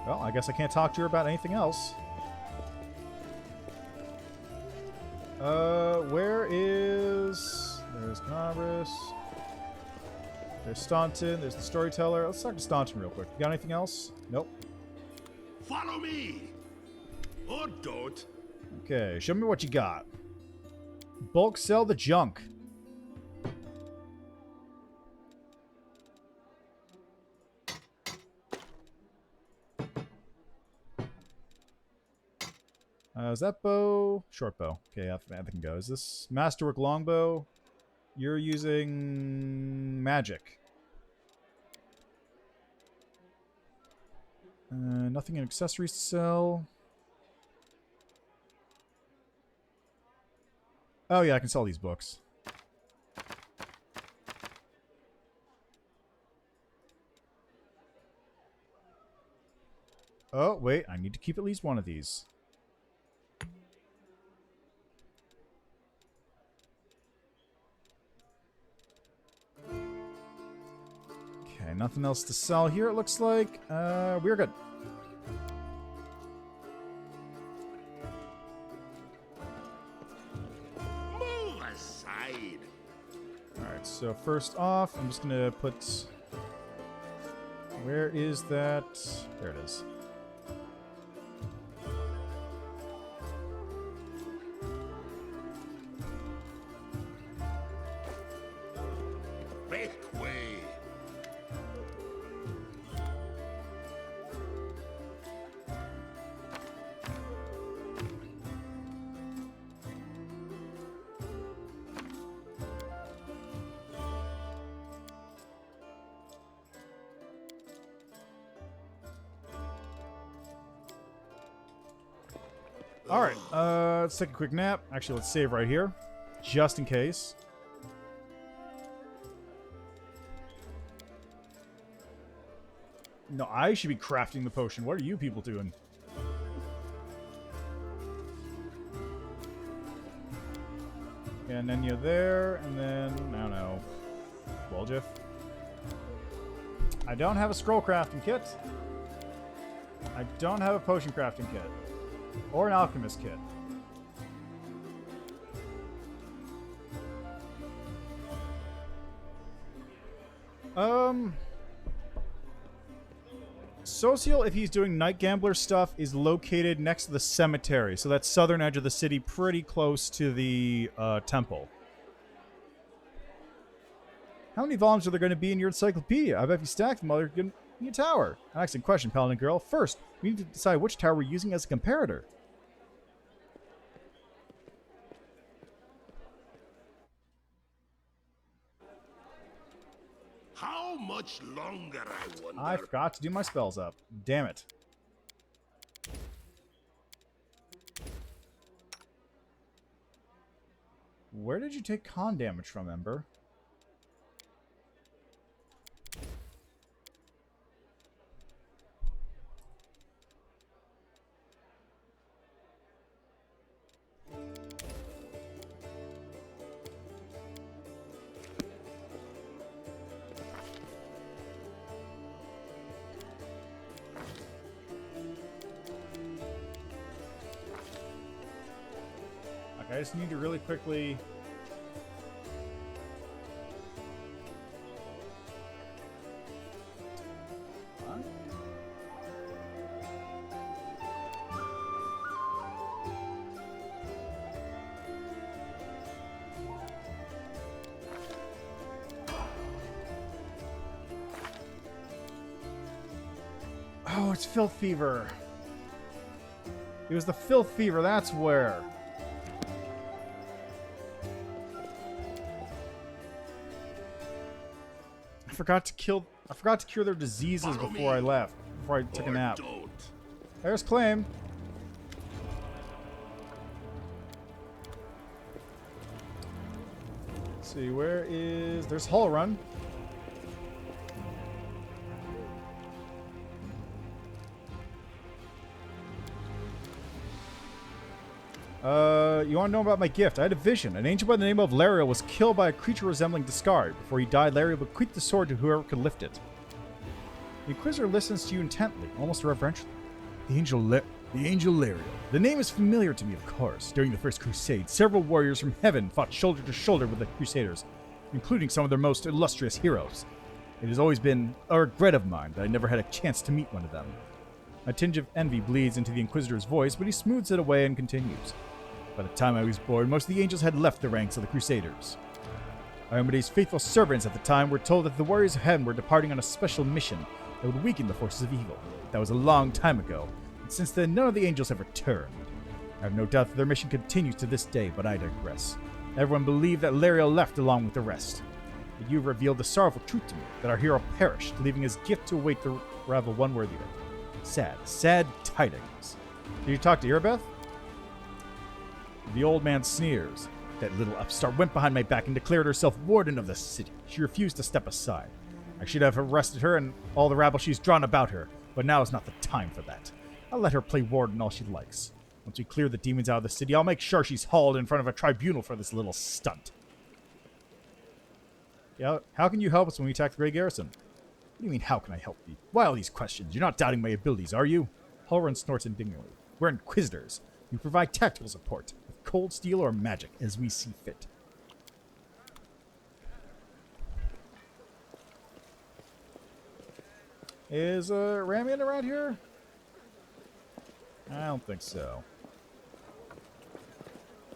Well, I guess I can't talk to her about anything else. Where is... There's Congress. There's Staunton. There's the Storyteller. Let's talk to Staunton real quick. You got anything else? Nope. Follow me! Or don't. Okay, show me what you got. Bulk sell the junk. Is that bow? Short bow. Okay, that can go. Is this Masterwork longbow? You're using magic. Nothing in accessories to sell. Oh yeah, I can sell these books. Oh, wait. I need to keep at least one of these. Okay, nothing else to sell here, it looks like. We're good. Move aside. Alright, so first off, I'm just gonna put... Where is that? There it is. Make way. Alright, let's take a quick nap. Actually, let's save right here. Just in case. No, I should be crafting the potion. What are you people doing? And then you're there, and then, I don't know. Waljiff. I don't have a scroll crafting kit. I don't have a potion crafting kit. Or an alchemist kit. Social, if he's doing night gambler stuff, is located next to the cemetery. So that's southern edge of the city, pretty close to the temple. How many volumes are there going to be in your encyclopedia? I bet if you stack them all, they're going to be a tower. An excellent question, Paladin Girl. First, we need to decide which tower we're using as a comparator. How much longer, I wonder? I forgot to do my spells up. Damn it. Where did you take con damage from, Ember? I just need to really quickly... Huh? Oh, it's Filth Fever. It was the Filth Fever, that's where. I forgot to cure their diseases before I left. Before I took a nap. There's Claim. Let's see, where is... There's Hull Run. You want to know about my gift? I had a vision. An angel by the name of Lariel was killed by a creature resembling Discard. Before he died, Lariel bequeathed the sword to whoever could lift it. The Inquisitor listens to you intently, almost reverentially. The Angel Lariel. The name is familiar to me, of course. During the First Crusade, several warriors from heaven fought shoulder to shoulder with the Crusaders, including some of their most illustrious heroes. It has always been a regret of mine that I never had a chance to meet one of them. A tinge of envy bleeds into the Inquisitor's voice, but he smooths it away and continues. By the time I was born, most of the angels had left the ranks of the Crusaders. Arendae's faithful servants at the time were told that the warriors of heaven were departing on a special mission that would weaken the forces of evil. That was a long time ago, and since then none of the angels have returned. I have no doubt that their mission continues to this day, but I digress. Everyone believed that Lariel left along with the rest. But you revealed the sorrowful truth to me, that our hero perished, leaving his gift to await the arrival of one worthier. Sad, sad tidings. Did you talk to Irabeth? The old man sneers. That little upstart went behind my back and declared herself warden of the city. She refused to step aside. I should have arrested her and all the rabble she's drawn about her, but now is not the time for that. I'll let her play warden all she likes. Once we clear the demons out of the city, I'll make sure she's hauled in front of a tribunal for this little stunt. Yeah, how can you help us when we attack the Grey Garrison? What do you mean, how can I help you? Why all these questions? You're not doubting my abilities, are you? Halloran snorts indignantly. We're Inquisitors. We provide tactical support, with cold steel or magic, as we see fit. Is Ramian around here? I don't think so.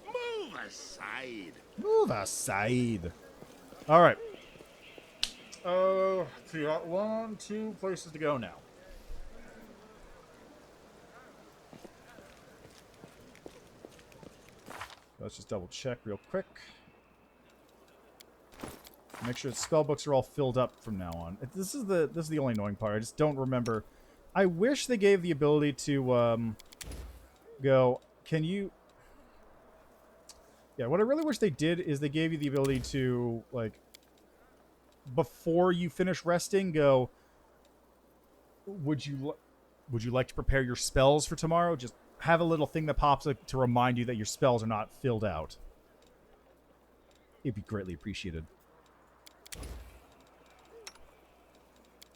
Move aside. Move aside. All right. So you got 1, 2 places to go now. Let's just double check real quick. Make sure the spell books are all filled up from now on. This is the only annoying part. I just don't remember. I wish they gave the ability to go. Can you? Yeah, what I really wish they did is they gave you the ability to, like, before you finish resting, go, would you like to prepare your spells for tomorrow? Just have a little thing that pops up to remind you that your spells are not filled out. It'd be greatly appreciated.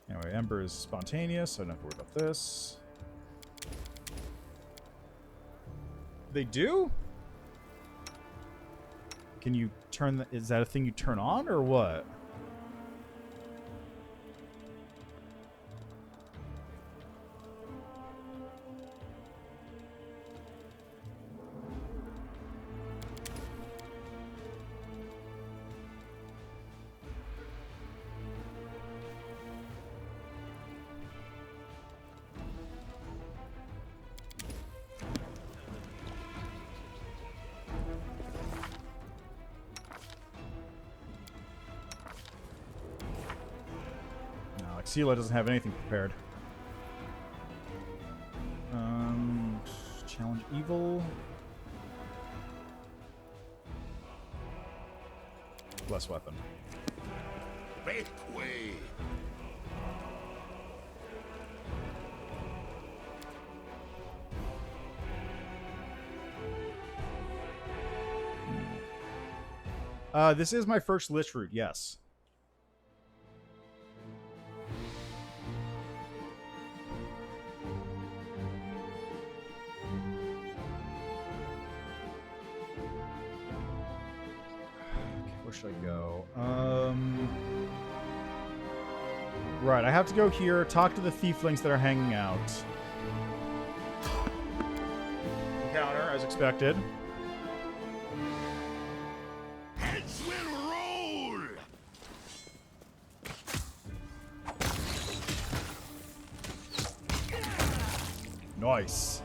Anyway, Ember is spontaneous, so I don't have to worry about this. They do? Can you turn the, is that a thing you turn on or what? Sela doesn't have anything prepared. Challenge evil. Bless weapon. Make way. This is my first Lich Root, yes. Where should I go? Right, I have to go here, talk to the thieflings that are hanging out. Encounter, as expected. Heads will roll. Nice.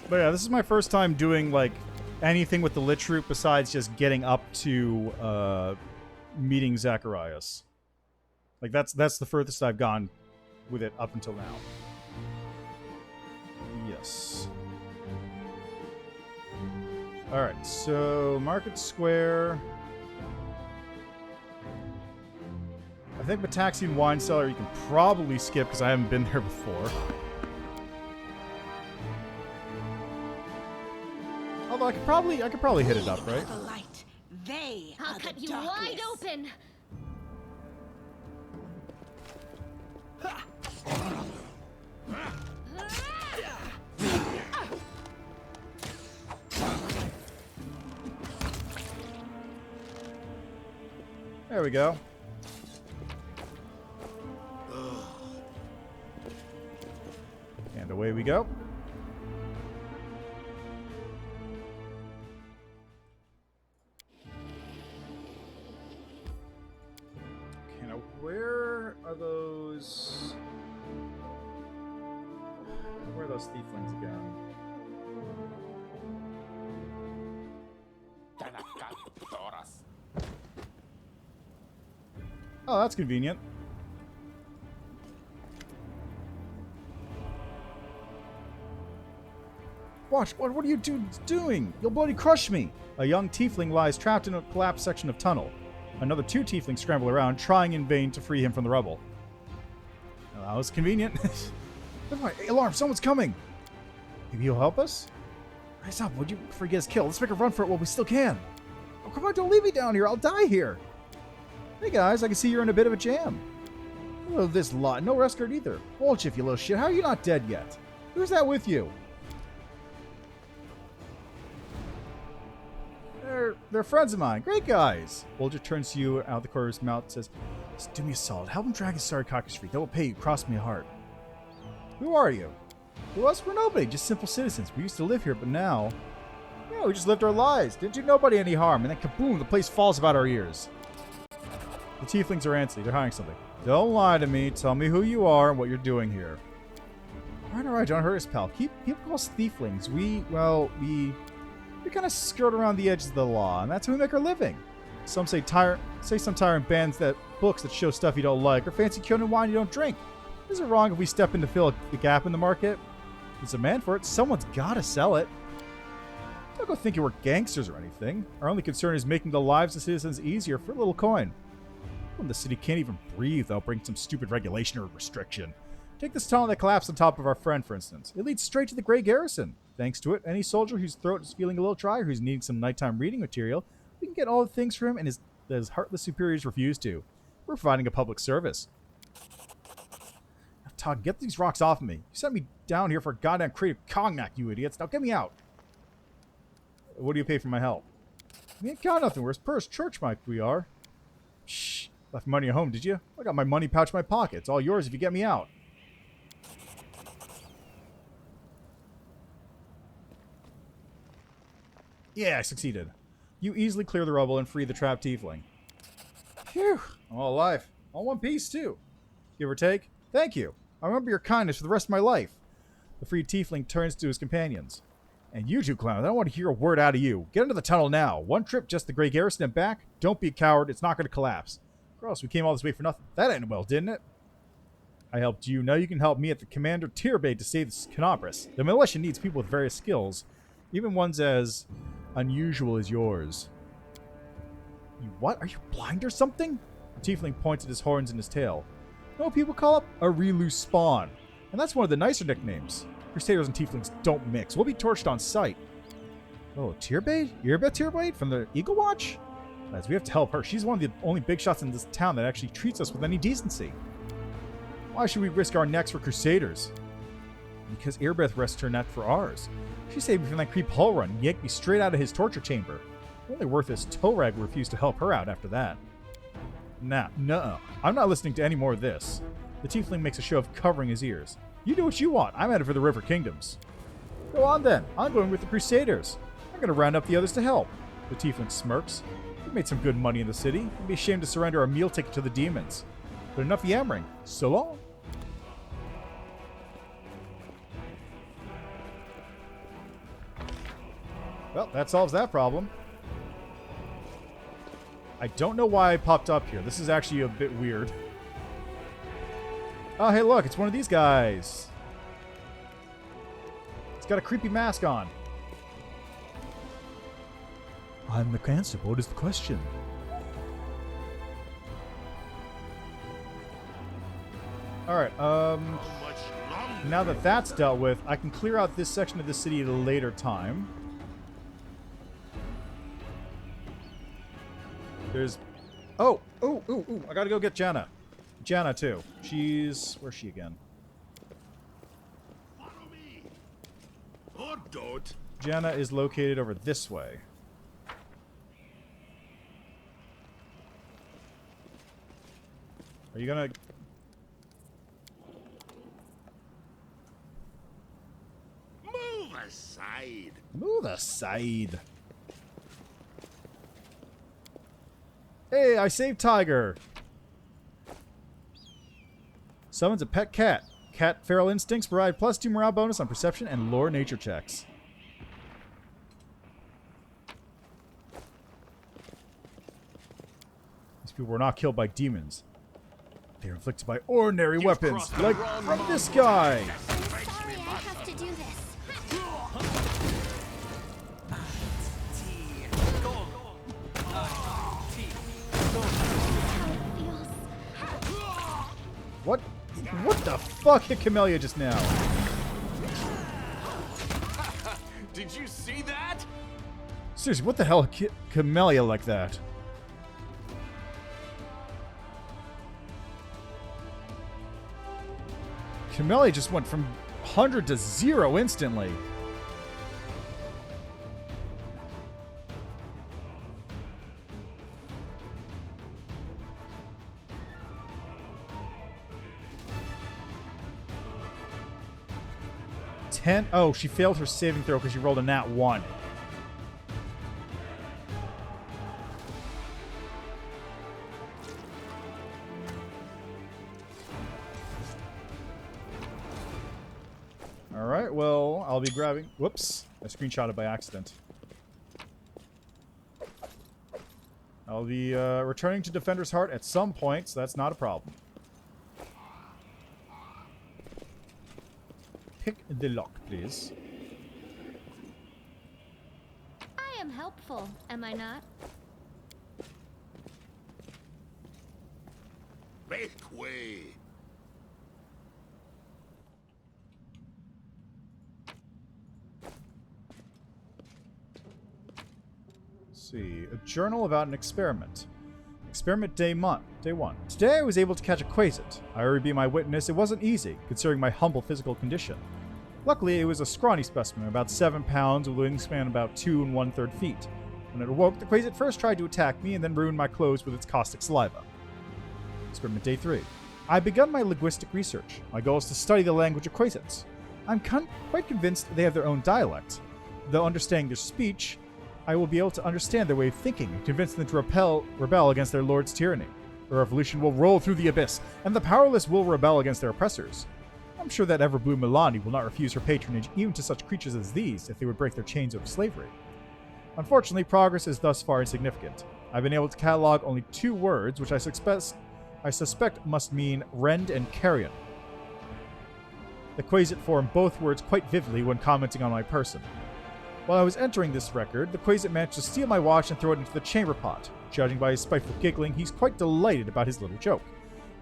But yeah, this is my first time doing, like, anything with the Lich Root besides just getting up to meeting Zacharias. Like, that's the furthest I've gone with it up until now. Yes. Alright, so Market Square. I think Pitaxian Wine Cellar you can probably skip because I haven't been there before. Although I could probably hit it up, right? The light. They I'll are cut the you darkness. wide open. There we go. And away we go. Okay, now where are those? Where are those thieflings again? Oh, that's convenient. Watch, what are you doing? You'll bloody crush me! A young tiefling lies trapped in a collapsed section of tunnel. Another 2 tieflings scramble around, trying in vain to free him from the rubble. Well, that was convenient. Never mind. Hey, alarm, someone's coming! Maybe you'll help us? Rise up, would you forget his kill? Let's make a run for it while we still can. Oh, come on, don't leave me down here. I'll die here. Hey guys, I can see you're in a bit of a jam. Hello, this lot. No rest guard either. Hold you, you little shit. How are you not dead yet? Who's that with you? They're friends of mine. Great guys. Bolger turns to you out of the corner of his mouth and says, just do me a solid. Help him drag his sarcophagus free. That will pay you. Cross me a heart. Who are you? Who else? We're nobody. Just simple citizens. We used to live here, but now... Yeah, we just lived our lives. Didn't do nobody any harm. And then kaboom, the place falls about our ears. The tieflings are antsy. They're hiding something. Don't lie to me. Tell me who you are and what you're doing here. All right. Don't hurt us, pal. Keep us tieflings. We kind of skirt around the edges of the law, and that's how we make our living. Some say some tyrant bans that books that show stuff you don't like, or fancy Kyonin wine you don't drink. Is it wrong if we step in to fill the gap in the market? There's a man for it. Someone's got to sell it. Don't go thinking we're gangsters or anything. Our only concern is making the lives of citizens easier for a little coin. When the city can't even breathe without bringing some stupid regulation or restriction. Take this tunnel that collapsed on top of our friend, for instance. It leads straight to the Grey Garrison. Thanks to it, any soldier whose throat is feeling a little dry or who's needing some nighttime reading material, we can get all the things for him and his heartless superiors refuse to. We're providing a public service. Now, Todd, get these rocks off of me. You sent me down here for a goddamn crate of cognac, you idiots. Now get me out. What do you pay for my help? We ain't got nothing. We're as poor as church Mike we are. Shh. Left money at home, did you? I got my money pouch in my pocket. It's all yours if you get me out. Yeah, I succeeded. You easily clear the rubble and free the trapped tiefling. Phew. I'm all alive. All one piece, too. Give or take. Thank you. I remember your kindness for the rest of my life. The freed tiefling turns to his companions. And you two clowns, I don't want to hear a word out of you. Get into the tunnel now. One trip just the Grey Garrison and back. Don't be a coward. It's not going to collapse. Gross, we came all this way for nothing. That ended well, didn't it? I helped you. Now you can help me at the Commander Tierbay to save the Canopus. The militia needs people with various skills. Even ones as unusual as yours. You what? Are you blind or something? The tiefling points at his horns and his tail. You know what people call up? A Relu spawn. And that's one of the nicer nicknames. Crusaders and tieflings don't mix. We'll be torched on sight. Oh, Tierbay? Irbeth Tierbay from the Eagle Watch? Lads, we have to help her. She's one of the only big shots in this town that actually treats us with any decency. Why should we risk our necks for Crusaders? Because Irbeth risks her neck for ours. She saved me from that creep Hull run and yanked me straight out of his torture chamber. Only Worthless Torag refused to help her out after that. Nah, nuh-uh. I'm not listening to any more of this. The tiefling makes a show of covering his ears. You do what you want. I'm headed for the River Kingdoms. Go on then. I'm going with the Crusaders. I'm going to round up the others to help. The tiefling smirks. We've made some good money in the city. We'd be ashamed to surrender our meal ticket to the demons. But enough yammering. So long. Well, that solves that problem. I don't know why I popped up here. This is actually a bit weird. Oh, hey, look. It's one of these guys. It's got a creepy mask on. I'm the cancer. What is the question? Alright, now that that's dealt with, I can clear out this section of the city at a later time. There's... Oh! Ooh, ooh, ooh. I gotta go get Janna. Janna, too. She's... Where's she again? Follow me. Or don't. Janna is located over this way. Are you gonna... Move aside. Move aside. Hey, I saved Tiger. Summons a pet cat. Cat feral instincts provide +2 morale bonus on perception and lore nature checks. These people were not killed by demons. They are inflicted by ordinary weapons, like from this guy. I'm sorry I have to do this. What? What the fuck hit Camellia just now? Did you see that? Seriously, what the hell hit Camellia like that? Camellia just went from 100 to 0 instantly. Oh, she failed her saving throw because she rolled a nat 1. Alright, well, I'll be grabbing... Whoops. I screenshotted by accident. I'll be returning to Defender's Heart at some point, so that's not a problem. Pick the lock, please. I am helpful, am I not? Make way. Let's see. A journal about an experiment. Experiment day 1. Today I was able to catch a quasit. I already be my witness, it wasn't easy, considering my humble physical condition. Luckily, it was a scrawny specimen, about 7 pounds, with a wingspan about 2 1/3 feet. When it awoke, the quasit first tried to attack me and then ruined my clothes with its caustic saliva. Experiment day 3. I've begun my linguistic research. My goal is to study the language of quasits. I'm quite convinced they have their own dialect. Though understanding their speech, I will be able to understand their way of thinking and convince them to rebel against their lord's tyranny. A revolution will roll through the abyss, and the powerless will rebel against their oppressors. I'm sure that ever-blue Milani will not refuse her patronage even to such creatures as these if they would break their chains of slavery. Unfortunately, progress is thus far insignificant. I've been able to catalog only 2 words, which I suspect must mean rend and carrion. The quasit formed both words quite vividly when commenting on my person. While I was entering this record, the quasit managed to steal my watch and throw it into the chamber pot. Judging by his spiteful giggling, he's quite delighted about his little joke.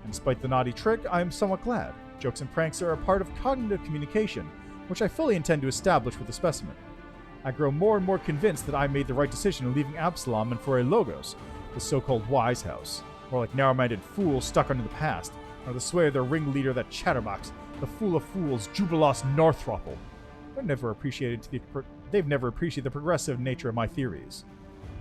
And despite the naughty trick, I am somewhat glad. Jokes and pranks are a part of cognitive communication, which I fully intend to establish with the specimen. I grow more and more convinced that I made the right decision in leaving Absalom and for a Logos, the so-called wise house, more like narrow-minded fools stuck under the past, or the sway of their ringleader, that chatterbox, the fool of fools, Jubilos Northruffle. They've never appreciated the progressive nature of my theories.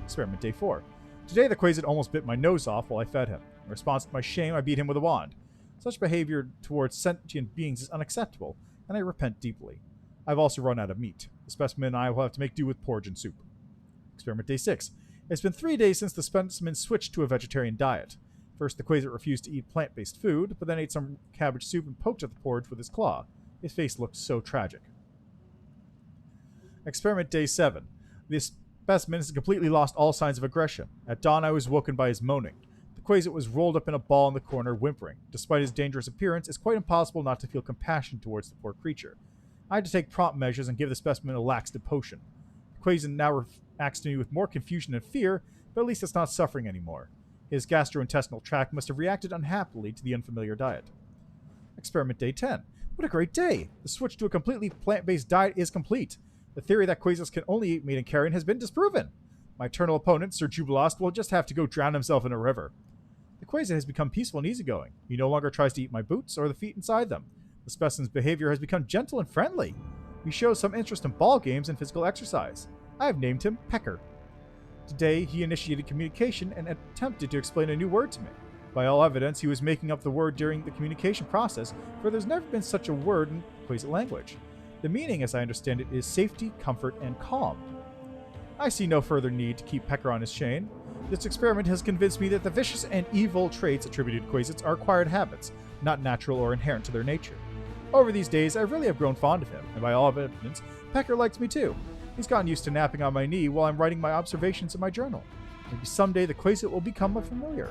Experiment day 4. Today, the quasit almost bit my nose off while I fed him. In response to my shame, I beat him with a wand. Such behavior towards sentient beings is unacceptable, and I repent deeply. I've also run out of meat. The specimen and I will have to make do with porridge and soup. Experiment day 6. It's been 3 days since the specimen switched to a vegetarian diet. First, the quasit refused to eat plant-based food, but then ate some cabbage soup and poked at the porridge with his claw. His face looked so tragic. Experiment day 7. This specimen has completely lost all signs of aggression. At dawn, I was woken by his moaning. The quasit was rolled up in a ball in the corner, whimpering. Despite his dangerous appearance, it's quite impossible not to feel compassion towards the poor creature. I had to take prompt measures and give the specimen a laxative potion. The quasit now reacts to me with more confusion and fear, but at least it's not suffering anymore. His gastrointestinal tract must have reacted unhappily to the unfamiliar diet. Experiment day 10. What a great day! The switch to a completely plant-based diet is complete. The theory that quasits can only eat meat and carrion has been disproven. My eternal opponent, Sir Jubilost, will just have to go drown himself in a river. The Quasar has become peaceful and easygoing. He no longer tries to eat my boots or the feet inside them. The specimen's behavior has become gentle and friendly. He shows some interest in ball games and physical exercise. I have named him Pecker. Today, he initiated communication and attempted to explain a new word to me. By all evidence, he was making up the word during the communication process, for there's never been such a word in Quasar language. The meaning, as I understand it, is safety, comfort, and calm. I see no further need to keep Pecker on his chain. This experiment has convinced me that the vicious and evil traits attributed to Quasars are acquired habits, not natural or inherent to their nature. Over these days, I really have grown fond of him, and by all evidence, Pecker likes me too. He's gotten used to napping on my knee while I'm writing my observations in my journal. Maybe someday the Quasar will become a familiar.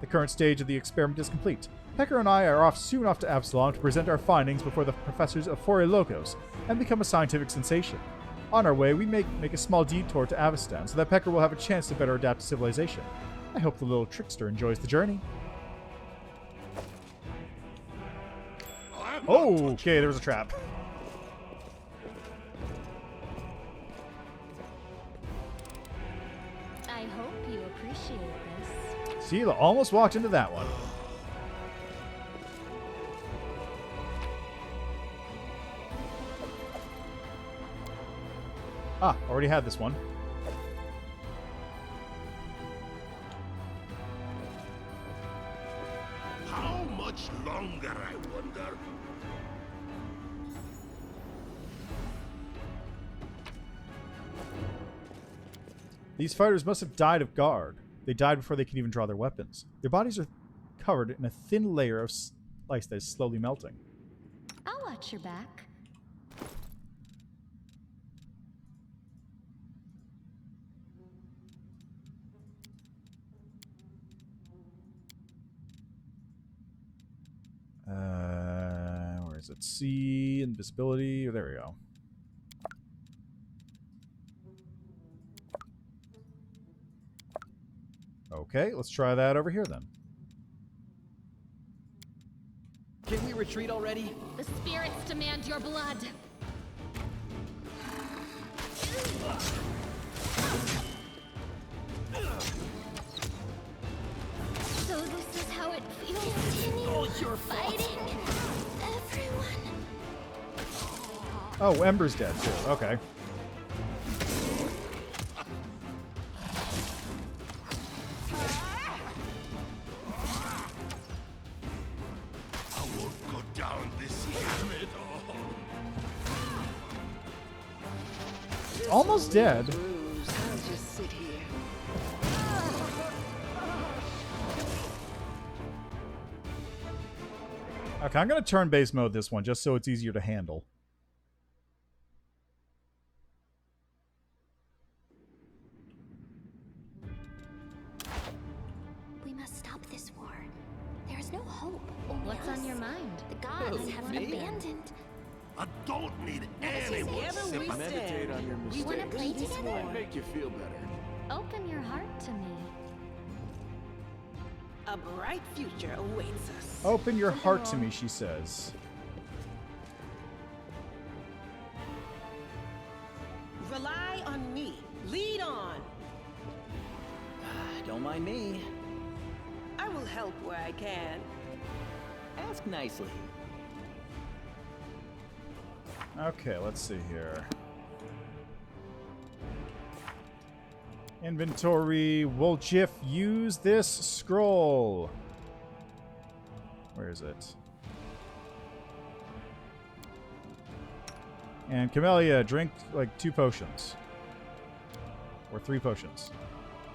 The current stage of the experiment is complete. Pecker and I are soon off to Absalom to present our findings before the professors of Four Locos and become a scientific sensation. On our way, we make a small detour to Avestan so that Pecker will have a chance to better adapt to civilization. I hope the little trickster enjoys the journey. Oh, okay, there was a trap. I hope you appreciate this. See, almost walked into that one. Ah, already had this one. How much longer, I wonder? These fighters must have died of guard. They died before they could even draw their weapons. Their bodies are covered in a thin layer of ice that is slowly melting. I'll watch your back. Where is it? C, invisibility. There we go. Okay, let's try that over here then. Can we retreat already? The spirits demand your blood. So this is how it feels. Continue fighting everyone. Oh, Ember's dead too. Okay. I won't go down this gamut. Almost dead. Bruise, I'll just sit here. Okay, I'm going to turn-based mode this one just so it's easier to handle. We must stop this war. There is no hope. What's on your mind? The gods Who, have me? abandoned. I don't need anyone Together we sympathy. Meditate on your We want to mistakes. play This together. war. Make you feel better. Open your heart to me. A bright future awaits us. Open your heart to me, she says. Rely on me. Lead on. Don't mind me. I will help where I can. Ask nicely. Okay, let's see here. Inventory. Woljif, use this scroll. Where is it? And Camellia, drink like 2 potions. Or 3 potions.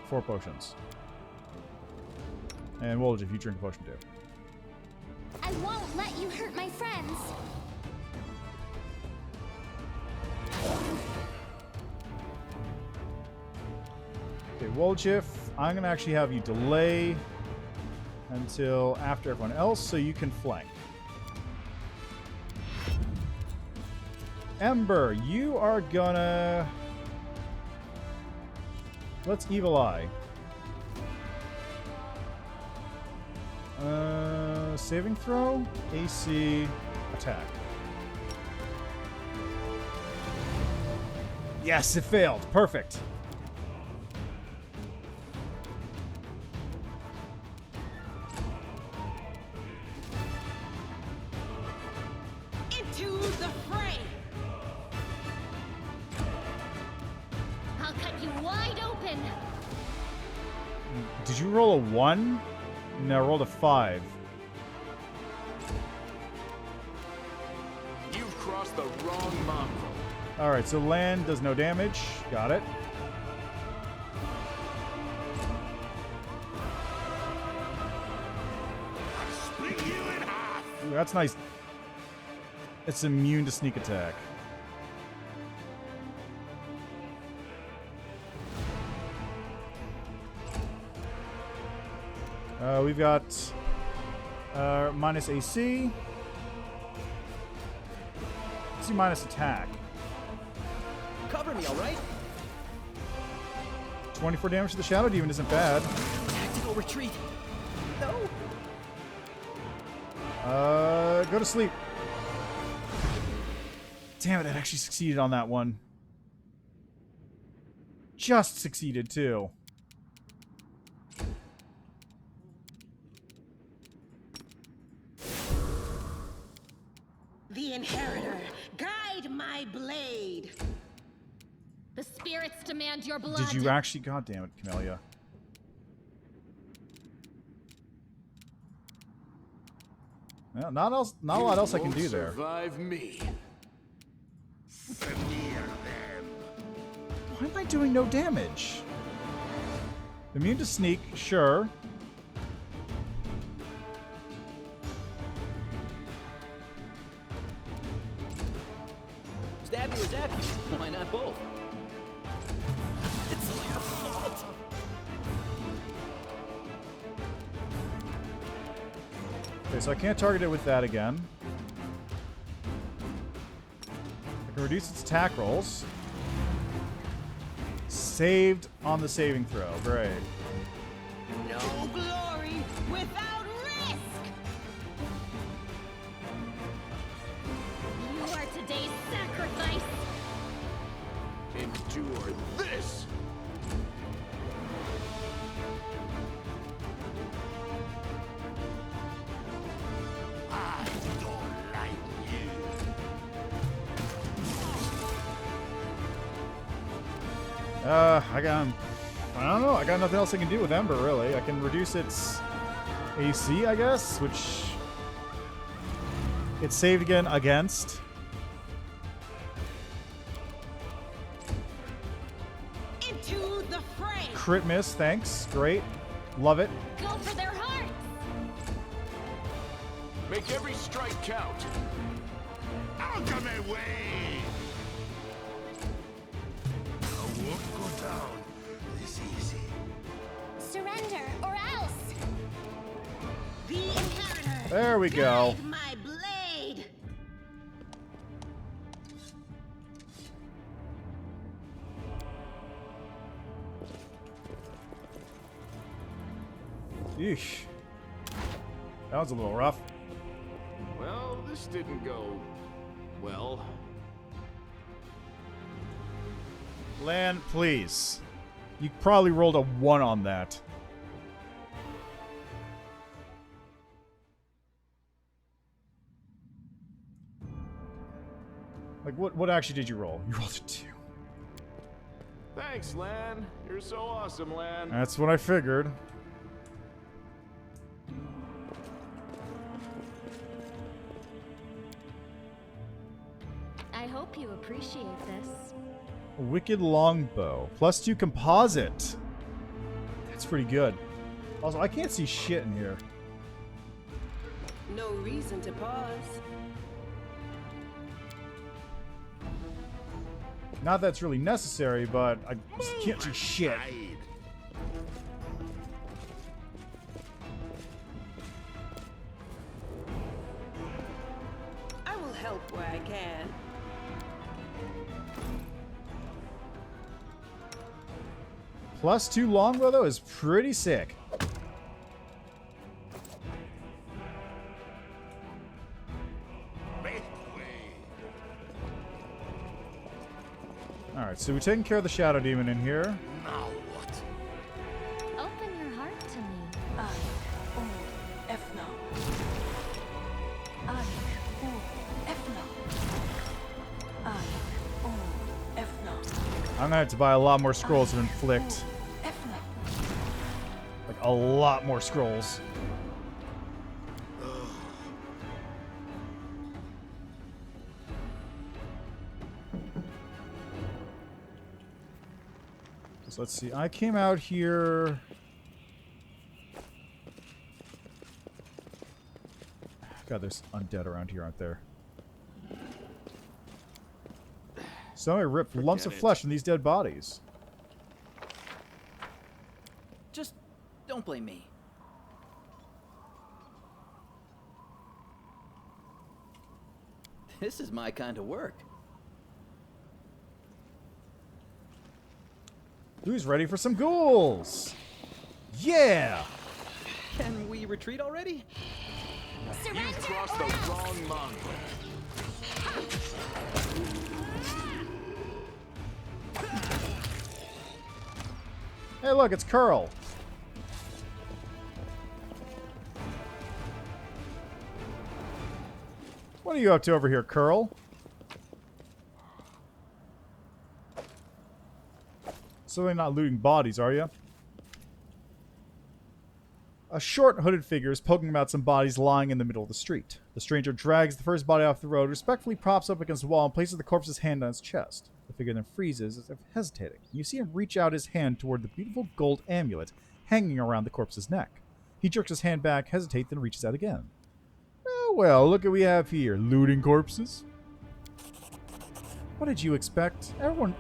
4 potions. And Woljif, you drink a potion too. I won't let you hurt my friends. Okay, Woljif, I'm going to actually have you delay until after everyone else so you can flank. Ember, you are gonna... Let's Evil Eye. Saving throw, AC, attack. Yes, it failed. Perfect. I'll cut you wide open. Did you roll a 1? No, I rolled a 5. You've crossed the wrong mongrel. Alright, so land does no damage. Got it. Split you in half. Ooh, that's nice. It's immune to sneak attack. We've got minus AC. Let's see, minus attack. Cover me, all right? 24 damage to the Shadow Demon isn't bad. Tactical retreat. No. Go to sleep. Damn it, I actually succeeded on that one. Just succeeded, too. The Inheritor, guide my blade. The spirits demand your blood. Did you actually? God damn it, Camellia. Well, not a lot else I can do there. Survive me. Smear them. Why am I doing no damage? Immune to sneak, sure. Stab you or zap you. Why not both? It's all your fault. Okay, so I can't target it with that again. I can reduce its attack rolls. Saved on the saving throw. Great. No glory without risk. You are today's sacrifice. Endure this. I don't like you. I don't know. I got nothing else I can do with Ember, really. I can reduce its AC, I guess, which it's saved again against. Into the fray. Crit miss, thanks. Great. Love it. Go for their hearts. Make every strike count. Out of my way. I won't go down this easy. Surrender or else. The Inheritor. There we go. Guide my blade. Yeesh. That was a little rough. Well, this didn't go well. Lan, please. You probably rolled a 1 on that. Like, what actually did you roll? You rolled a 2. Thanks, Lan. You're so awesome, Lan. That's what I figured. I hope you appreciate this. A wicked longbow. +2 composite. That's pretty good. Also, I can't see shit in here. No reason to pause. Not that it's really necessary, but I just can't see shit. Hide. I will help where I can. +2 longbow, though, is pretty sick. Make way. Alright, so we're taking care of the Shadow Demon in here. Now what? Open your heart to me. I'm gonna have to buy a lot more scrolls to inflict. Like, a lot more scrolls. So let's see. I came out here... God, there's undead around here, aren't there? Somebody ripped lumps of flesh from these dead bodies. Just don't blame me. This is my kind of work. Who's ready for some ghouls? Yeah! Can we retreat already? You've crossed the wrong line. Hey, look, it's Curl. What are you up to over here, Curl? Certainly not looting bodies, are you? A short, hooded figure is poking about some bodies lying in the middle of the street. The stranger drags the first body off the road, respectfully props up against the wall, and places the corpse's hand on his chest. The figure then freezes as if hesitating. You see him reach out his hand toward the beautiful gold amulet hanging around the corpse's neck. He jerks his hand back, hesitates, then reaches out again. Oh, well, look what we have here. Looting corpses? What did you expect?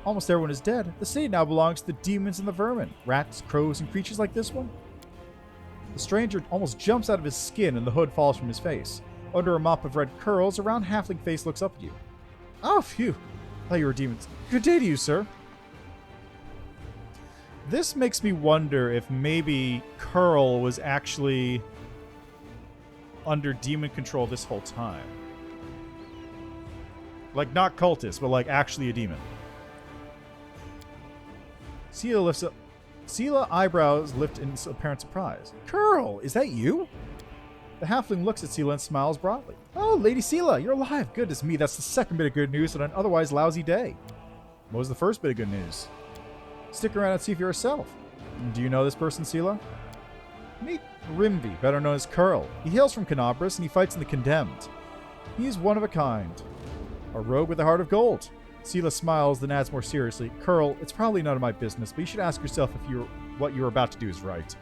Almost everyone is dead. The city now belongs to the demons and the vermin. Rats, crows, and creatures like this one. The stranger almost jumps out of his skin and the hood falls from his face. Under a mop of red curls, a round halfling face looks up at you. Oh, phew. I thought you were demons. Good day to you, sir. This makes me wonder if maybe Curl was actually under demon control this whole time. Like, not cultist, but like actually a demon. Sela eyebrows lift in apparent surprise. Curl, is that you? The halfling looks at Sela and smiles broadly. Oh, Lady Sela, you're alive. Goodness me, that's the second bit of good news on an otherwise lousy day. What was the first bit of good news? Stick around and see for yourself. Do you know this person, Sela? Meet Rimby, better known as Curl. He hails from Canabras and he fights in the Condemned. He is one of a kind. A rogue with a heart of gold. Sela smiles, then adds more seriously, Curl, it's probably none of my business, but you should ask yourself if what you're about to do is right.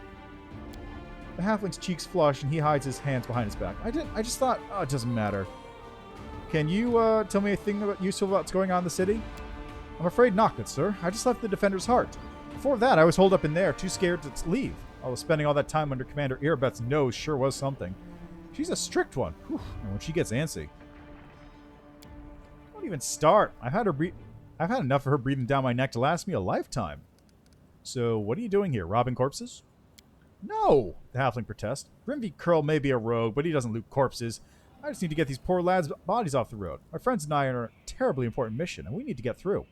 The halfling's cheeks flush, and he hides his hands behind his back. I just thought, oh, it doesn't matter. Can you tell me anything useful about what's going on in the city? I'm afraid not, good sir. I just left the Defender's Heart. Before that, I was holed up in there, too scared to leave. Although spending all that time under Commander Earbet's nose sure was something. She's a strict one. Whew. And when she gets antsy. Don't even start. I've had enough of her breathing down my neck to last me a lifetime. So, what are you doing here? Robbing corpses? No! The halfling protests. Grimby Curl may be a rogue, but he doesn't loot corpses. I just need to get these poor lads' bodies off the road. My friends and I are on a terribly important mission, and we need to get through.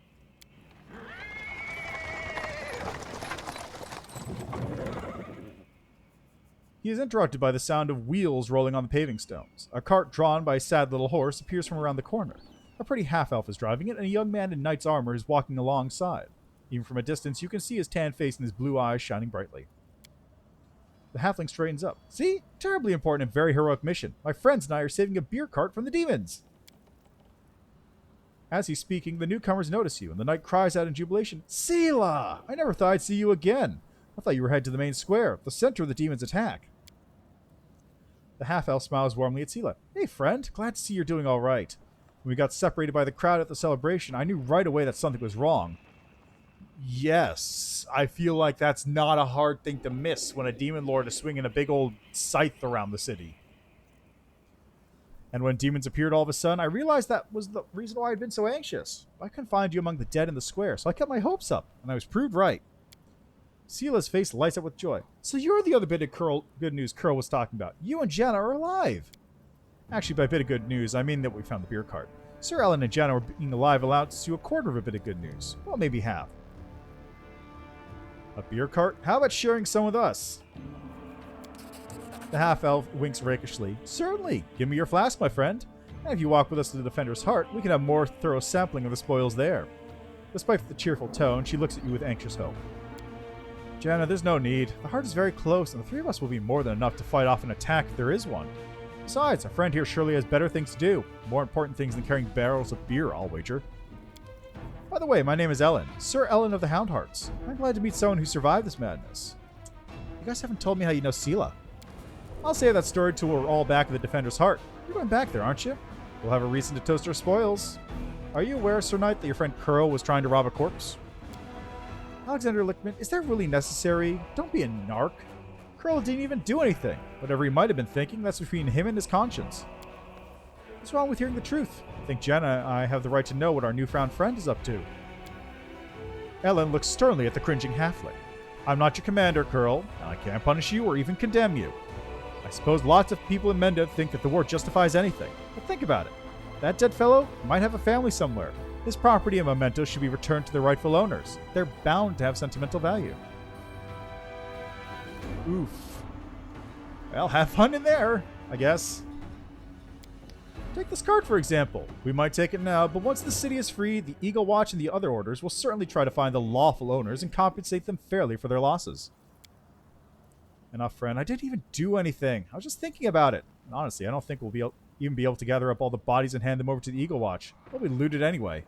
He is interrupted by the sound of wheels rolling on the paving stones. A cart drawn by a sad little horse appears from around the corner. A pretty half-elf is driving it, and a young man in knight's armor is walking alongside. Even from a distance, you can see his tan face and his blue eyes shining brightly. The halfling straightens up. See? Terribly important and very heroic mission. My friends and I are saving a beer cart from the demons. As he's speaking, the newcomers notice you, and the knight cries out in jubilation, Sela! I never thought I'd see you again. I thought you were headed to the main square, the center of the demons' attack. The half-elf smiles warmly at Sela. Hey, friend. Glad to see you're doing all right. When we got separated by the crowd at the celebration, I knew right away that something was wrong. Yes, I feel like that's not a hard thing to miss when a demon lord is swinging a big old scythe around the city. And when demons appeared all of a sudden, I realized that was the reason why I'd been so anxious. I couldn't find you among the dead in the square, so I kept my hopes up, and I was proved right. Sela's face lights up with joy. So you're the other bit of good news Curl was talking about. You and Jenna are alive. Actually, by a bit of good news, I mean that we found the beer cart. Sir Ellen and Jenna were being alive amounts to a quarter of a bit of good news. Well, maybe half. A beer cart? How about sharing some with us? The half-elf winks rakishly. Certainly. Give me your flask, my friend. And if you walk with us to the Defender's Heart, we can have more thorough sampling of the spoils there. Despite the cheerful tone, she looks at you with anxious hope. Janna, there's no need. The heart is very close, and the three of us will be more than enough to fight off an attack if there is one. Besides, our friend here surely has better things to do. More important things than carrying barrels of beer, I'll wager. By the way, my name is Ellen. Sir Ellen of the Houndhearts. I'm glad to meet someone who survived this madness. You guys haven't told me how you know Sela. I'll save that story till we're all back at the Defender's Heart. You're going back there, aren't you? We'll have a reason to toast our spoils. Are you aware, Sir Knight, that your friend Curl was trying to rob a corpse? Alexander Lichtman, is that really necessary? Don't be a narc. Curl didn't even do anything. Whatever he might have been thinking, that's between him and his conscience. What's wrong with hearing the truth? I think Jenna and I have the right to know what our newfound friend is up to. Ellen looks sternly at the cringing halfling. I'm not your commander, Curl, and I can't punish you or even condemn you. I suppose lots of people in Menda think that the war justifies anything, but think about it. That dead fellow might have a family somewhere. His property and mementos should be returned to their rightful owners. They're bound to have sentimental value. Oof. Well, have fun in there, I guess. Take this card, for example. We might take it now, but once the city is free, the Eagle Watch and the other orders will certainly try to find the lawful owners and compensate them fairly for their losses. Enough, friend. I didn't even do anything. I was just thinking about it. And honestly, I don't think we'll even be able to gather up all the bodies and hand them over to the Eagle Watch. They'll be looted anyway.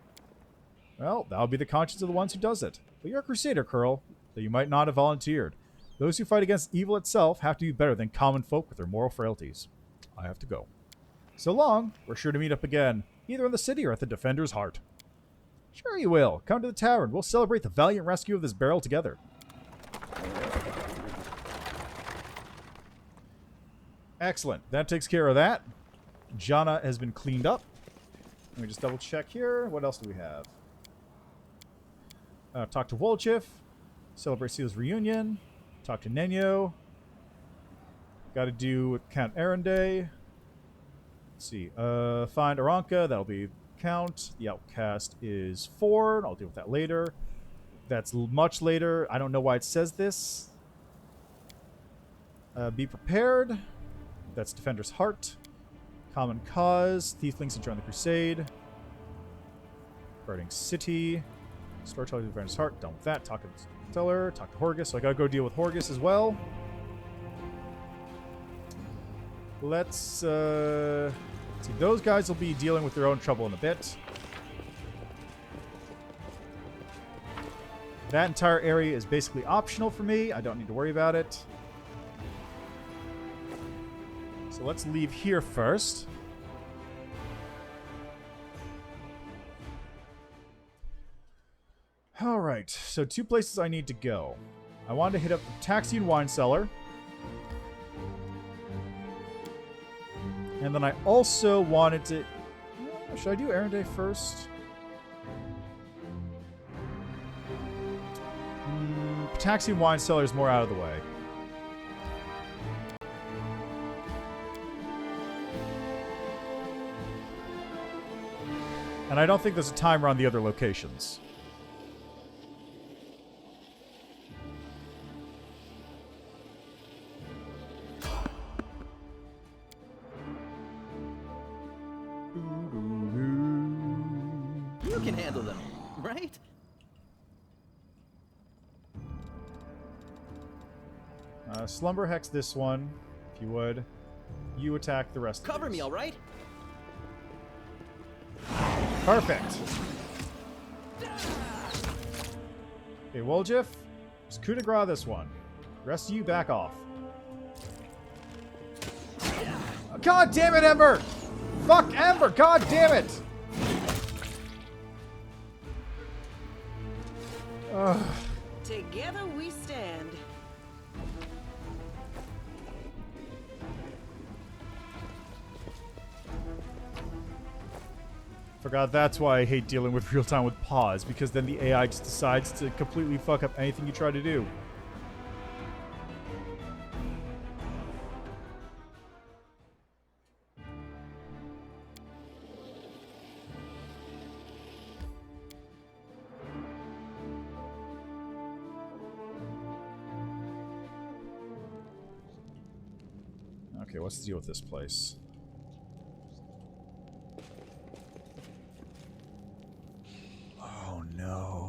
Well, that'll be the conscience of the ones who does it. But you're a crusader, Curl, though you might not have volunteered. Those who fight against evil itself have to be better than common folk with their moral frailties. I have to go. So long. We're sure to meet up again, either in the city or at the Defender's Heart. Sure you will. Come to the tavern. We'll celebrate the valiant rescue of this barrel together. Excellent. That takes care of that. Janna has been cleaned up. Let me just double check here. What else do we have? Talk to Wolchif. Celebrate Seal's reunion. Talk to Nenyo. Got to do with Count Arendae. Let's see. Find Aranka. That'll be Count. The Outcast is 4. I'll deal with that later. That's much later. I don't know why it says this. Be prepared. That's Defender's Heart. Common Cause. Thieflings to join the Crusade. Guarding City. Storyteller, Defender's Heart. Done with that. Talk to Cellar. Talk to Horgus. So I gotta go deal with Horgus as well. Let's see. Those guys will be dealing with their own trouble in a bit. That entire area is basically optional for me. I don't need to worry about it. So let's leave here first. Alright, so 2 places I need to go. I wanted to hit up the Pitaxian wine cellar. And then I also wanted to... Should I do Arendae first? Pitaxian wine cellar is more out of the way. And I don't think there's a timer on the other locations. You can handle them, right? Slumber Hex this one, if you would. You attack the rest Cover of these. me, all right? Perfect. Okay, Woljif, just coup de grace this one. Rest of you back off. God damn it, Ember! Fuck Ember! God damn it! Ugh. Together we stand. Forgot that's why I hate dealing with real time with pause, because then the AI just decides to completely fuck up anything you try to do. Okay, what's the deal with this place? Oh no.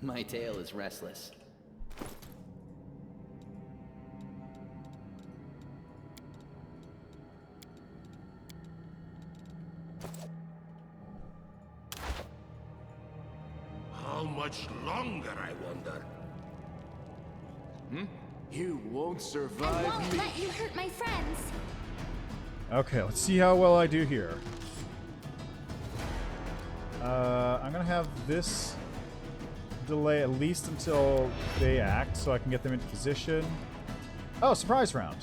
My tail is restless. How much longer, I wonder? You won't I survive won't me. let you hurt my friends. Okay, let's see how well I do here. I'm gonna have this delay at least until they act, so I can get them into position. Oh, surprise round.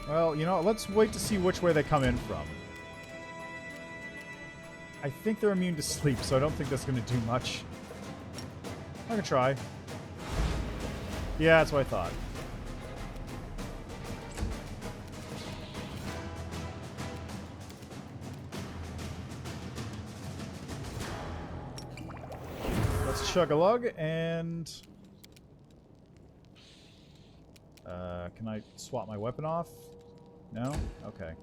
Well, you know, let's wait to see which way they come in from. I think they're immune to sleep, so I don't think that's going to do much. I'm going to try. Yeah, that's what I thought. Let's chug a lug and... can I swap my weapon off? No? Okay.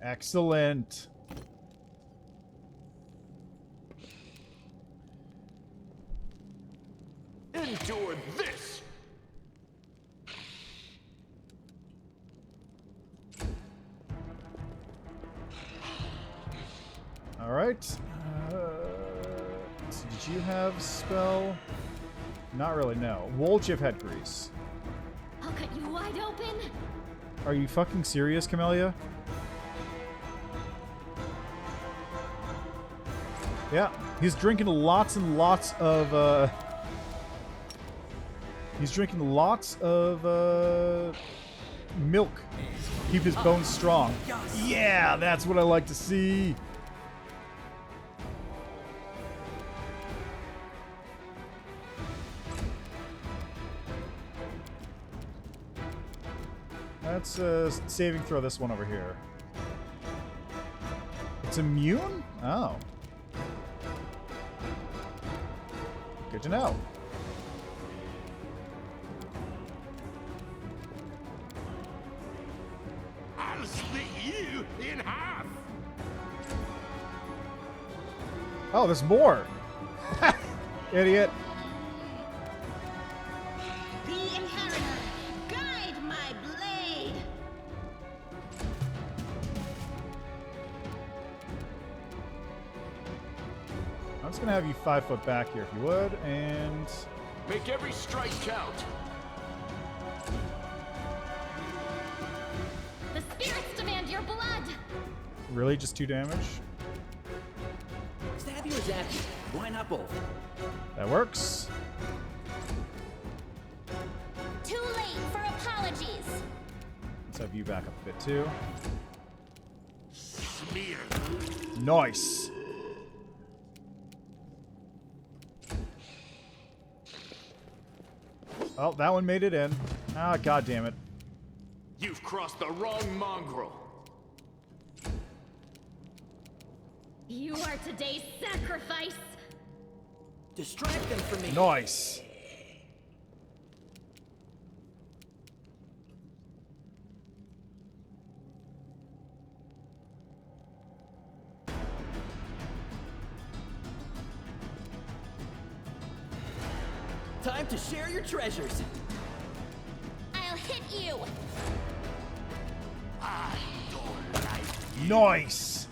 Excellent. Endure this! Alright. So did you have a spell? Not really, no. Wolgiv head grease. I'll cut you wide open. Are you fucking serious, Camellia? Yeah, he's drinking lots and lots of, he's drinking lots of, milk. Keep his bones strong. Yeah, that's what I like to see. Let's saving throw this one over here. It's immune? Oh. Good to know. I'll split you in half. Oh, there's more. Idiot. The Inheritor, guide my blade. I'm just gonna have you 5 foot back here if you would, and Make every strike count. The spirits demand your blood. really just 2 damage. Stab you or zap you? Why not both? That works. Too late for apologies. Let's have you back up a bit too. Smear. Nice. Oh, that one made it in. Ah, god damn it. You've crossed the wrong mongrel. You are today's sacrifice. Distract them from me. Nice. Time to share your treasures. I'll hit you. I don't like you. Nice.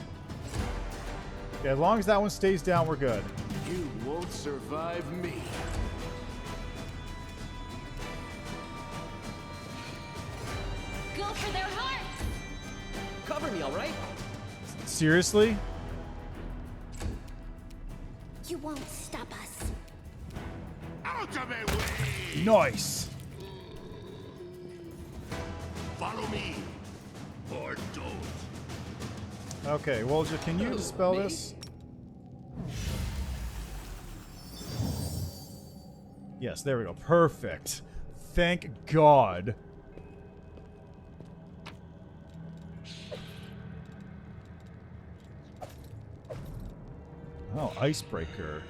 Okay, as long as that one stays down, we're good. You won't survive me. Go for their hearts. Cover me, all right? Seriously? You won't stop us. Out of my way! Nice. Follow me, or don't. Okay, well, can you dispel me? this? Yes, there we go. Perfect. Thank God. Oh, Icebreaker.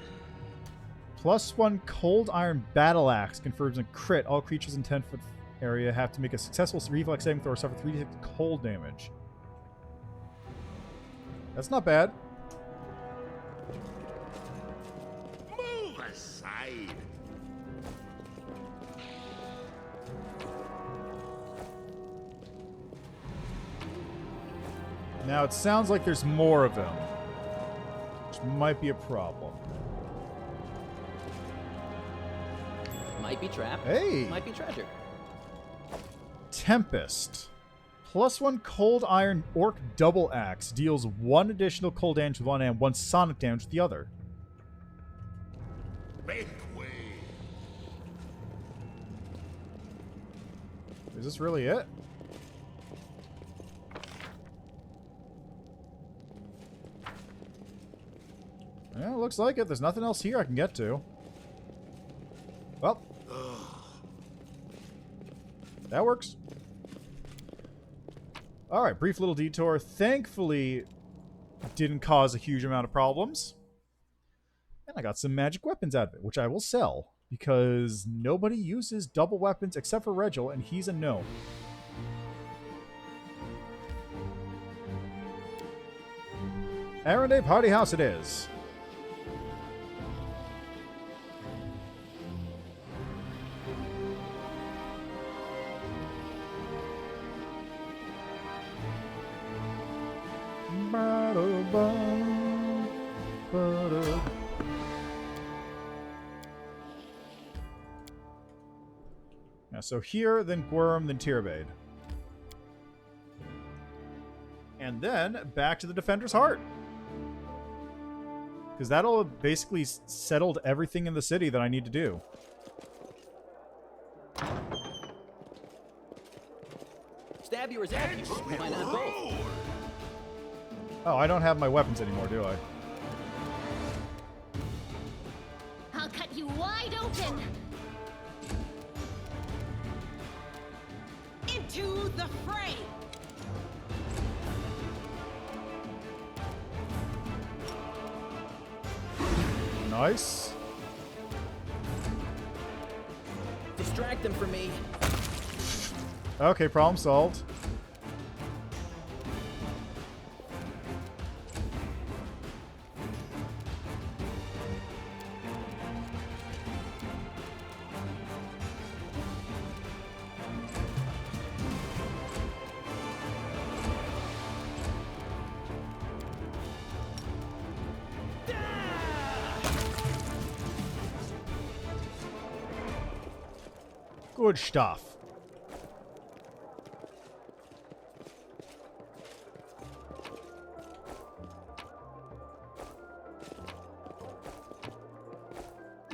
+1 Cold Iron Battle Axe confirms a crit. All creatures in 10-foot area have to make a successful reflex saving throw or suffer 3d6 cold damage. That's not bad. Move aside. Now it sounds like there's more of them, which might be a problem. Might be trap. Hey! Might be treasure. Tempest. +1 Cold Iron Orc Double Axe deals 1 additional cold damage with one and 1 sonic damage with the other. Make way. Is this really it? Yeah, looks like it. There's nothing else here I can get to. Well. That works. Alright, brief little detour. Thankfully, didn't cause a huge amount of problems. And I got some magic weapons out of it, which I will sell. Because nobody uses double weapons except for Regil, and he's a gnome. Arendae Party House it is. Yeah, so here, then Gwerm, then Tierbade. And then back to the Defender's Heart. Because that'll basically settled everything in the city that I need to do. Stab you or zap you. Why not both? Oh, I don't have my weapons anymore, do I? I'll cut you wide open. Into the fray. Nice. Distract them from me. Okay, problem solved. Good stuff.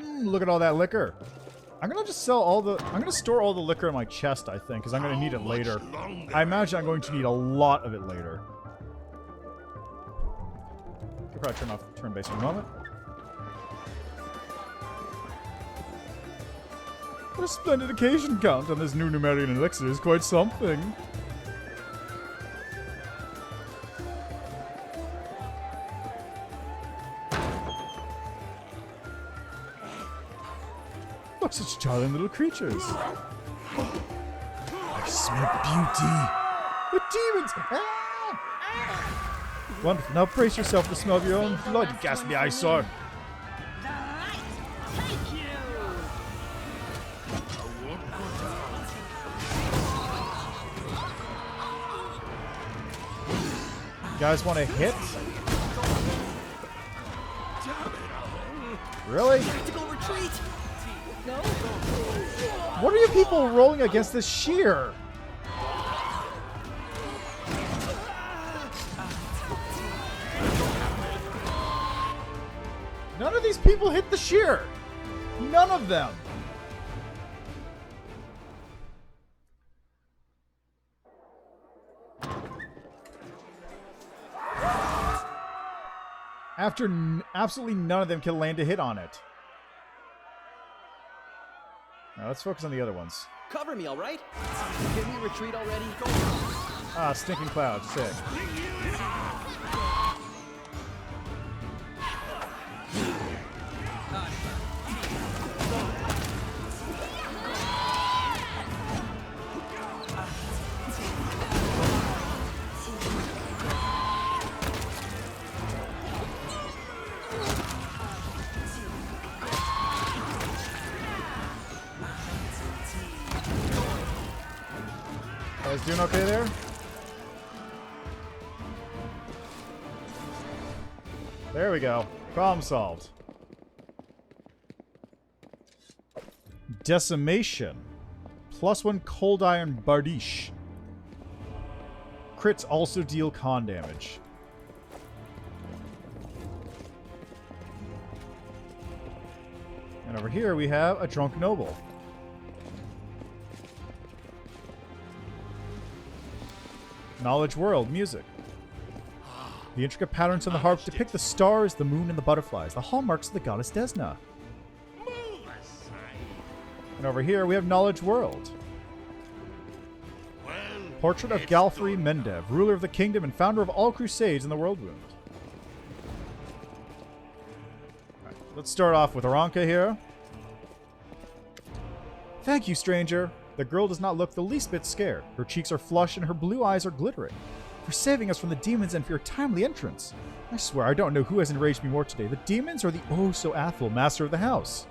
Look at all that liquor. I'm gonna just sell all the... I'm gonna store all the liquor in my chest, I think, because I'm gonna need it later. I imagine I'm going to need a lot of it later. I'll probably turn off turn-based for a moment. What a splendid occasion count on this new Numerian elixir is quite something. Look, such charming little creatures. I smell beauty. The demons! Ah! Wonderful. Now brace yourself to smell your own blood, you ghastly eyesore. The light take you. You guys want to hit? Really? Tactical retreat. No. What are you people rolling against this shear? None of these people hit the shear. None of them. After absolutely none of them can land a hit on it. Now let's focus on the other ones. Cover me, all right? Can we retreat already? Ah, stinking cloud. Sick. Guys doing okay there? There we go. Problem solved. Decimation. +1 cold iron bardiche. Crits also deal con damage. And over here we have a drunk noble. Knowledge world music. The intricate patterns on the harp depict the stars, the moon, and the butterflies, the hallmarks of the goddess Desna. And over here we have knowledge world. Portrait of Galfrey Mendev, ruler of the kingdom and founder of all crusades in the world wound. Right, let's start off with Arendae here. Thank you, stranger. The girl does not look the least bit scared. Her cheeks are flushed and her blue eyes are glittering. For saving us from the demons and for your timely entrance. I swear I don't know who has enraged me more today, the demons or the oh-so-affable master of the house.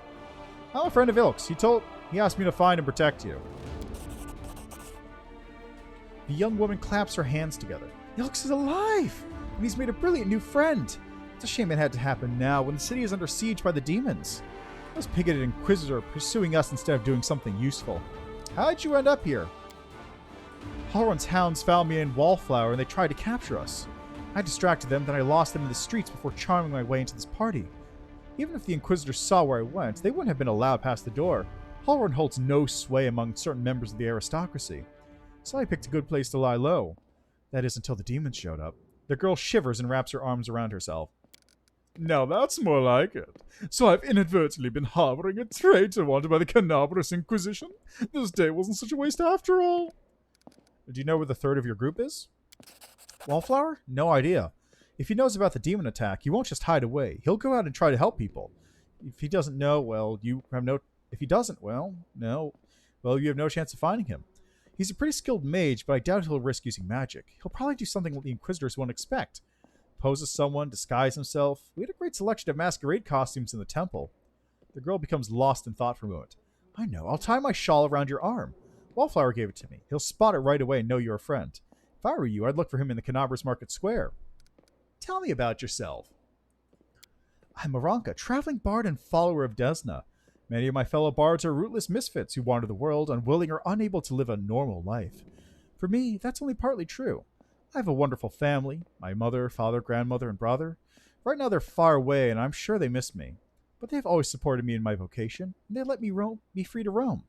I'm a friend of Ilk's. He asked me to find and protect you. The young woman claps her hands together. Ilk's is alive! And he's made a brilliant new friend. It's a shame it had to happen now, when the city is under siege by the demons. Those bigoted inquisitor pursuing us instead of doing something useful. How'd you end up here? Halron's hounds found me in Wallflower and they tried to capture us. I distracted them, then I lost them in the streets before charming my way into this party. Even if the Inquisitors saw where I went, they wouldn't have been allowed past the door. Halron holds no sway among certain members of the aristocracy. So I picked a good place to lie low. That is until the demons showed up. The girl shivers and wraps her arms around herself. Now that's more like it. So I've inadvertently been harboring a traitor wanted by the Canabrous Inquisition? This day wasn't such a waste after all. Do you know where the third of your group is? Wallflower? No idea. If he knows about the demon attack, he won't just hide away. He'll go out and try to help people. If he doesn't know, well, you have no... If he doesn't, well, no. Well, you have no chance of finding him. He's a pretty skilled mage, but I doubt he'll risk using magic. He'll probably do something the Inquisitors won't expect. Pose as someone, disguise himself. We had a great selection of masquerade costumes in the temple. The girl becomes lost in thought for a moment. I know, I'll tie my shawl around your arm. Wallflower gave it to me. He'll spot it right away and know you're a friend. If I were you, I'd look for him in the Canabrous Market Square. Tell me about yourself. I'm Arendae, traveling bard and follower of Desna. Many of my fellow bards are rootless misfits who wander the world, unwilling or unable to live a normal life. For me, that's only partly true. I have a wonderful family, my mother, father, grandmother, and brother. Right now they're far away, and I'm sure they miss me. But they've always supported me in my vocation, and they let me be free to roam.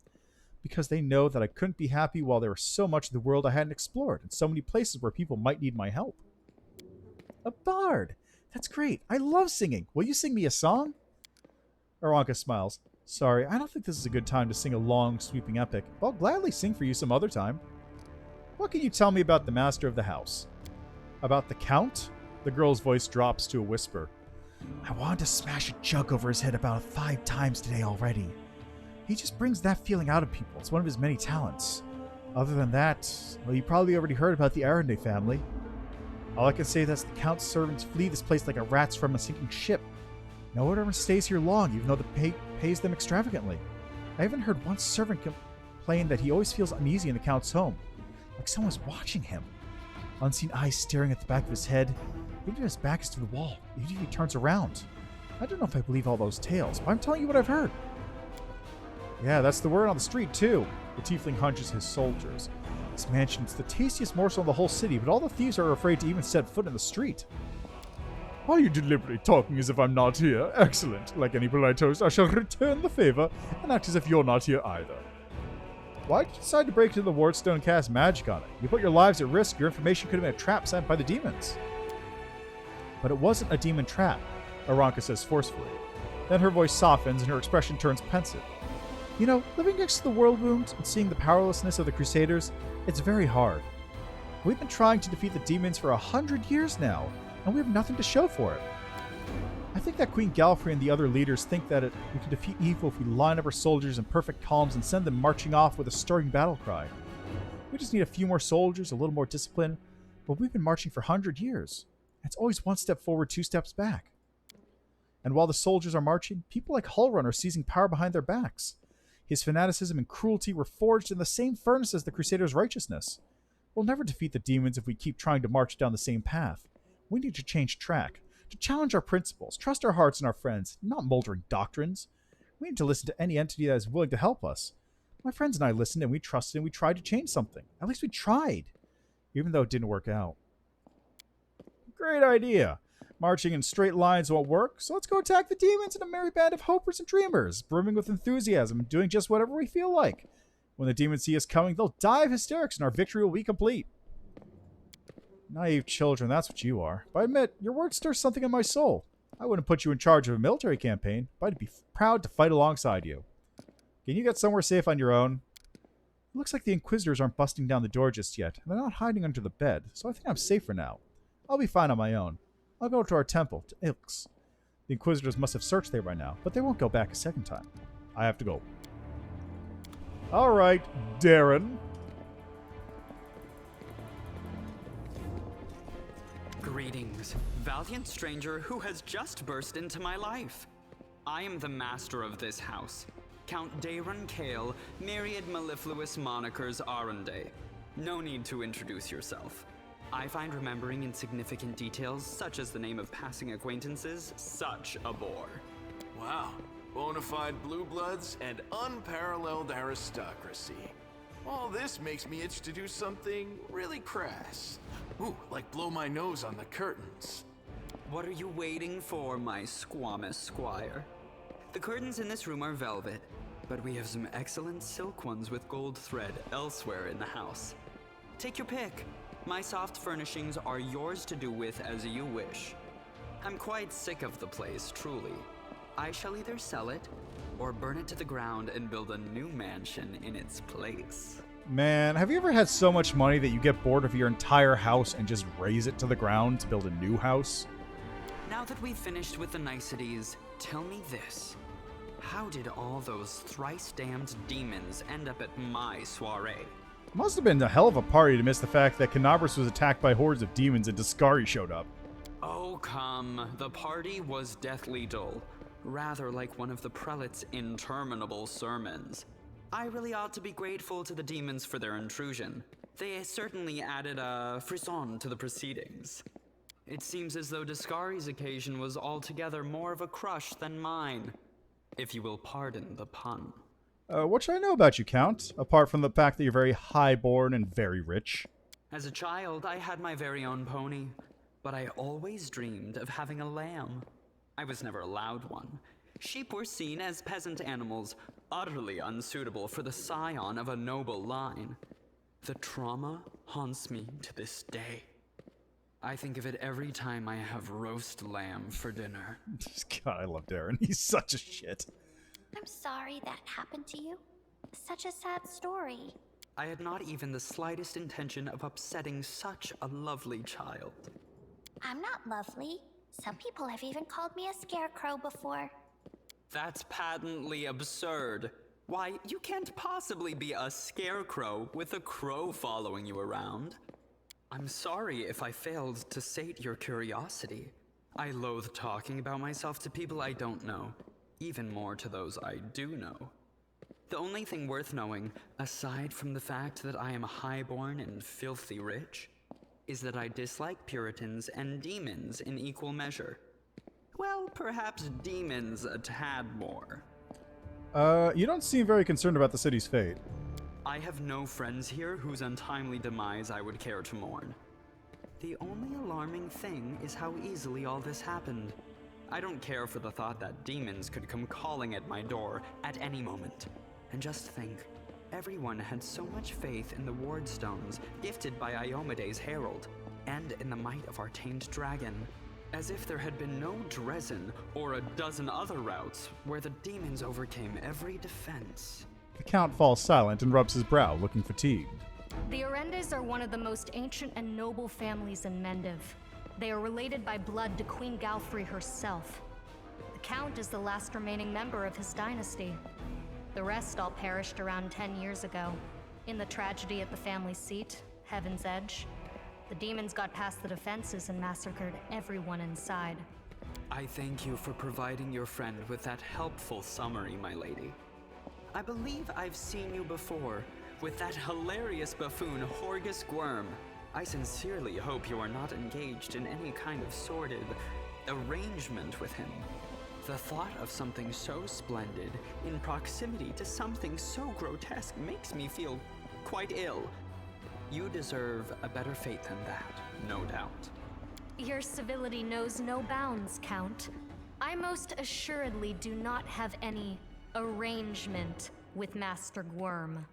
Because they know that I couldn't be happy while there was so much of the world I hadn't explored, and so many places where people might need my help. A bard! That's great. I love singing. Will you sing me a song? Arendae smiles. Sorry, I don't think this is a good time to sing a long, sweeping epic, but I'll gladly sing for you some other time. What can you tell me about the master of the house? About the Count? The girl's voice drops to a whisper. I wanted to smash a jug over his head about 5 times today already. He just brings that feeling out of people. It's one of his many talents. Other than that, well, you probably already heard about the Arendae family. All I can say is that the Count's servants flee this place like rats from a sinking ship. No one ever stays here long, even though the pays them extravagantly. I haven't heard one servant complain that he always feels uneasy in the Count's home. Like someone's watching him. Unseen eyes staring at the back of his head. Even if his back is to the wall. Even if he turns around. I don't know if I believe all those tales, but I'm telling you what I've heard. Yeah, that's the word on the street, too. The tiefling hunches his soldiers. This mansion is the tastiest morsel in the whole city, but all the thieves are afraid to even set foot in the street. Are you deliberately talking as if I'm not here? Excellent. Like any polite host, I shall return the favor and act as if you're not here either. Why did you decide to break into the Wardstone and cast magic on it? You put your lives at risk. Your information could have been a trap sent by the demons. But it wasn't a demon trap, Arendae says forcefully. Then her voice softens and her expression turns pensive. You know, living next to the world wound and seeing the powerlessness of the Crusaders, it's very hard. We've been trying to defeat the demons for 100 years now, and we have nothing to show for it. I think that Queen Galfrey and the other leaders think that we can defeat evil if we line up our soldiers in perfect columns and send them marching off with a stirring battle cry. We just need a few more soldiers, a little more discipline, but we've been marching for 100 years. It's always one step forward, two steps back. And while the soldiers are marching, people like Hullrun are seizing power behind their backs. His fanaticism and cruelty were forged in the same furnace as the Crusaders' righteousness. We'll never defeat the demons if we keep trying to march down the same path. We need to change track, to challenge our principles, trust our hearts and our friends, not moldering doctrines. We need to listen to any entity that is willing to help us. My friends and I listened and we trusted and we tried to change something. At least we tried, even though it didn't work out. Great idea. Marching in straight lines won't work, so let's go attack the demons in a merry band of hopers and dreamers, brimming with enthusiasm and doing just whatever we feel like. When the demons see us coming, they'll die of hysterics and our victory will be complete. Naive children, that's what you are. But I admit, your words stir something in my soul. I wouldn't put you in charge of a military campaign, but I'd be proud to fight alongside you. Can you get somewhere safe on your own? It looks like the Inquisitors aren't busting down the door just yet, and they're not hiding under the bed, so I think I'm safe for now. I'll be fine on my own. I'll go to our temple, to Ilks. The Inquisitors must have searched there by now, but they won't go back a second time. I have to go. Alright, Darren. Greetings, valiant stranger who has just burst into my life. I am the master of this house, Count Daron Kale, myriad mellifluous monikers Arendae. No need to introduce yourself. I find remembering insignificant details, such as the name of passing acquaintances, such a bore. Wow. Bona fide blue bloods and unparalleled aristocracy. All this makes me itch to do something really crass. Ooh, like blow my nose on the curtains. What are you waiting for, my squamous squire? The curtains in this room are velvet, but we have some excellent silk ones with gold thread elsewhere in the house. Take your pick. My soft furnishings are yours to do with as you wish. I'm quite sick of the place, truly. I shall either sell it, or burn it to the ground and build a new mansion in its place. Man, have you ever had so much money that you get bored of your entire house and just raze it to the ground to build a new house? Now that we've finished with the niceties, tell me this. How did all those thrice-damned demons end up at my soiree? Must have been a hell of a party to miss the fact that Canabras was attacked by hordes of demons and Discari showed up. Oh, come. The party was deathly dull. Rather like one of the prelate's interminable sermons. I really ought to be grateful to the demons for their intrusion. They certainly added a frisson to the proceedings. It seems as though Discari's occasion was altogether more of a crush than mine, if you will pardon the pun. What should I know about you, Count? Apart from the fact that you're very high-born and very rich. As a child, I had my very own pony, but I always dreamed of having a lamb. I was never allowed one. Sheep were seen as peasant animals, utterly unsuitable for the scion of a noble line. The trauma haunts me to this day. I think of it every time I have roast lamb for dinner. God, I love Darren. He's such a shit. I'm sorry that happened to you. Such a sad story. I had not even the slightest intention of upsetting such a lovely child. I'm not lovely. Some people have even called me a scarecrow before. That's patently absurd. Why, you can't possibly be a scarecrow with a crow following you around. I'm sorry if I failed to sate your curiosity. I loathe talking about myself to people I don't know, even more to those I do know. The only thing worth knowing, aside from the fact that I am highborn and filthy rich, is that I dislike Puritans and demons in equal measure. Well, perhaps demons a tad more. You don't seem very concerned about the city's fate. I have no friends here whose untimely demise I would care to mourn. the only alarming thing is how easily all this happened. I don't care for the thought that demons could come calling at my door at any moment. And just think, everyone had so much faith in the ward stones gifted by Iomede's herald, and in the might of our tamed dragon, as if there had been no Dresden or a dozen other routes where the demons overcame every defense. The Count falls silent and rubs his brow, looking fatigued. The Arendaes are one of the most ancient and noble families in Mendiv. They are related by blood to Queen Galfrey herself. The Count is the last remaining member of his dynasty. The rest all perished around 10 years ago. In the tragedy at the family seat, Heaven's Edge, the demons got past the defenses and massacred everyone inside. I thank you for providing your friend with that helpful summary, my lady. I believe I've seen you before, with that hilarious buffoon Horgus Gwerm. I sincerely hope you are not engaged in any kind of sordid arrangement with him. The thought of something so splendid in proximity to something so grotesque makes me feel quite ill. You deserve a better fate than that, no doubt. Your civility knows no bounds, Count. I most assuredly do not have any arrangement with Master Gwerm.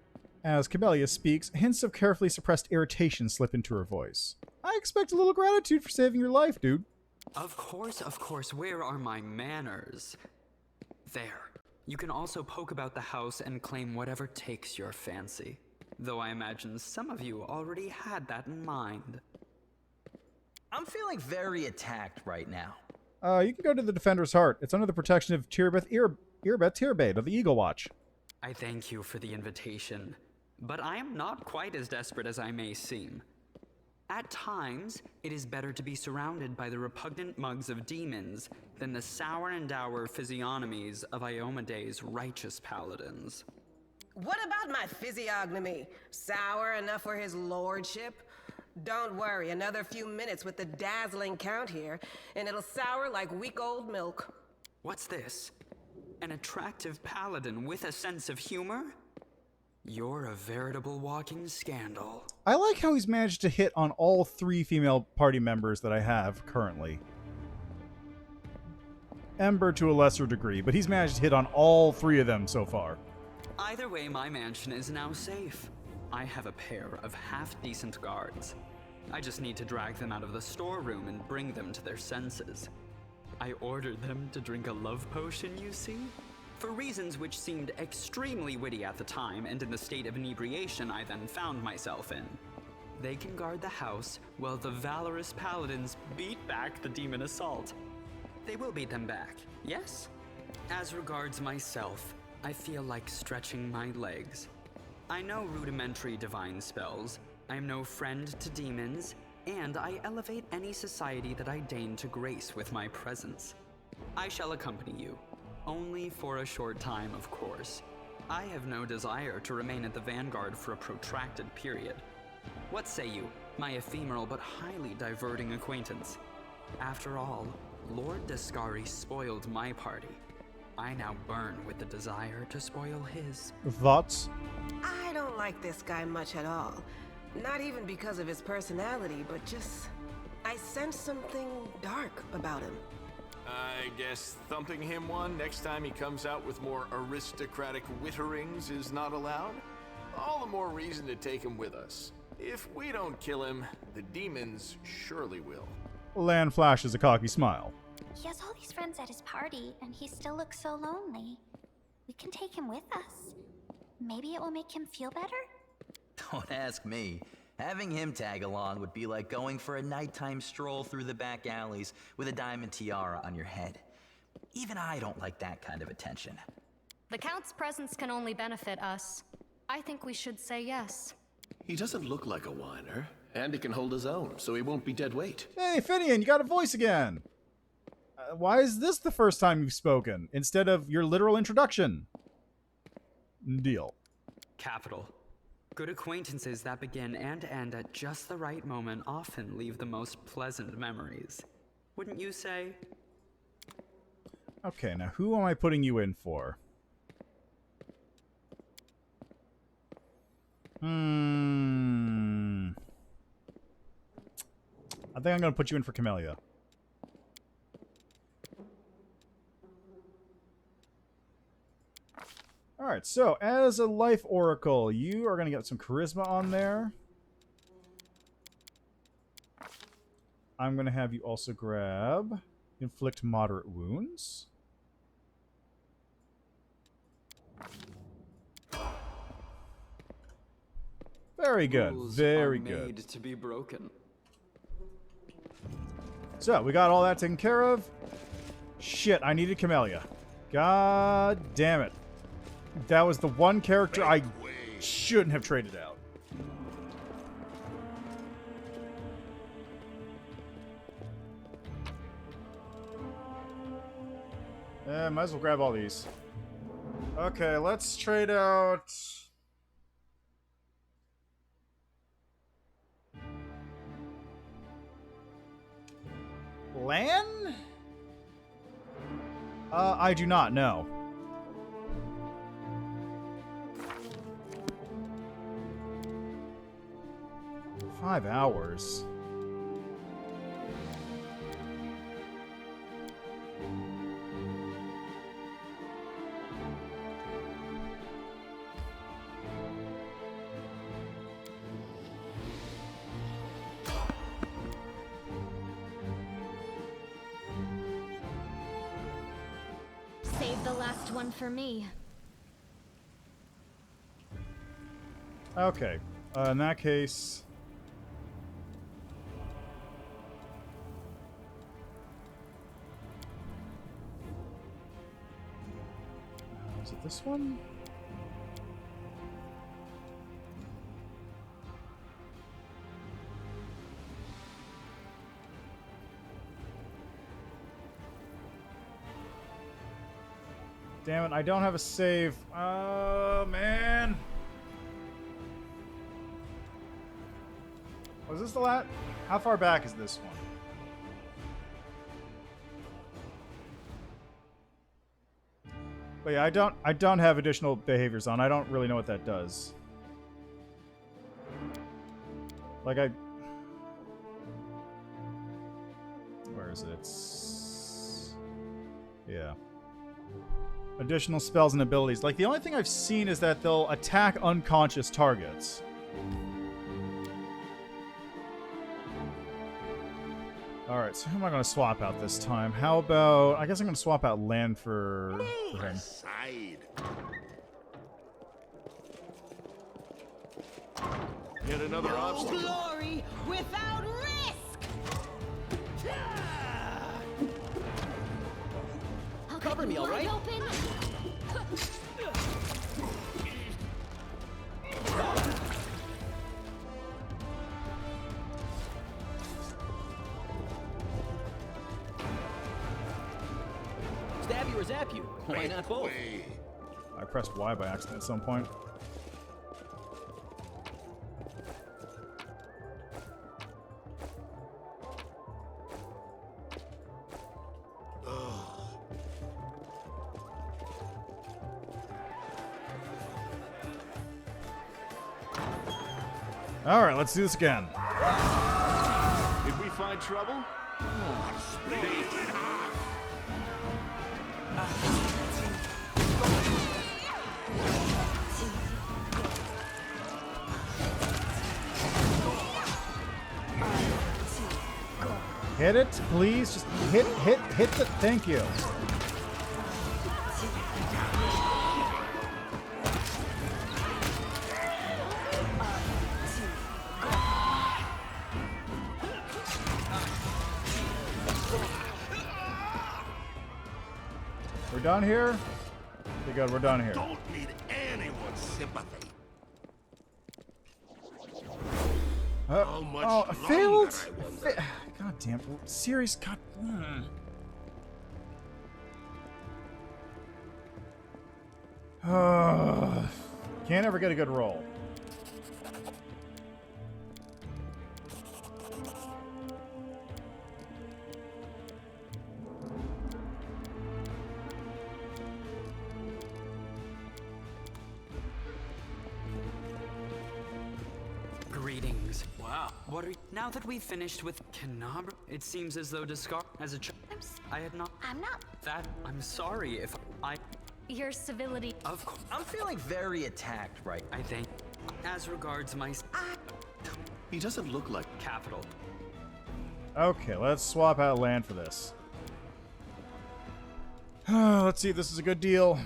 As Cabelia speaks, hints of carefully suppressed irritation slip into her voice. I expect a little gratitude for saving your life, dude. Of course, where are my manners? There. You can also poke about the house and claim whatever takes your fancy. Though I imagine some of you already had that in mind. I'm feeling very attacked right now. You can go to the Defender's Heart. It's under the protection of Tirabeth Tirbate of the Eagle Watch. I thank you for the invitation, but I am not quite as desperate as I may seem. At times, it is better to be surrounded by the repugnant mugs of demons than the sour and dour physiognomies of Iomede's righteous paladins. What about my physiognomy? Sour enough for his lordship? Don't worry, another few minutes with the dazzling Count here, and it'll sour like week-old milk. What's this? An attractive paladin with a sense of humor? You're a veritable walking scandal. I like how he's managed to hit on all 3 female party members that I have currently. Ember to a lesser degree, but he's managed to hit on all 3 of them so far. Either way, my mansion is now safe. I have a pair of half-decent guards. I just need to drag them out of the storeroom and bring them to their senses. I ordered them to drink a love potion, you see? For reasons which seemed extremely witty at the time and in the state of inebriation I then found myself in. They can guard the house while the valorous paladins beat back the demon assault. They will beat them back, yes? As regards myself, I feel like stretching my legs. I know rudimentary divine spells, I am no friend to demons, and I elevate any society that I deign to grace with my presence. I shall accompany you. Only for a short time, of course. I have no desire to remain at the vanguard for a protracted period. What say you, my ephemeral but highly diverting acquaintance? After all, Lord Descari spoiled my party. I now burn with the desire to spoil his. Thoughts? I don't like this guy much at all. Not even because of his personality, but just... I sense something dark about him. I guess thumping him one next time he comes out with more aristocratic witterings is not allowed? All the more reason to take him with us. If we don't kill him, the demons surely will. Lan flashes a cocky smile. He has all these friends at his party, and he still looks so lonely. We can take him with us. Maybe it will make him feel better? Don't ask me. Having him tag along would be like going for a nighttime stroll through the back alleys with a diamond tiara on your head. Even I don't like that kind of attention. The Count's presence can only benefit us. I think we should say yes. He doesn't look like a whiner, and he can hold his own, so he won't be dead weight. Hey, Finian, you got a voice again! Why is this the first time you've spoken, instead of your literal introduction? Deal. Capital. Good acquaintances that begin and end at just the right moment often leave the most pleasant memories. Wouldn't you say? Okay, now who am I putting you in for? I think I'm going to put you in for Camellia. Alright, so as a life oracle, you are going to get some charisma on there. I'm going to have you also grab inflict moderate wounds. Very good. Very good. Made to be broken. So, we got all that taken care of. Shit, I needed Camellia. God damn it. That was the one character I shouldn't have traded out. Might as well grab all these. Okay, let's trade out... Lan? I do not know. $5 hours. Save the last one for me. Okay. In that case... is it this one? Damn it, I don't have a save. Oh, man. Was this the last? How far back is this one? But yeah, I don't have additional behaviors on. I don't really know what that does. Like where is it? It's... yeah. Additional spells and abilities. Like, the only thing I've seen is that they'll attack unconscious targets. Alright, so who am I going to swap out this time? How about... I guess I'm going to swap out Lan for him. Yet another obstacle. Glory without risk! Cover me, all right? Stab you or zap you? Why not both? I pressed Y by accident at some point. Alright, let's do this again. Did we find trouble? Hit it, please. Just hit the... Thank you. We're done here? Okay, good, we're done here. Don't need anyone's sympathy. How much I failed? longer, I wonder? God damn. Serious? God. Can't ever get a good roll. Greetings. Wow. What are now that we've finished with Canabra? It seems as though discard as a I had not. I'm not. That I'm sorry if I. Your civility. Of course. I'm feeling very attacked right now. I think. As regards my He doesn't look like capital. Okay, let's swap out land for this. Let's see if this is a good deal.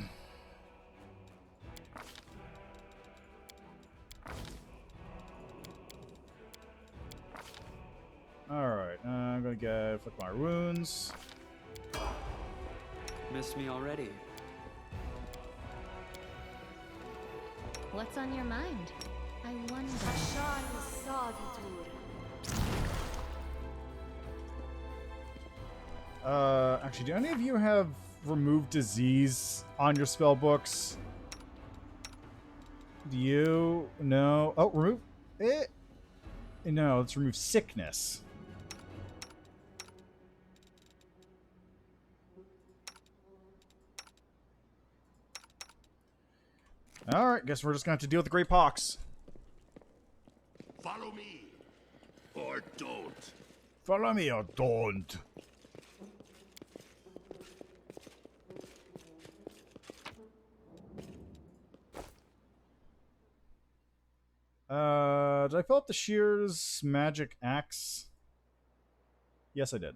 Alright, I'm gonna get flip my runes. Missed me already. What's on your mind? I wonder. Actually, do any of you have remove disease on your spell books? Do you? No. Oh, remove it. No, let's remove sickness. Alright, guess we're just gonna have to deal with the Great Pox. Follow me, or don't. Follow me or don't. Did I fill up the Shears magic axe? Yes, I did.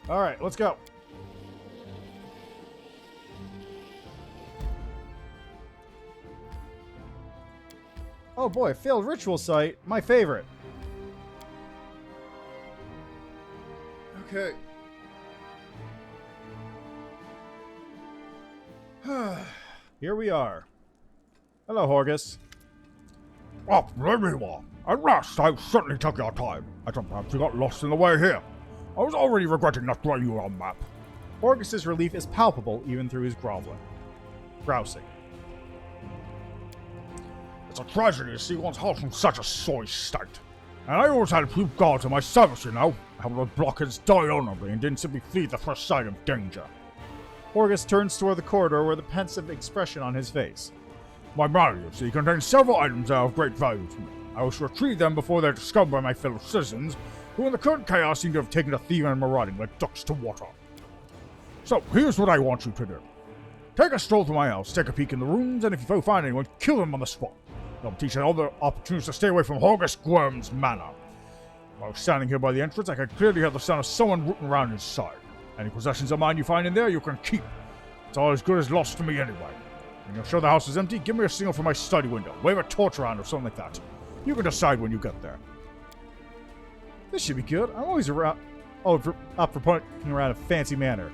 Alright, let's go. Oh boy, failed ritual site. My favorite. Okay. Here we are. Hello, Horgus. Oh, there you are. At last, I certainly took your time. I thought perhaps you got lost in the way here. I was already regretting not throwing you on map. Horgus's relief is palpable even through his groveling. Grousing. It's a tragedy to see one's house in such a sorry state. And I always had a few guards in my service, you know. How the blockheads died honorably and didn't simply flee the first sign of danger. Horgus turns toward the corridor with a pensive expression on his face. My matter, you see, contains several items that are of great value to me. I wish to retrieve them before they're discovered by my fellow citizens, who in the current chaos seem to have taken to thieving and marauding like ducks to water. So, here's what I want you to do. Take a stroll through my house, take a peek in the rooms, and if you find anyone, kill them on the spot. They'll teach you all the opportunities to stay away from Horgus Gwerm's manor. While standing here by the entrance, I can clearly hear the sound of someone rooting around inside. Any possessions of mine you find in there, you can keep. It's all as good as lost to me anyway. When you're sure the house is empty, give me a signal from my study window. Wave a torch around or something like that. You can decide when you get there. This should be good. I'm always around. Up for poking around a fancy manor.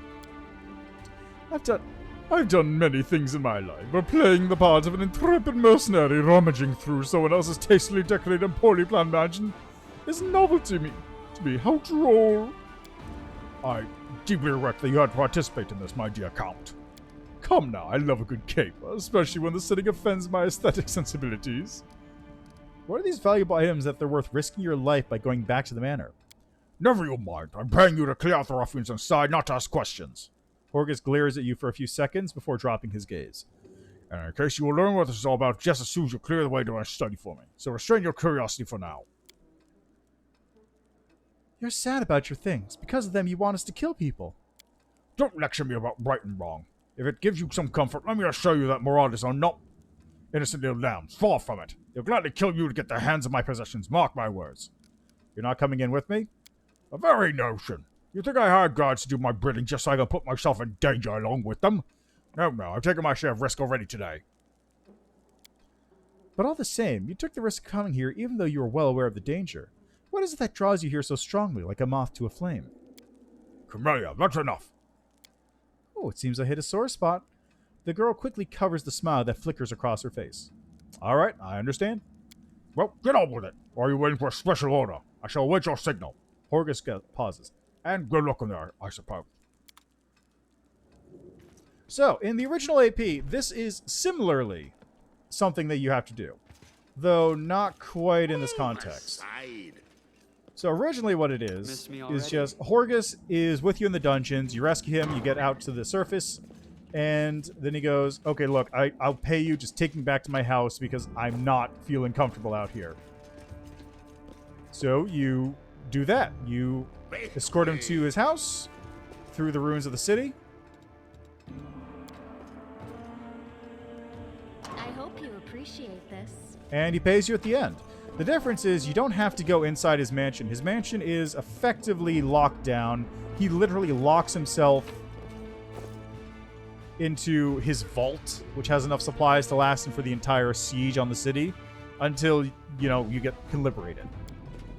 I've done many things in my life, but playing the part of an intrepid mercenary rummaging through someone else's tastefully decorated and poorly planned mansion is novel to me. How droll. I deeply regret that you had to participate in this, my dear Count. Come now, I love a good caper, especially when the setting offends my aesthetic sensibilities. What are these valuable items that they're worth risking your life by going back to the manor? Never you mind. I'm paying you to clear out the ruffians inside, not to ask questions. Horgus glares at you for a few seconds before dropping his gaze. And in case you will learn what this is all about just as soon as you clear the way to my study for me. So restrain your curiosity for now. You're sad about your things. Because of them, you want us to kill people. Don't lecture me about right and wrong. If it gives you some comfort, let me assure you that marauders are not innocent little lambs. Far from it. They'll gladly kill you to get their hands on my possessions. Mark my words. You're not coming in with me? The very notion. You think I hired guards to do my bidding just so I can put myself in danger along with them? No, I've taken my share of risk already today. But all the same, you took the risk of coming here even though you were well aware of the danger. What is it that draws you here so strongly, like a moth to a flame? Camellia, that's enough. Oh, it seems I hit a sore spot. The girl quickly covers the smile that flickers across her face. All right, I understand. Well, get on with it. Or are you waiting for a special order? I shall await your signal. Horgus pauses. And good luck in there, I suppose. So, in the original AP, this is similarly something that you have to do. Though not quite in this context. So originally what it is just Horgus is with you in the dungeons, you rescue him, you get out to the surface, And then he goes, okay, look, I'll pay you. Just take me back to my house because I'm not feeling comfortable out here. So you do that. You escort him to his house through the ruins of the city. I hope you appreciate this. And he pays you at the end. The difference is you don't have to go inside his mansion. His mansion is effectively locked down. He literally locks himself into his vault, which has enough supplies to last him for the entire siege on the city until, you know, you can liberate it.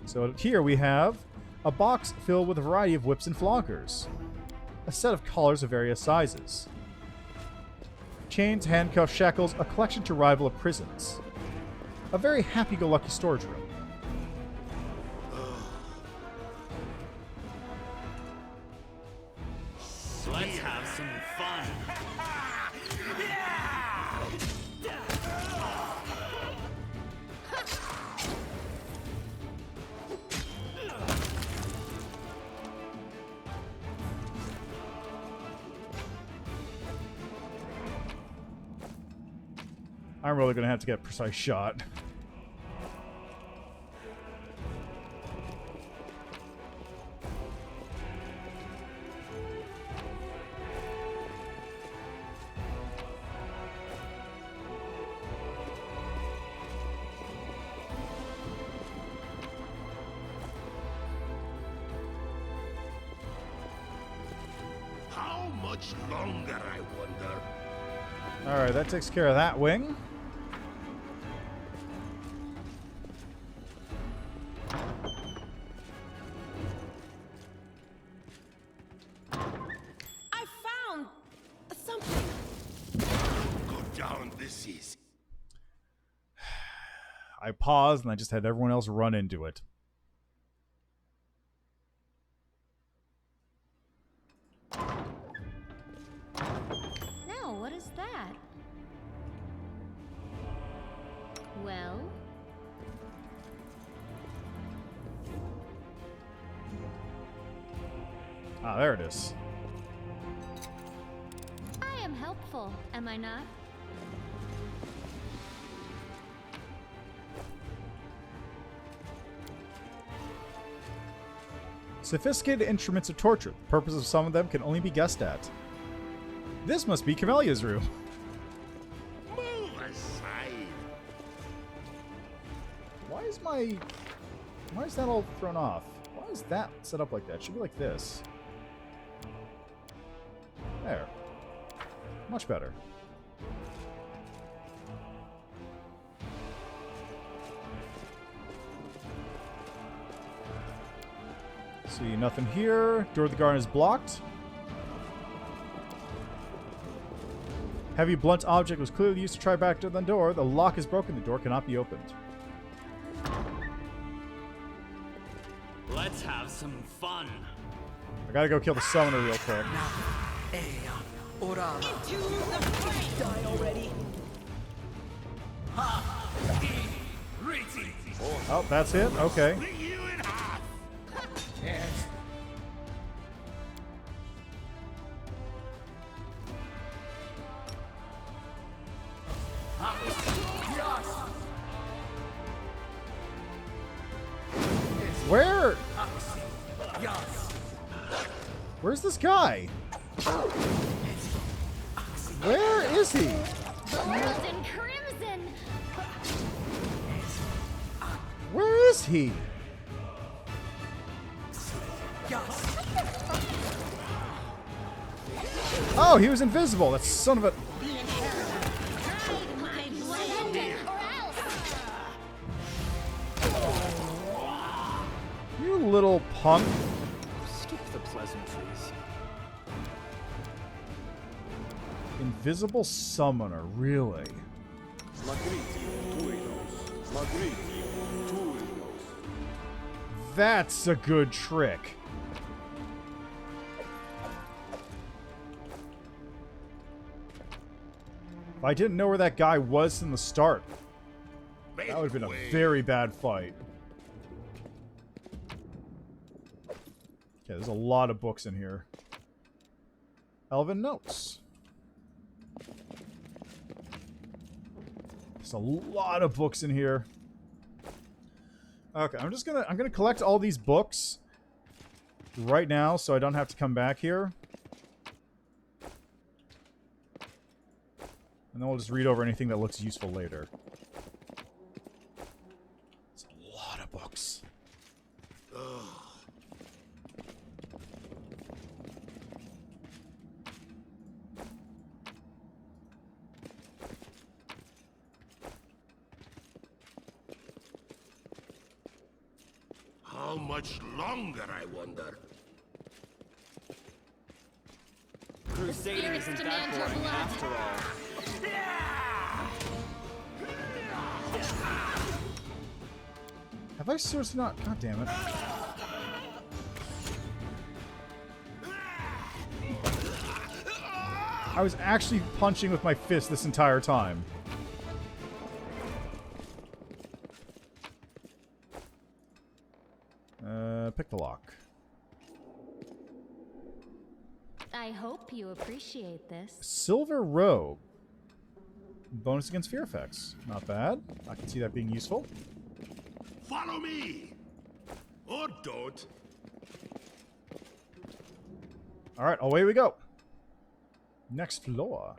So here we have a box filled with a variety of whips and floggers, a set of collars of various sizes, chains, handcuffs, shackles, a collection to rival of prisons, a very happy-go-lucky storage room. Let's have some fun. I'm really going to have to get a precise shot. How much longer, I wonder? Alright, that takes care of that wing. I found something. Go down, this is. I paused and I just had everyone else run into it. Now, what is that? Well? Ah, there it is. I am helpful, am I not? Sophisticated instruments of torture. The purpose of some of them can only be guessed at. This must be Camelia's room. Move aside. Why is that all thrown off? Why is that set up like that? It should be like this. There. Much better. See, nothing here. Door of the garden is blocked. Heavy blunt object was clearly used to try back to the door. The lock is broken. The door cannot be opened. Let's have some fun. I gotta go kill the summoner real quick. Die already. Oh, that's it? Okay. Where? Where's this guy? Where is he? Golden Crimson! Where is he? Oh, he was invisible. That son of a... You little punk. Skip the pleasantries. Invisible summoner, really? That's a good trick. If I didn't know where that guy was from the start, that would have been a very bad fight. Okay, there's a lot of books in here. Elven notes. There's a lot of books in here. Okay, I'm gonna collect all these books right now so I don't have to come back here. And then we'll just read over anything that looks useful later. It's a lot of books. How much longer, I wonder? Crusading isn't that boring after all. Have I seriously not? God damn it. I was actually punching with my fist this entire time. Pick the lock. I hope you appreciate this. Silver Robe. Bonus against fear effects. Not bad. I can see that being useful. Follow me! Or don't. Alright, away we go. Next floor.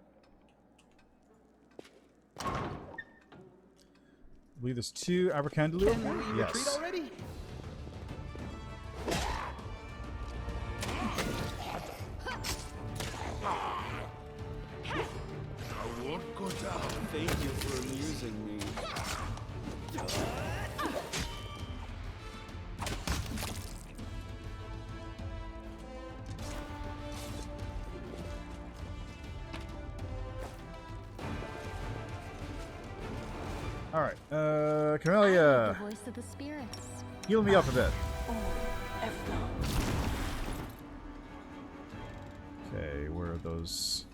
I believe there's 2 Abracandaloo. Can we retreat already? I won't go down. Thank you for amusing me. Alright, Camellia. The voice of the spirits. Heal me up a bit. Okay, where are those?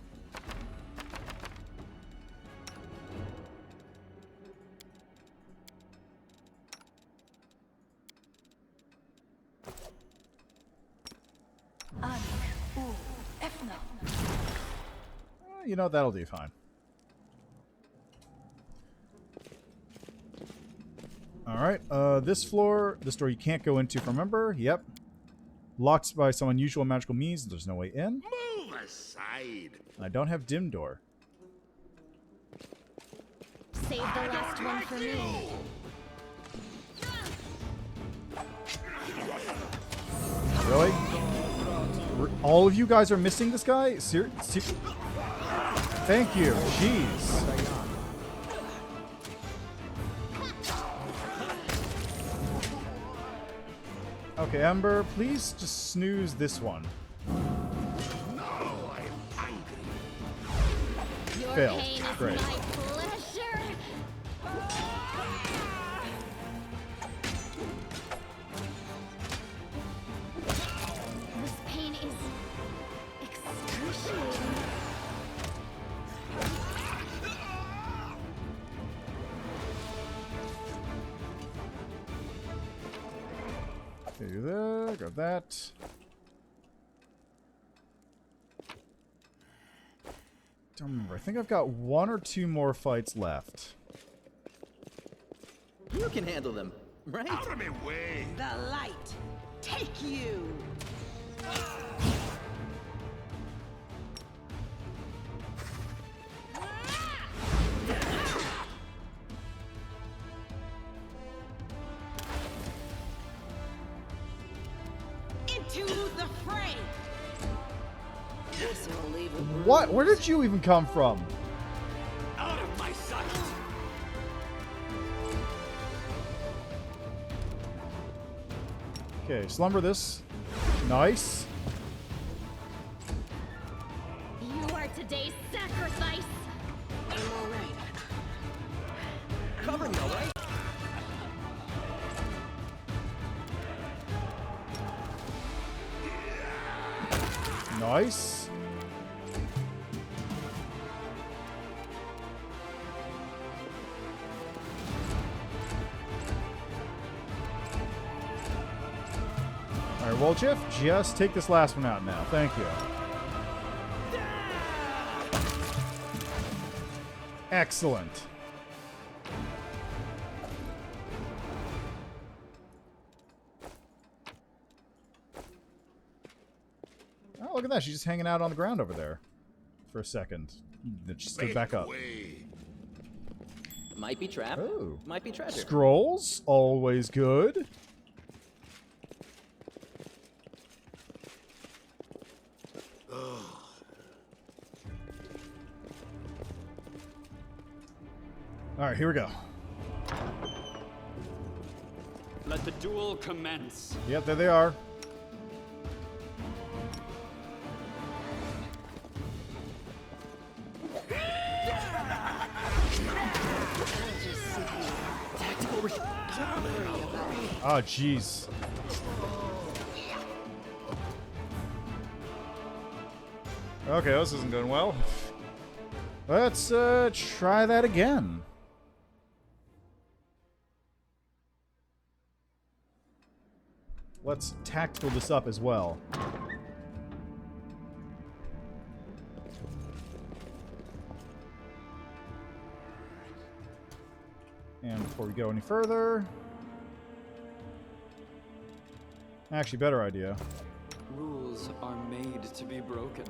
You know, that'll do fine. Alright, this floor, this door you can't go into, remember? Yep. Locked by some unusual magical means, there's no way in. Move aside. I don't have dim door. Save the last one for me. Really? All of you guys are missing this guy? Thank you. Jeez. Okay, Ember, please just snooze this one. Now I'm angry. Your Failed. pain is Great. my pleasure. This pain is excruciating. Okay, do that. Grab that. Don't remember. I think I've got 1 or 2 more fights left. You can handle them, right? Out of my way. The light. Take you. Into the fray. This will leave a What? Where did you even come from? Out of my sight! Okay, slumber this. Nice. You are today's sacrifice. I'm all right. Cover me, all right? Nice. Alright, well, Jeff, just take this last one out now. Thank you. Excellent. that. She's just hanging out on the ground over there for a second. Then she stood back up. Might be trap. Oh. Might be treasure. Scrolls, always good. Alright, here we go. Let the duel commence. Yep, there they are. Oh, jeez. Okay, this isn't going well. Let's try that again. Let's tactical this up as well. And before we go any further... Actually, better idea. Rules are made to be broken.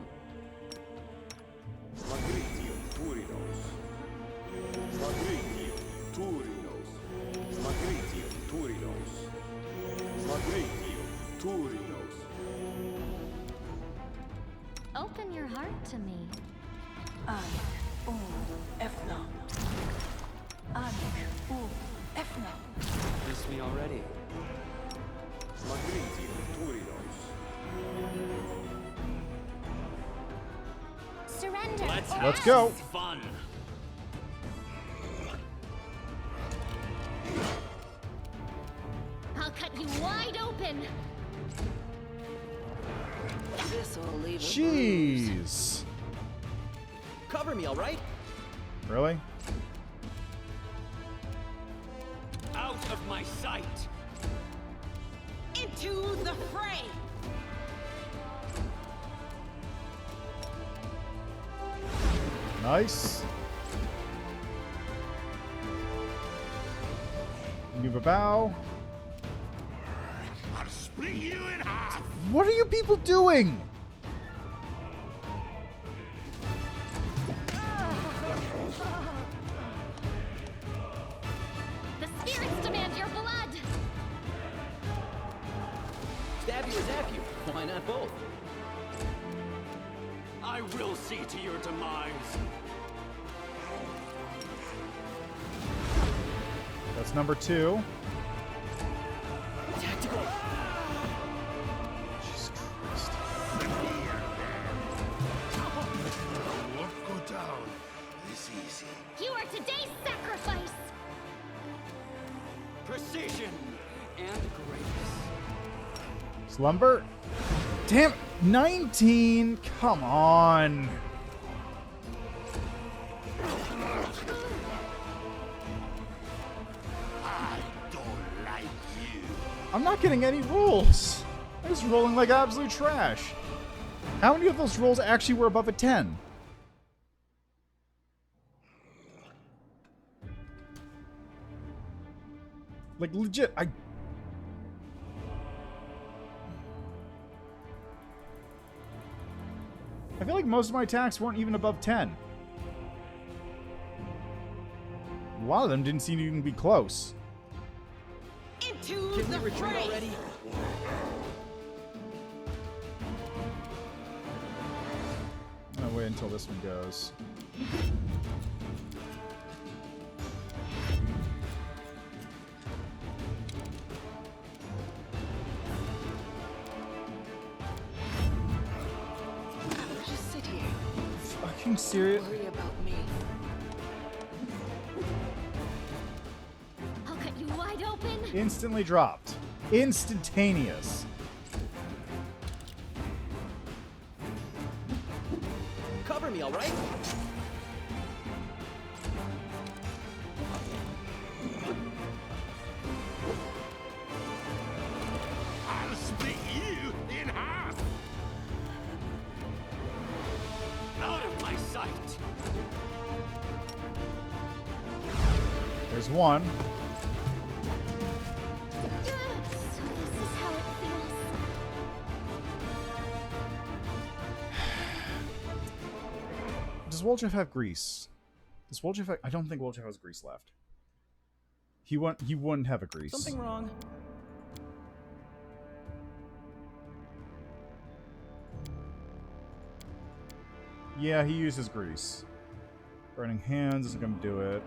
Open your heart to me. Miss me already. Surrender. Let's go. Fun. I'll cut you wide open. This'll leave a Jeez. Cover me, all right? Really? Out of my sight. into the fray. Nice. Move a bow. I'll split you in half. What are you people doing? The spirits demand your blood. Stab you or zap you. Why not both? I will see to your demise. That's number 2. Tactical. Jesus Christ. Won't go down this easy. You are today's sacrifice. Precision and greatness. Slumber? Damn it. 19? Come on. I don't like you. I'm not getting any rolls. I'm just rolling like absolute trash. How many of those rolls actually were above a 10? Like, legit, I feel like most of my attacks weren't even above 10. A lot of them didn't seem to even be close. Into Can the we retreat fray. already? I'm gonna wait until this one goes. Just sit here. Fucking serious? Worry about me. I'll cut you wide open. Instantly dropped. Instantaneous. Cover me, all right? I'll split you in half. Out of my sight. There's one. So this is how it feels. Does Wolchev have grease? Does Wolchev have, I don't think Wolchev has grease left. He wouldn't have a grease. Something wrong. Yeah, he uses grease. Burning hands isn't gonna do it.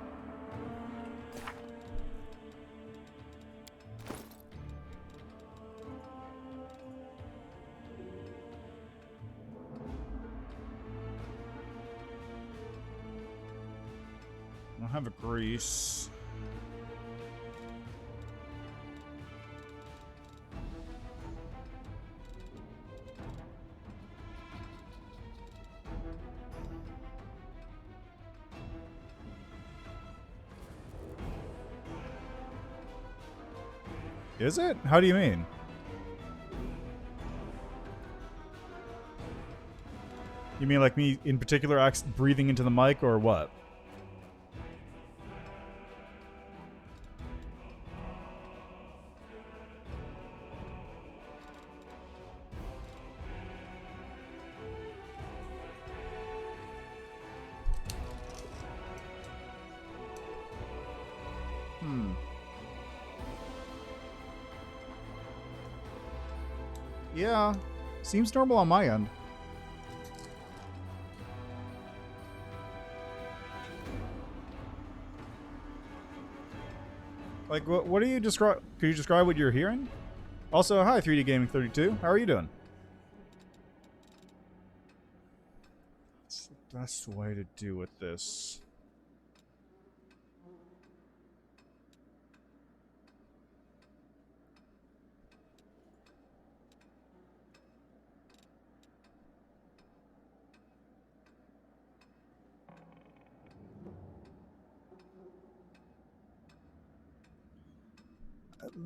I don't have a grease. Is it? How do you mean? You mean like me in particular breathing into the mic or what? Yeah, seems normal on my end. Like, what do you describe? Could you describe what you're hearing? Also, hi, 3D Gaming 32. How are you doing? What's the best way to do with this?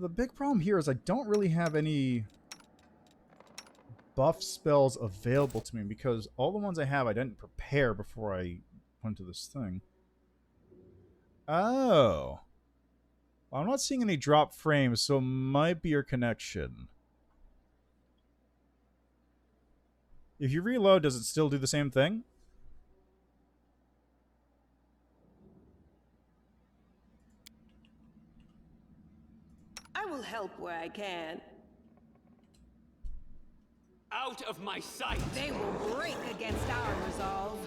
The big problem here is I don't really have any buff spells available to me because all the ones I have I didn't prepare before I went to this thing. Oh. Well, I'm not seeing any drop frames, so it might be your connection. If you reload, does it still do the same thing? I will help where I can. Out of my sight! They will break against our resolve.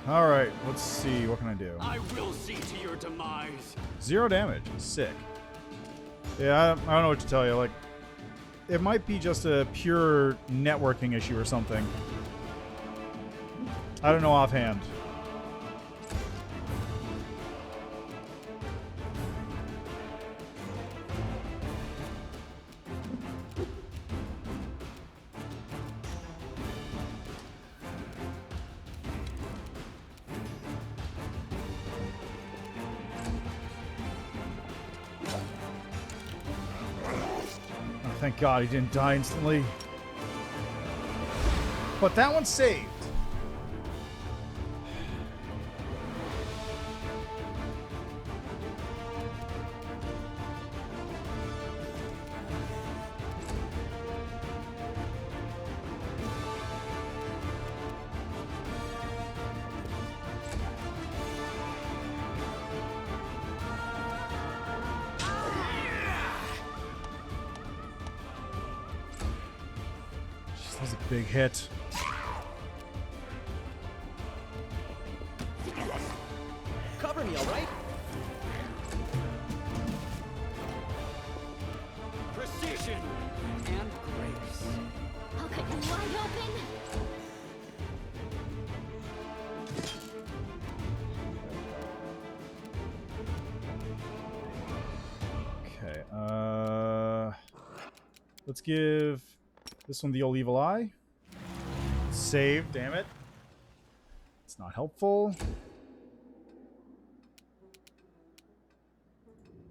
Alright, let's see. What can I do? I will see to your demise. 0 damage. Sick. Yeah, I don't know what to tell you. Like, it might be just a pure networking issue or something. I don't know offhand. Thank God he didn't die instantly. But that one's saved. That was a big hit. Cover me, all right? Precision and grace. I'll cut you wide open. Okay, let's give this one the old evil eye. Save, damn it. It's not helpful.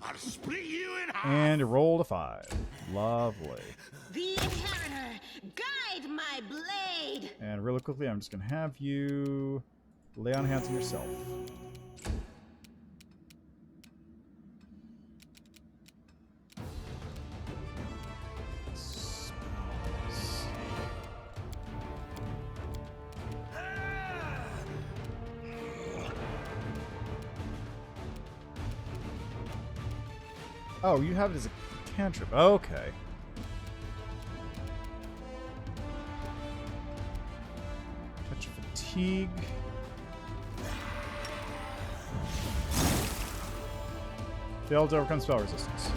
I'll split you in half. And it rolled a 5. Lovely. The Inheritor, guide my blade. And really quickly, I'm just going to have you lay on hands on yourself. Oh, you have it as a cantrip. Okay. Touch fatigue. Failed to overcome spell resistance.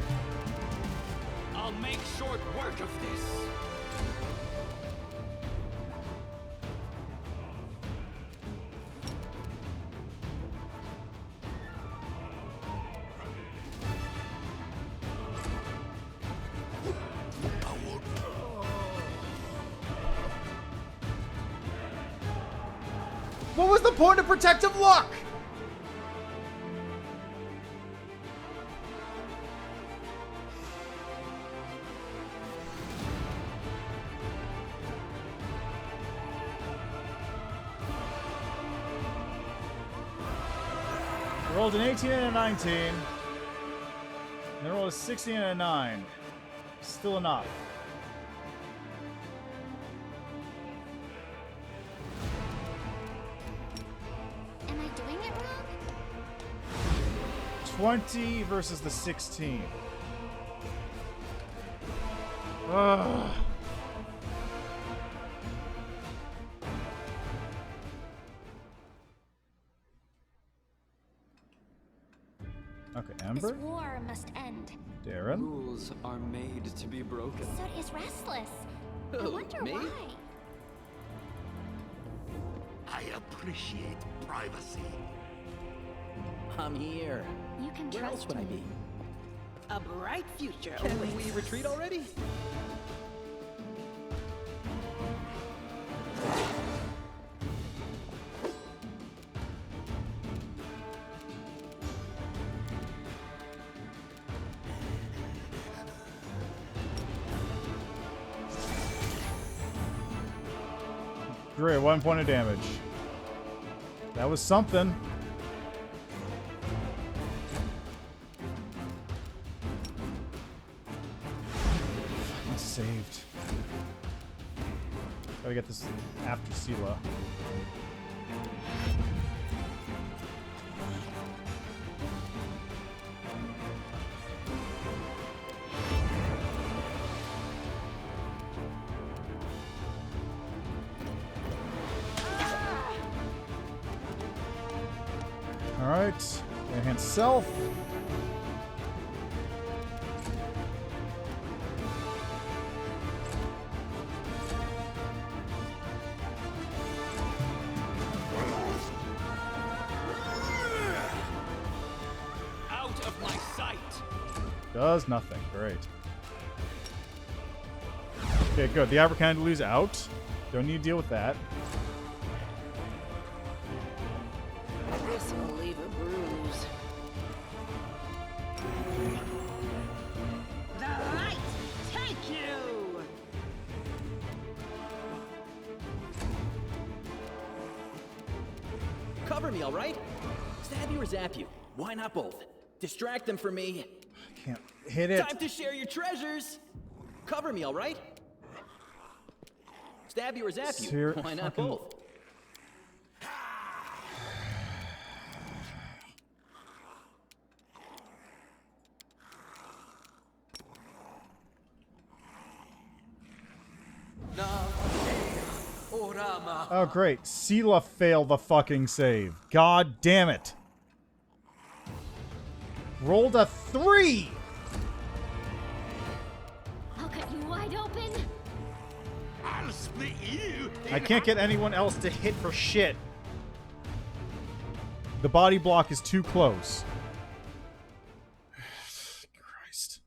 I'll make short work of this. What was the point of protective luck? I rolled an 18 and a 19. And I rolled a 16 and a 9. Still enough. Am I doing it wrong? 20 versus the 16. Ugh. Okay, Amber. This war must end. Darren. Rules are made to be broken. So is Restless. I Who, wonder me? why. I appreciate privacy. I'm here. You can Where else trust would I me. be? A bright future Can awaits we us. retreat already? Great, 1 point of damage. That was something. Fucking saved. Gotta get this after Sela. Alright, enhance self. Out of my sight. Does nothing. Great. Okay, good. The Abracandaloos out. Don't need to deal with that. This will leave a bruise. The light take you! Cover me, all right? Stab you or zap you? Why not both? Distract them for me. Can't hit it. Time to share your treasures. Cover me, all right? Stab you or zap you? Ser- Why not fucking- both? Oh, great. Sela failed the fucking save. God damn it. Rolled a 3! I'll cut you wide open. I'll split you. I can't get anyone else to hit for shit. The body block is too close. Christ.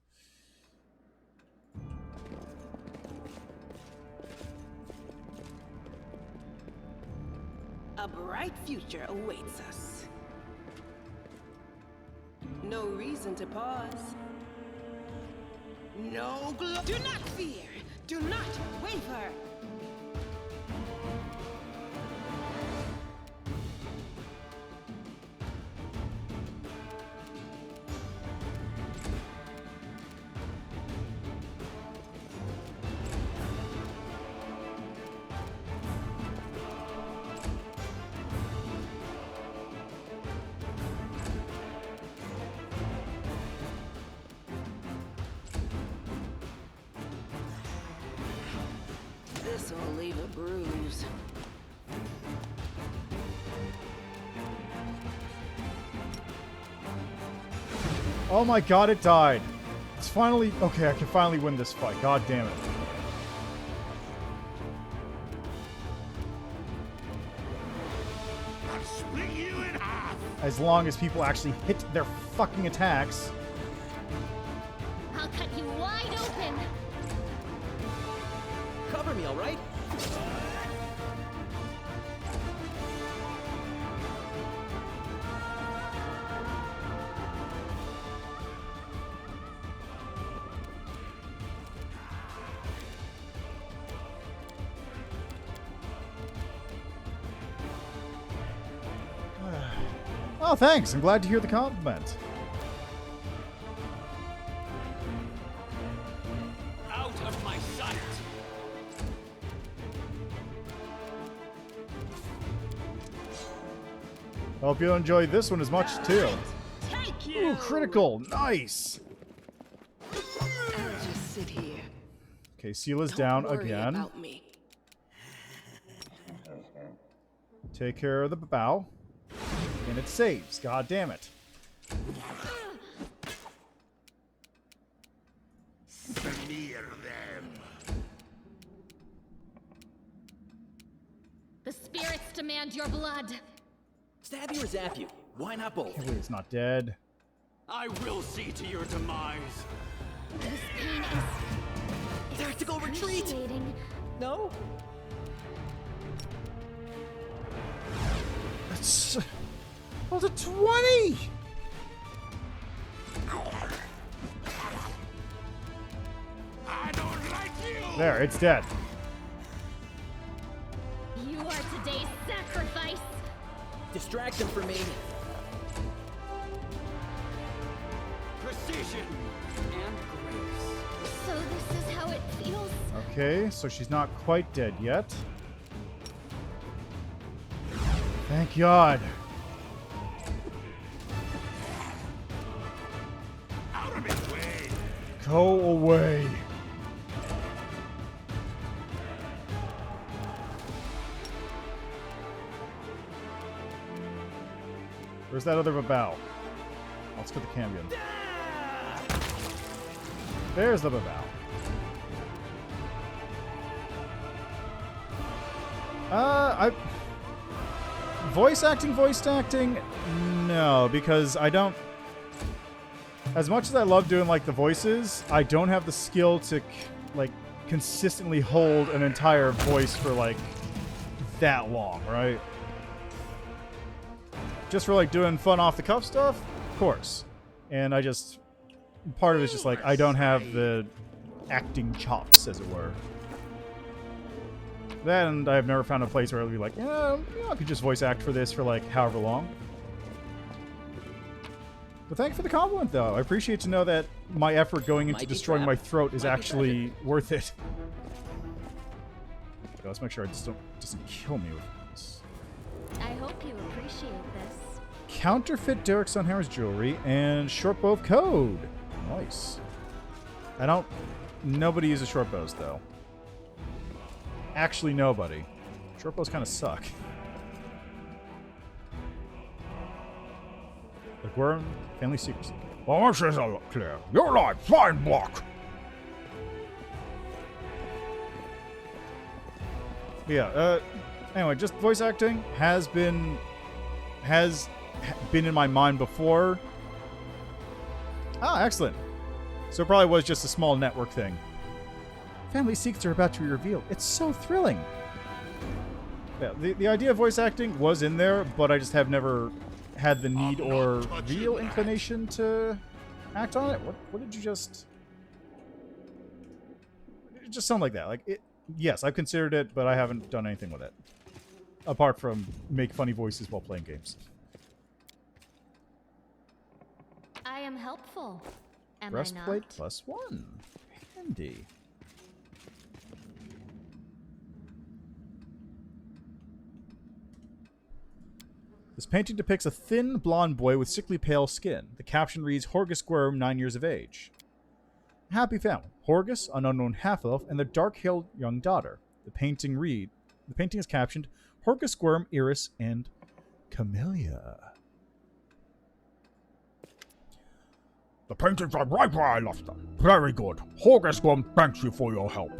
A bright future awaits us. No reason to pause. No do not fear! Do not waver! Oh my god, it died. It's finally... Okay, I can finally win this fight. God damn it. I'll split you in half. As long as people actually hit their fucking attacks. I'll cut you wide open. Cover me, all right? Oh, thanks. I'm glad to hear the compliment. Out of my sight. Hope you enjoyed this one as much, too. Take you! Ooh, critical. Nice. I'll just sit here. Okay, Sela's Don't down worry again. about me. Take care of the bow. And it saves. God damn it. Smear them. The spirits demand your blood. Stab you or zap you? Why not both? Can't believe it's not dead. I will see to your demise. This pain is Tactical retreat! excruciating. No? It's... Well, it's a 20! I don't like you. There, it's dead. You are today's sacrifice. Distract them for me. Precision and grace. So this is how it feels. Okay, so she's not quite dead yet. Thank God. Out of his way. Go away. Where's that other Babao? Let's get the Cambion. There's the Babao. Voice acting? No, because I don't... As much as I love doing, like, the voices, I don't have the skill to, like, consistently hold an entire voice for, like, that long, right? Just for, like, doing fun off-the-cuff stuff? Of course. And I just... Part of it's just, like, I don't have the acting chops, as it were. Then I've never found a place where I'll be like, yeah, I could just voice act for this for, like, however long. But thank you for the compliment, though. I appreciate to know that my effort going into destroying my throat is actually worth it. Okay, let's make sure it doesn't kill me with this. I hope you appreciate this. Counterfeit Derek Sunhammer's jewelry and short bow of code. Nice. Nobody uses short bows, though. Actually, nobody. Short bows kind of suck. The Gwerm family secrecy. Well, this is a lot clear. You're like fine block. Yeah, anyway, just voice acting has been in my mind before. Ah, excellent. So it probably was just a small network thing. Family secrets are about to be revealed. It's so thrilling. Yeah, the idea of voice acting was in there, but I just have never had the need or real inclination to act on it. What did you just... It just sounded like that. Like, yes, I've considered it, but I haven't done anything with it. Apart from make funny voices while playing games. I am helpful. Am I Breastplate not? +1. Handy. This painting depicts a thin, blonde boy with sickly pale skin. The caption reads, Horgus Gwerm, 9 years of age. Happy family. Horgus, an unknown half-elf, and their dark-haired young daughter. The painting is captioned, Horgus Gwerm, Iris, and Camellia. The paintings are right where I left them. Very good. Horgus Gwerm thanks you for your help.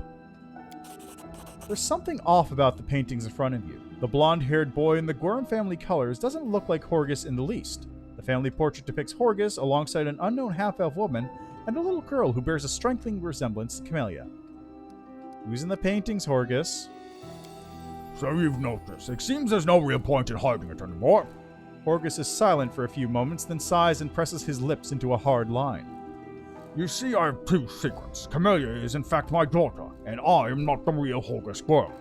There's something off about the paintings in front of you. The blonde-haired boy in the Gwerm family colors doesn't look like Horgus in the least. The family portrait depicts Horgus alongside an unknown half-elf woman and a little girl who bears a striking resemblance to Camellia. Who's in the paintings, Horgus? So you've noticed. It seems there's no real point in hiding it anymore. Horgus is silent for a few moments, then sighs and presses his lips into a hard line. You see, I have two secrets. Camellia is in fact my daughter, and I am not the real Horgus Gwerm.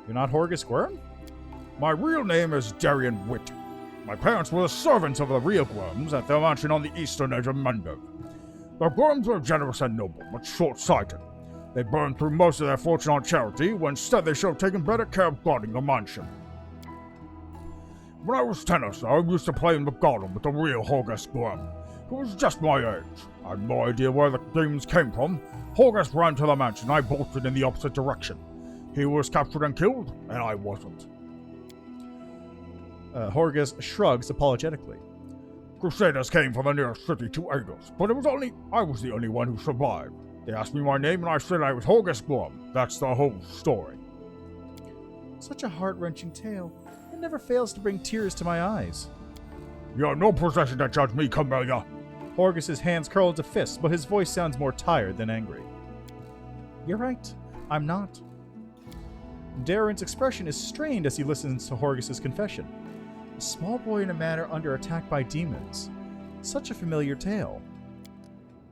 You're not Horgus Gwerm? My real name is Darian Witt. My parents were the servants of the real Gwerms at their mansion on the eastern edge of Mendev. The Gwerms were generous and noble, but short-sighted. They burned through most of their fortune on charity, when instead they should have taken better care of guarding the mansion. When I was 10 or so, I used to play in the garden with the real Horgus Gwerm, who was just my age. I had no idea where the demons came from. Horgus ran to the mansion, I bolted in the opposite direction. He was captured and killed, and I wasn't. Horgus shrugs apologetically. Crusaders came from the nearest city to aid us, but I was the only one who survived. They asked me my name, and I said I was Horgus Gwerm. That's the whole story. Such a heart-wrenching tale. It never fails to bring tears to my eyes. You have no possession to judge me, Camellia. Horgus's hands curl into fists, but his voice sounds more tired than angry. You're right. I'm not. Darren's expression is strained as he listens to Horgus's confession. A small boy in a manor under attack by demons. Such a familiar tale.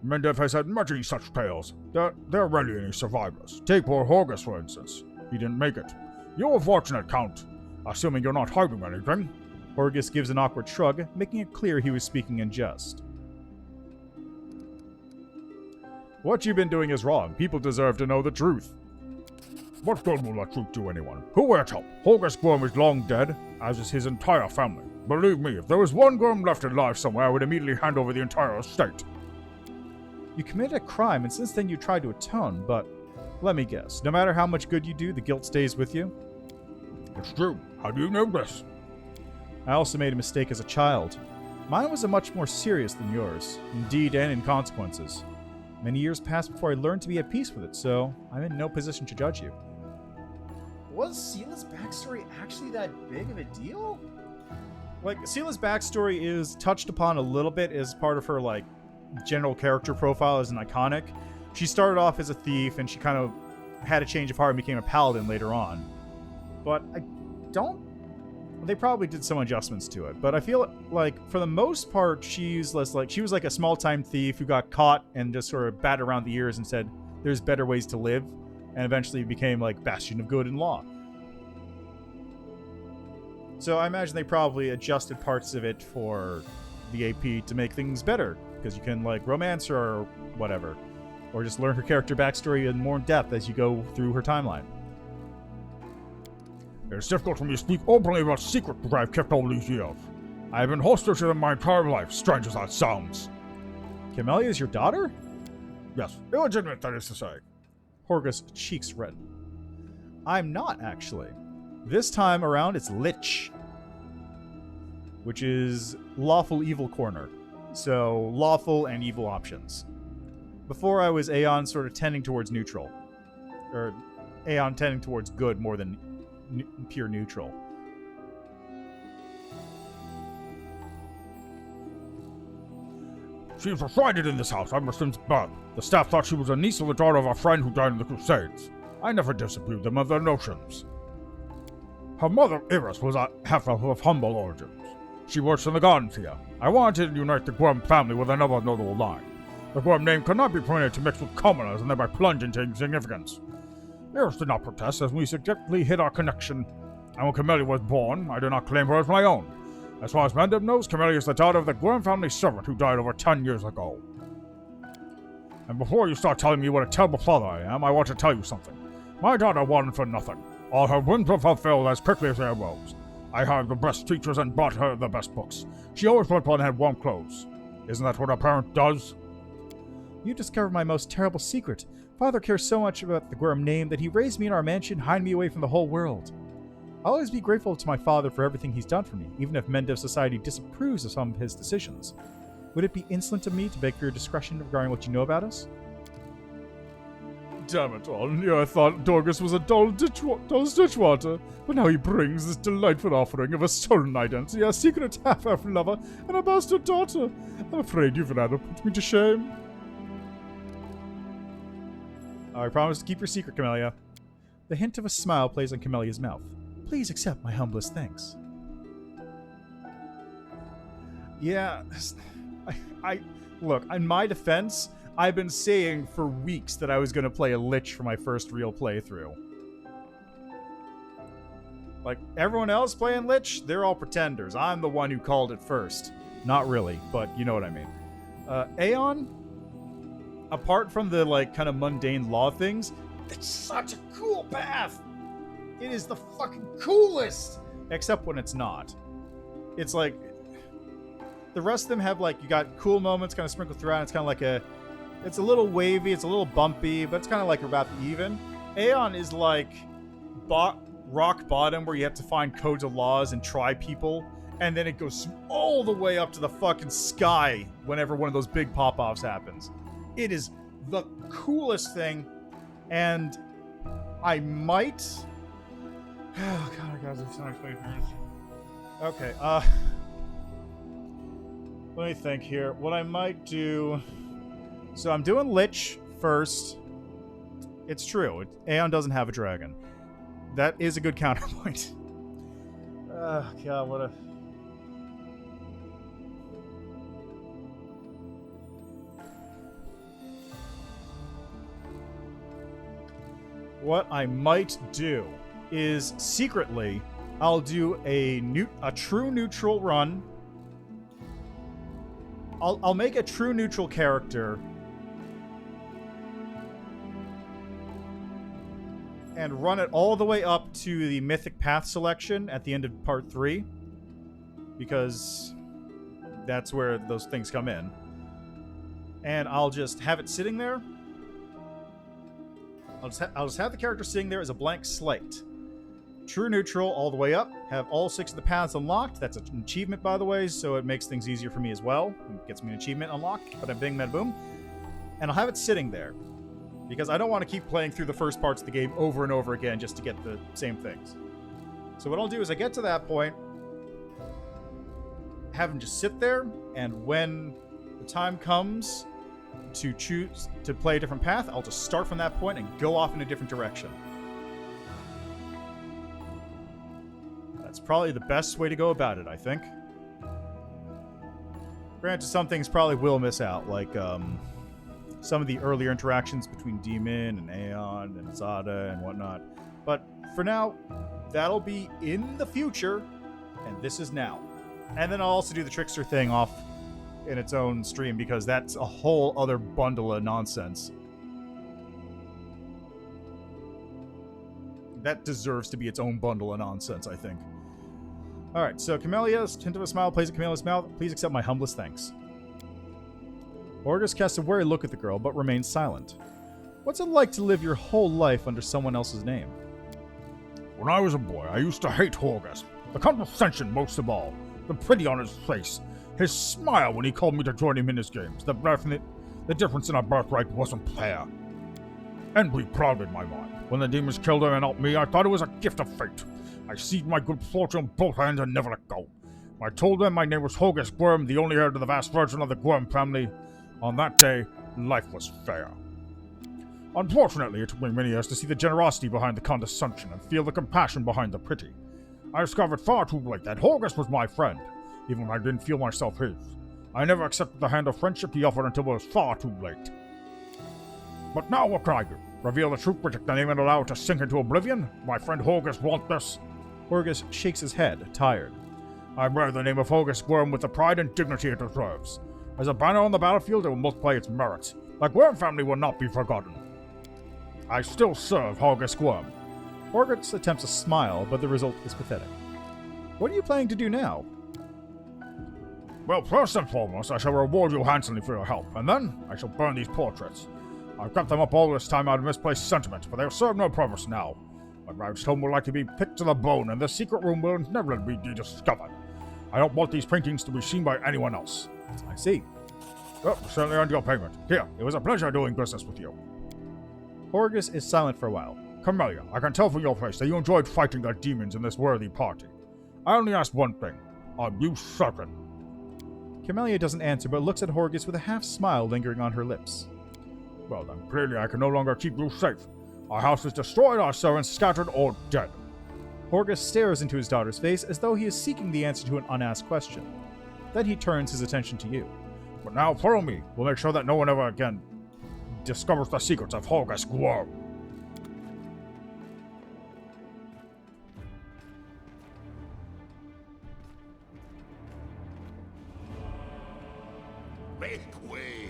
Mendev has had many such tales. There are rarely any survivors. Take poor Horgus, for instance. He didn't make it. You're fortunate, Count. Assuming you're not hiding anything. Horgus gives an awkward shrug, making it clear he was speaking in jest. What you've been doing is wrong. People deserve to know the truth. What good will the truth do anyone? Who will help? Horgus Gwerm is long dead, as is his entire family. Believe me, if there was one Gwerm left alive somewhere, I would immediately hand over the entire estate. You committed a crime, and since then you tried to atone, but let me guess. No matter how much good you do, the guilt stays with you? It's true. How do you know this? I also made a mistake as a child. Mine was much more serious than yours, in deed and in consequences. Many years passed before I learned to be at peace with it, so I'm in no position to judge you. Was Sela's backstory actually that big of a deal? Like, Sela's backstory is touched upon a little bit as part of her, like, general character profile as an iconic. She started off as a thief, and she kind of had a change of heart and became a paladin later on. But I don't... They probably did some adjustments to it, but I feel like, for the most part, she's less like... She was like a small-time thief who got caught and just sort of batted around the ears and said, there's better ways to live, and eventually became, like, bastion of good and law. So I imagine they probably adjusted parts of it for the AP to make things better, because you can, like, romance her or whatever. Or just learn her character backstory in more depth as you go through her timeline. It's difficult for me to speak openly about secrets that I've kept all these years. I have been hostage to them my entire life, strange as that sounds. Camellia is your daughter? Yes, illegitimate, that is to say. Horgus' cheeks redden. I'm not, actually. This time around, it's Lich. Which is lawful evil corner. So, lawful and evil options. Before I was Aeon sort of tending towards neutral. Or Aeon tending towards good more than pure neutral. She was resided in this house ever since birth. The staff thought she was a niece of the daughter of a friend who died in the Crusades. I never disapproved them of their notions. Her mother, Iris, was a half-elf of humble origins. She works in the gardens here. I wanted to unite the Gwerm family with another notable line. The Gwerm name could not be permitted to mix with commoners and thereby plunge into insignificance. Iris did not protest, as we successfully hid our connection, and when Camellia was born, I did not claim her as my own. As far as Mendev knows, Camellia is the daughter of the Gwerm family servant who died over 10 years ago. And before you start telling me what a terrible father I am, I want to tell you something. My daughter wanted for nothing. All her whims were fulfilled as quickly as they arose. I hired the best teachers and bought her the best books. She always went on and had warm clothes. Isn't that what a parent does? You discovered my most terrible secret. Father cares so much about the Gwerm name that he raised me in our mansion, hiding me away from the whole world. I'll always be grateful to my father for everything he's done for me, even if Mendev society disapproves of some of his decisions. Would it be insolent of me to beg for your discretion regarding what you know about us? Damn it all, I thought Dorgus was a dull ditchwater, but now he brings this delightful offering of a stolen identity, a secret half-elf lover, and a bastard daughter. I'm afraid you've rather put me to shame. I promise to keep your secret, Camellia. The hint of a smile plays on Camellia's mouth. Please accept my humblest thanks. Yeah, look, in my defense, I've been saying for weeks that I was going to play a Lich for my first real playthrough. Like, everyone else playing Lich, they're all pretenders. I'm the one who called it first. Not really, but you know what I mean. Aeon, apart from the, like, kind of mundane law things, it's such a cool path! It is the fucking coolest! Except when it's not. It's like, the rest of them have, like, you got cool moments kind of sprinkled throughout, and it's kind of like a... It's a little wavy, it's a little bumpy, but it's kind of like about even. Aeon is like rock bottom where you have to find codes of laws and try people, and then it goes all the way up to the fucking sky whenever one of those big pop-offs happens. It is the coolest thing, and I might... Oh god, there's so much Okay, let me think here. What I might do... So I'm doing Lich first. It's true. Aeon doesn't have a dragon. That is a good counterpoint. Oh, God, what a... What I might do is, secretly, I'll do a true neutral run. I'll make a true neutral character and run it all the way up to the Mythic Path selection at the end of Part 3. Because that's where those things come in. And I'll just have it sitting there. I'll just have the character sitting there as a blank slate. True neutral all the way up. Have all 6 of the paths unlocked. That's an achievement, by the way, so it makes things easier for me as well. It gets me an achievement unlocked. Bada bing, bada boom. And I'll have it sitting there. Because I don't want to keep playing through the first parts of the game over and over again just to get the same things. So what I'll do is I get to that point, have him just sit there, and when the time comes to choose to play a different path, I'll just start from that point and go off in a different direction. That's probably the best way to go about it, I think. Granted, some things probably will miss out, like some of the earlier interactions between Demon and Aeon and Zada and whatnot. But for now, that'll be in the future, and this is now. And then I'll also do the Trickster thing off in its own stream, because that's a whole other bundle of nonsense. That deserves to be its own bundle of nonsense, I think. Alright, so Camellia's hint of a smile plays at Camellia's mouth. Please accept my humblest thanks. Orgus casts a wary look at the girl, but remains silent. What's it like to live your whole life under someone else's name? When I was a boy, I used to hate Horgus. The condescension most of all. The pity on his face. His smile when he called me to join him in his games. The difference in our birthright wasn't fair. Envy proud in my mind. When the demons killed him and not me, I thought it was a gift of fate. I seized my good fortune in both hands and never let go. I told them my name was Horgus Gwerm, the only heir to the vast fortune of the Gwerm family. On that day, life was fair. Unfortunately, it took me many years to see the generosity behind the condescension and feel the compassion behind the pity. I discovered far too late that Horgus was my friend, even when I didn't feel myself his. I never accepted the hand of friendship he offered until it was far too late. But now what can I do? Reveal the truth, reject the name, and allow it to sink into oblivion? My friend Horgus want this? Horgus shakes his head, tired. I bear the name of Horgus Gwerm with the pride and dignity it deserves. As a banner on the battlefield, it will multiply its merits. The Gwerm family will not be forgotten. I still serve Horgus Gwerm. Horgus attempts a smile, but the result is pathetic. What are you planning to do now? Well, first and foremost, I shall reward you handsomely for your help, and then I shall burn these portraits. I've kept them up all this time out of misplaced sentiment, but they'll serve no purpose now. My ravaged home will likely be picked to the bone, and the secret room will never be discovered. I don't want these paintings to be seen by anyone else. I see. Oh, certainly earned your payment. Here, it was a pleasure doing business with you. Horgus is silent for a while. Camellia, I can tell from your face that you enjoyed fighting the demons in this worthy party. I only ask one thing. Are you certain? Camellia doesn't answer, but looks at Horgus with a half-smile lingering on her lips. Well then, clearly I can no longer keep you safe. Our house is destroyed, our servants scattered or dead. Horgus stares into his daughter's face as though he is seeking the answer to an unasked question. Then he turns his attention to you. But now follow me. We'll make sure that no one ever again discovers the secrets of Horgus Gwerm. Make way.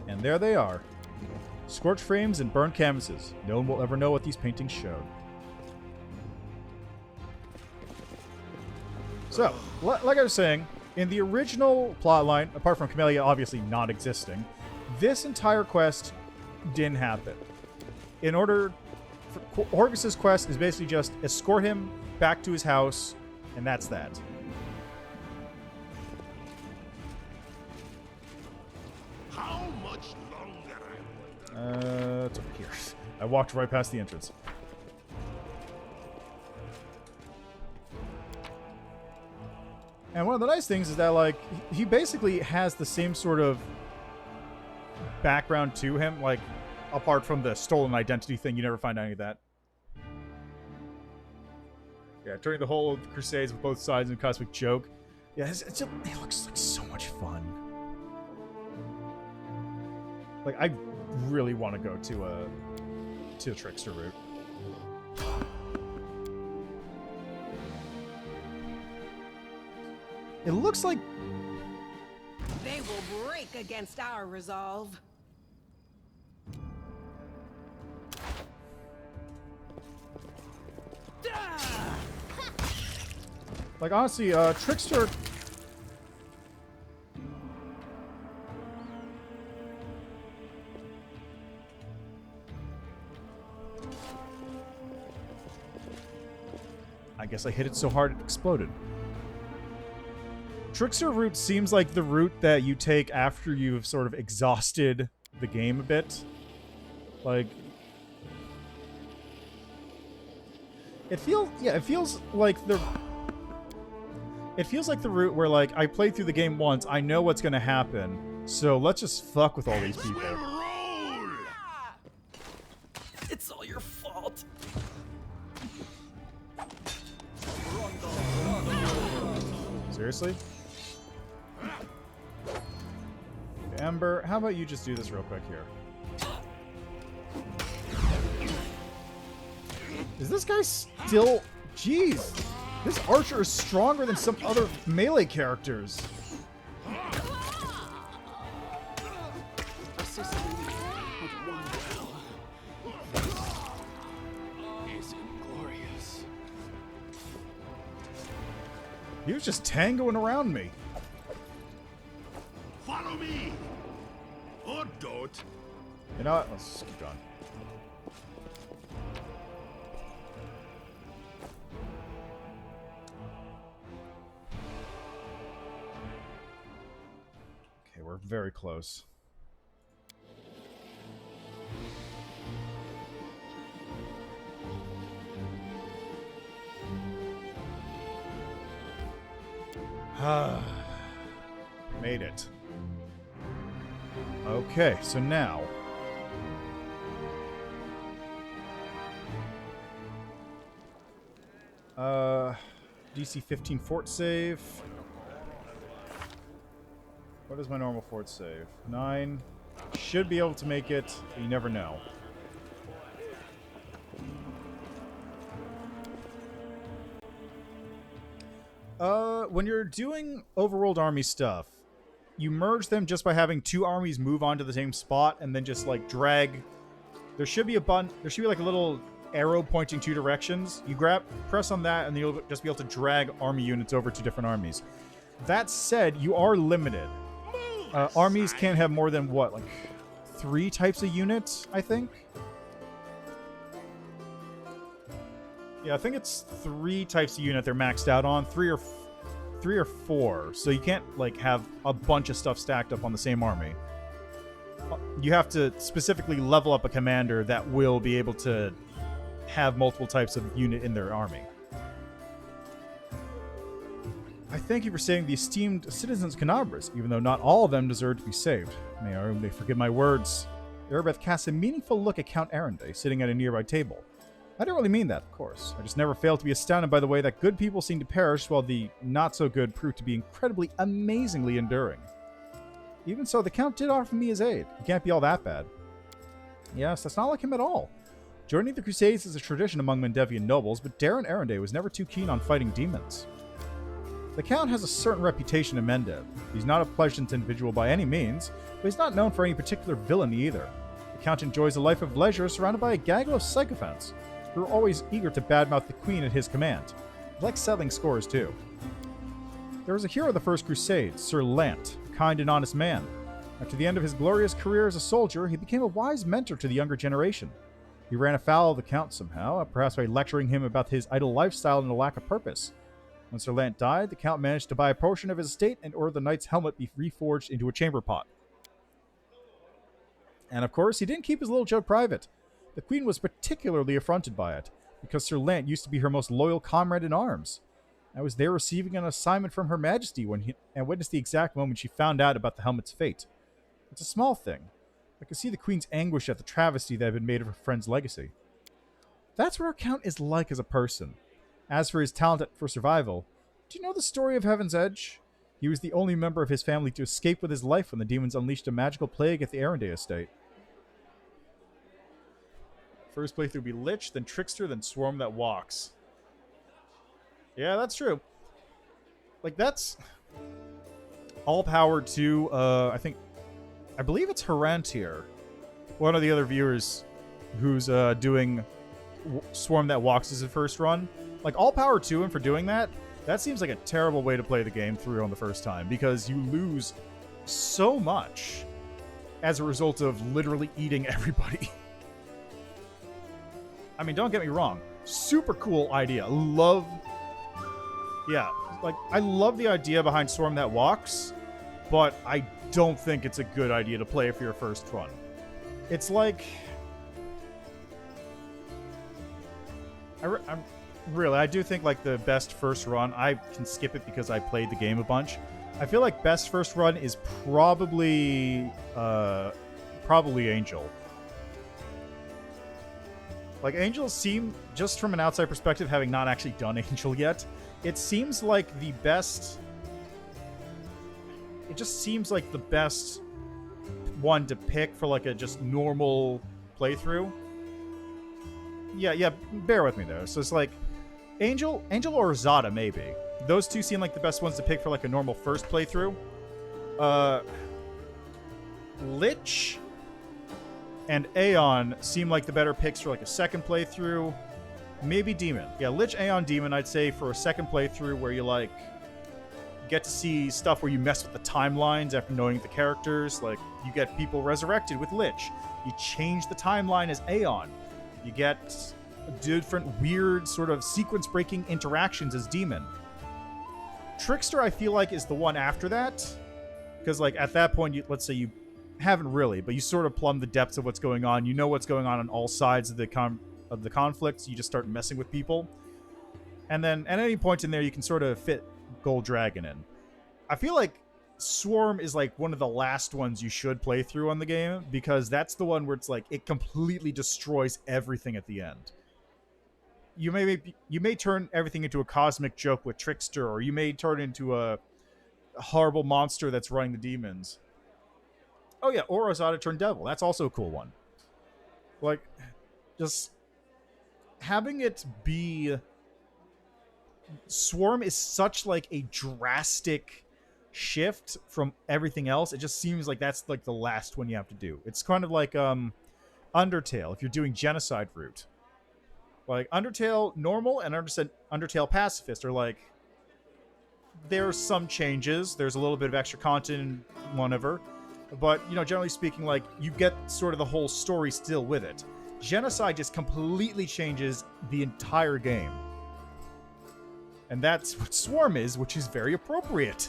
And there they are. Scorched frames and burned canvases. No one will ever know what these paintings showed. So, like I was saying, in the original plotline, apart from Camellia obviously not existing, this entire quest didn't happen. In order, Horgus's quest is basically just escort him back to his house, and that's that. How much longer? It's over here. I walked right past the entrance. And one of the nice things is that, like, he basically has the same sort of background to him, like, apart from the stolen identity thing, you never find any of that. Yeah, during the whole Crusades with both sides and Cosmic Joke. Yeah, it looks like so much fun. Like, I really want to go to the Trickster route. It looks like they will break against our resolve. Like, honestly, Trickster... I guess I hit it so hard it exploded. Trickster route seems like the route that you take after you've sort of exhausted the game a bit. Like... It feels like the... It feels like the route where, like, I played through the game once, I know what's gonna happen, so let's just fuck with all these people. It's all your fault. Seriously? Ember, how about you just do this real quick here? Is this guy still... Jeez! This archer is stronger than some other melee characters. He was just tangoing around me. Follow me. Or don't. You know what? Let's just keep going. Okay, we're very close. Made it. Okay, so now... DC 15 fort save. What is my normal fort save? 9. Should be able to make it, but you never know. When you're doing overworld army stuff, you merge them just by having two armies move onto the same spot and then just, like, drag... There should be a button... There should be, like, a little arrow pointing two directions. You press on that, and you'll just be able to drag army units over to different armies. That said, you are limited. Armies can't have more than, what, like, 3 types of units, I think? Yeah, I think it's 3 types of unit they're maxed out on. 3 or 3 or 4, so you can't like have a bunch of stuff stacked up on the same army. You have to specifically level up a commander that will be able to have multiple types of unit in their army. I thank you for saving the esteemed citizens Canabras, even though not all of them deserve to be saved. May Arendae forgive my words. Erebeth casts a meaningful look at Count Arendae, sitting at a nearby table. I don't really mean that, of course. I just never fail to be astounded by the way that good people seem to perish while the not-so-good prove to be incredibly, amazingly enduring. Even so, the Count did offer me his aid. He can't be all that bad. Yes, that's not like him at all. Joining the Crusades is a tradition among Mendevian nobles, but Darren Arendae was never too keen on fighting demons. The Count has a certain reputation in Mendev. He's not a pleasant individual by any means, but he's not known for any particular villainy either. The Count enjoys a life of leisure surrounded by a gaggle of sycophants, who are always eager to badmouth the Queen at his command. He likes settling scores, too. There was a hero of the First Crusade, Sir Lant, a kind and honest man. After the end of his glorious career as a soldier, he became a wise mentor to the younger generation. He ran afoul of the Count somehow, perhaps by lecturing him about his idle lifestyle and a lack of purpose. When Sir Lant died, the Count managed to buy a portion of his estate and order the knight's helmet be reforged into a chamber pot. And of course, he didn't keep his little joke private. The Queen was particularly affronted by it, because Sir Lant used to be her most loyal comrade in arms. I was there receiving an assignment from Her Majesty and witnessed the exact moment she found out about the helmet's fate. It's a small thing. I could see the Queen's anguish at the travesty that had been made of her friend's legacy. That's what our Count is like as a person. As for his talent for survival, do you know the story of Heaven's Edge? He was the only member of his family to escape with his life when the demons unleashed a magical plague at the Arendae estate. First playthrough would be Lich, then Trickster, then Swarm that walks. Yeah, that's true. Like, that's all power to, I believe it's Arendae, one of the other viewers who's doing Swarm that walks as his first run. Like, all power to him for doing that. That seems like a terrible way to play the game through on the first time, because you lose so much as a result of literally eating everybody. I mean, don't get me wrong. Super cool idea. I love the idea behind Swarm that walks, but I don't think it's a good idea to play for your first run. It's like... I do think, like, the best first run, I can skip it because I played the game a bunch. I feel like best first run is probably Angel. Like, Angel seem, just from an outside perspective, having not actually done Angel yet, it seems like the best... It just seems like the best one to pick for, like, a just normal playthrough. Yeah, bear with me there. So it's like Angel or Zada, maybe. Those two seem like the best ones to pick for like a normal first playthrough. Lich and Aeon seem like the better picks for like a second playthrough. Maybe Demon. Yeah, Lich, Aeon, Demon, I'd say for a second playthrough where you like get to see stuff where you mess with the timelines after knowing the characters. Like, you get people resurrected with Lich. You change the timeline as Aeon. You get different weird sort of sequence-breaking interactions as Demon. Trickster, I feel like, is the one after that. Because, like, at that point, let's say you haven't really, but you sort of plumb the depths of what's going on. You know what's going on all sides of the conflict. So you just start messing with people. And then, at any point in there, you can sort of fit Gold Dragon in. I feel like Swarm is like one of the last ones you should play through on the game, because that's the one where it's like it completely destroys everything at the end. You may turn everything into a cosmic joke with Trickster, or you may turn into a horrible monster that's running the demons. Oh yeah, or Azada turned devil. That's also a cool one. Like, just having it be Swarm is such like a drastic shift from everything else. It just seems like that's like the last one you have to do. It's kind of like Undertale if you're doing genocide route. Like Undertale normal and Undertale pacifist are like, there's some changes, there's a little bit of extra content and whatever, but you know, generally speaking, like you get sort of the whole story still with it. Genocide just completely changes the entire game. And that's what Swarm is, which is very appropriate.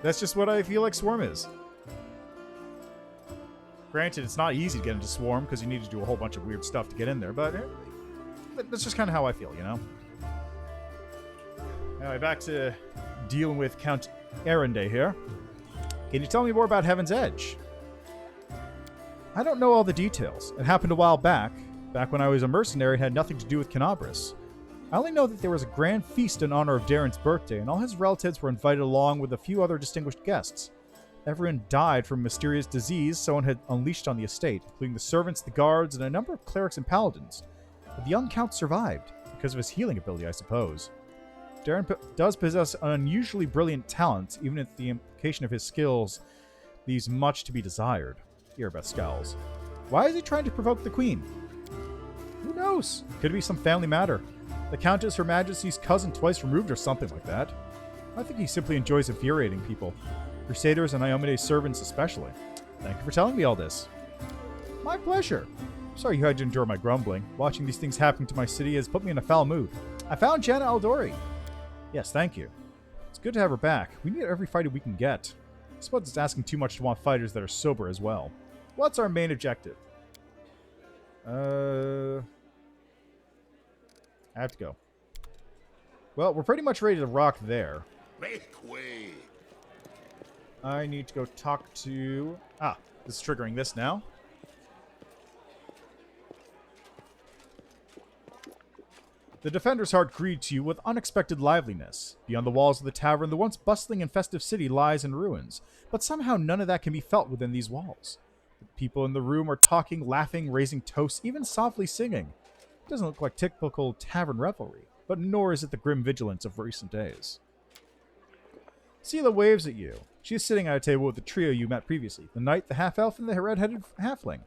That's just what I feel like Swarm is. Granted, it's not easy to get into Swarm because you need to do a whole bunch of weird stuff to get in there, but that's just kind of how I feel, you know? Anyway, back to dealing with Count Arendae here. Can you tell me more about Heaven's Edge? I don't know all the details. It happened a while back when I was a mercenary and had nothing to do with Canabras. I only know that there was a grand feast in honor of Darren's birthday, and all his relatives were invited along with a few other distinguished guests. Everyone died from a mysterious disease someone had unleashed on the estate, including the servants, the guards, and a number of clerics and paladins. But the young count survived, because of his healing ability, I suppose. Darren does possess an unusually brilliant talent, even if the implication of his skills leaves much to be desired. Erebeth scowls. Why is he trying to provoke the queen? Who knows? Could be some family matter. The count is Her Majesty's cousin twice removed or something like that. I think he simply enjoys infuriating people. Crusaders and Iomede's servants especially. Thank you for telling me all this. My pleasure. Sorry you had to endure my grumbling. Watching these things happen to my city has put me in a foul mood. I found Janna Aldori. Yes, thank you. It's good to have her back. We need every fighter we can get. I suppose it's asking too much to want fighters that are sober as well. What's our main objective? I have to go. Well, we're pretty much ready to rock there. Make way. I need to go talk to... this is triggering this now. The Defender's Heart greets you with unexpected liveliness. Beyond the walls of the tavern, the once bustling and festive city lies in ruins, but somehow none of that can be felt within these walls. The people in the room are talking, laughing, raising toasts, even softly singing. It doesn't look like typical tavern revelry, but nor is it the grim vigilance of recent days. Sela waves at you. She is sitting at a table with the trio you met previously, the knight, the half-elf, and the red-headed halfling.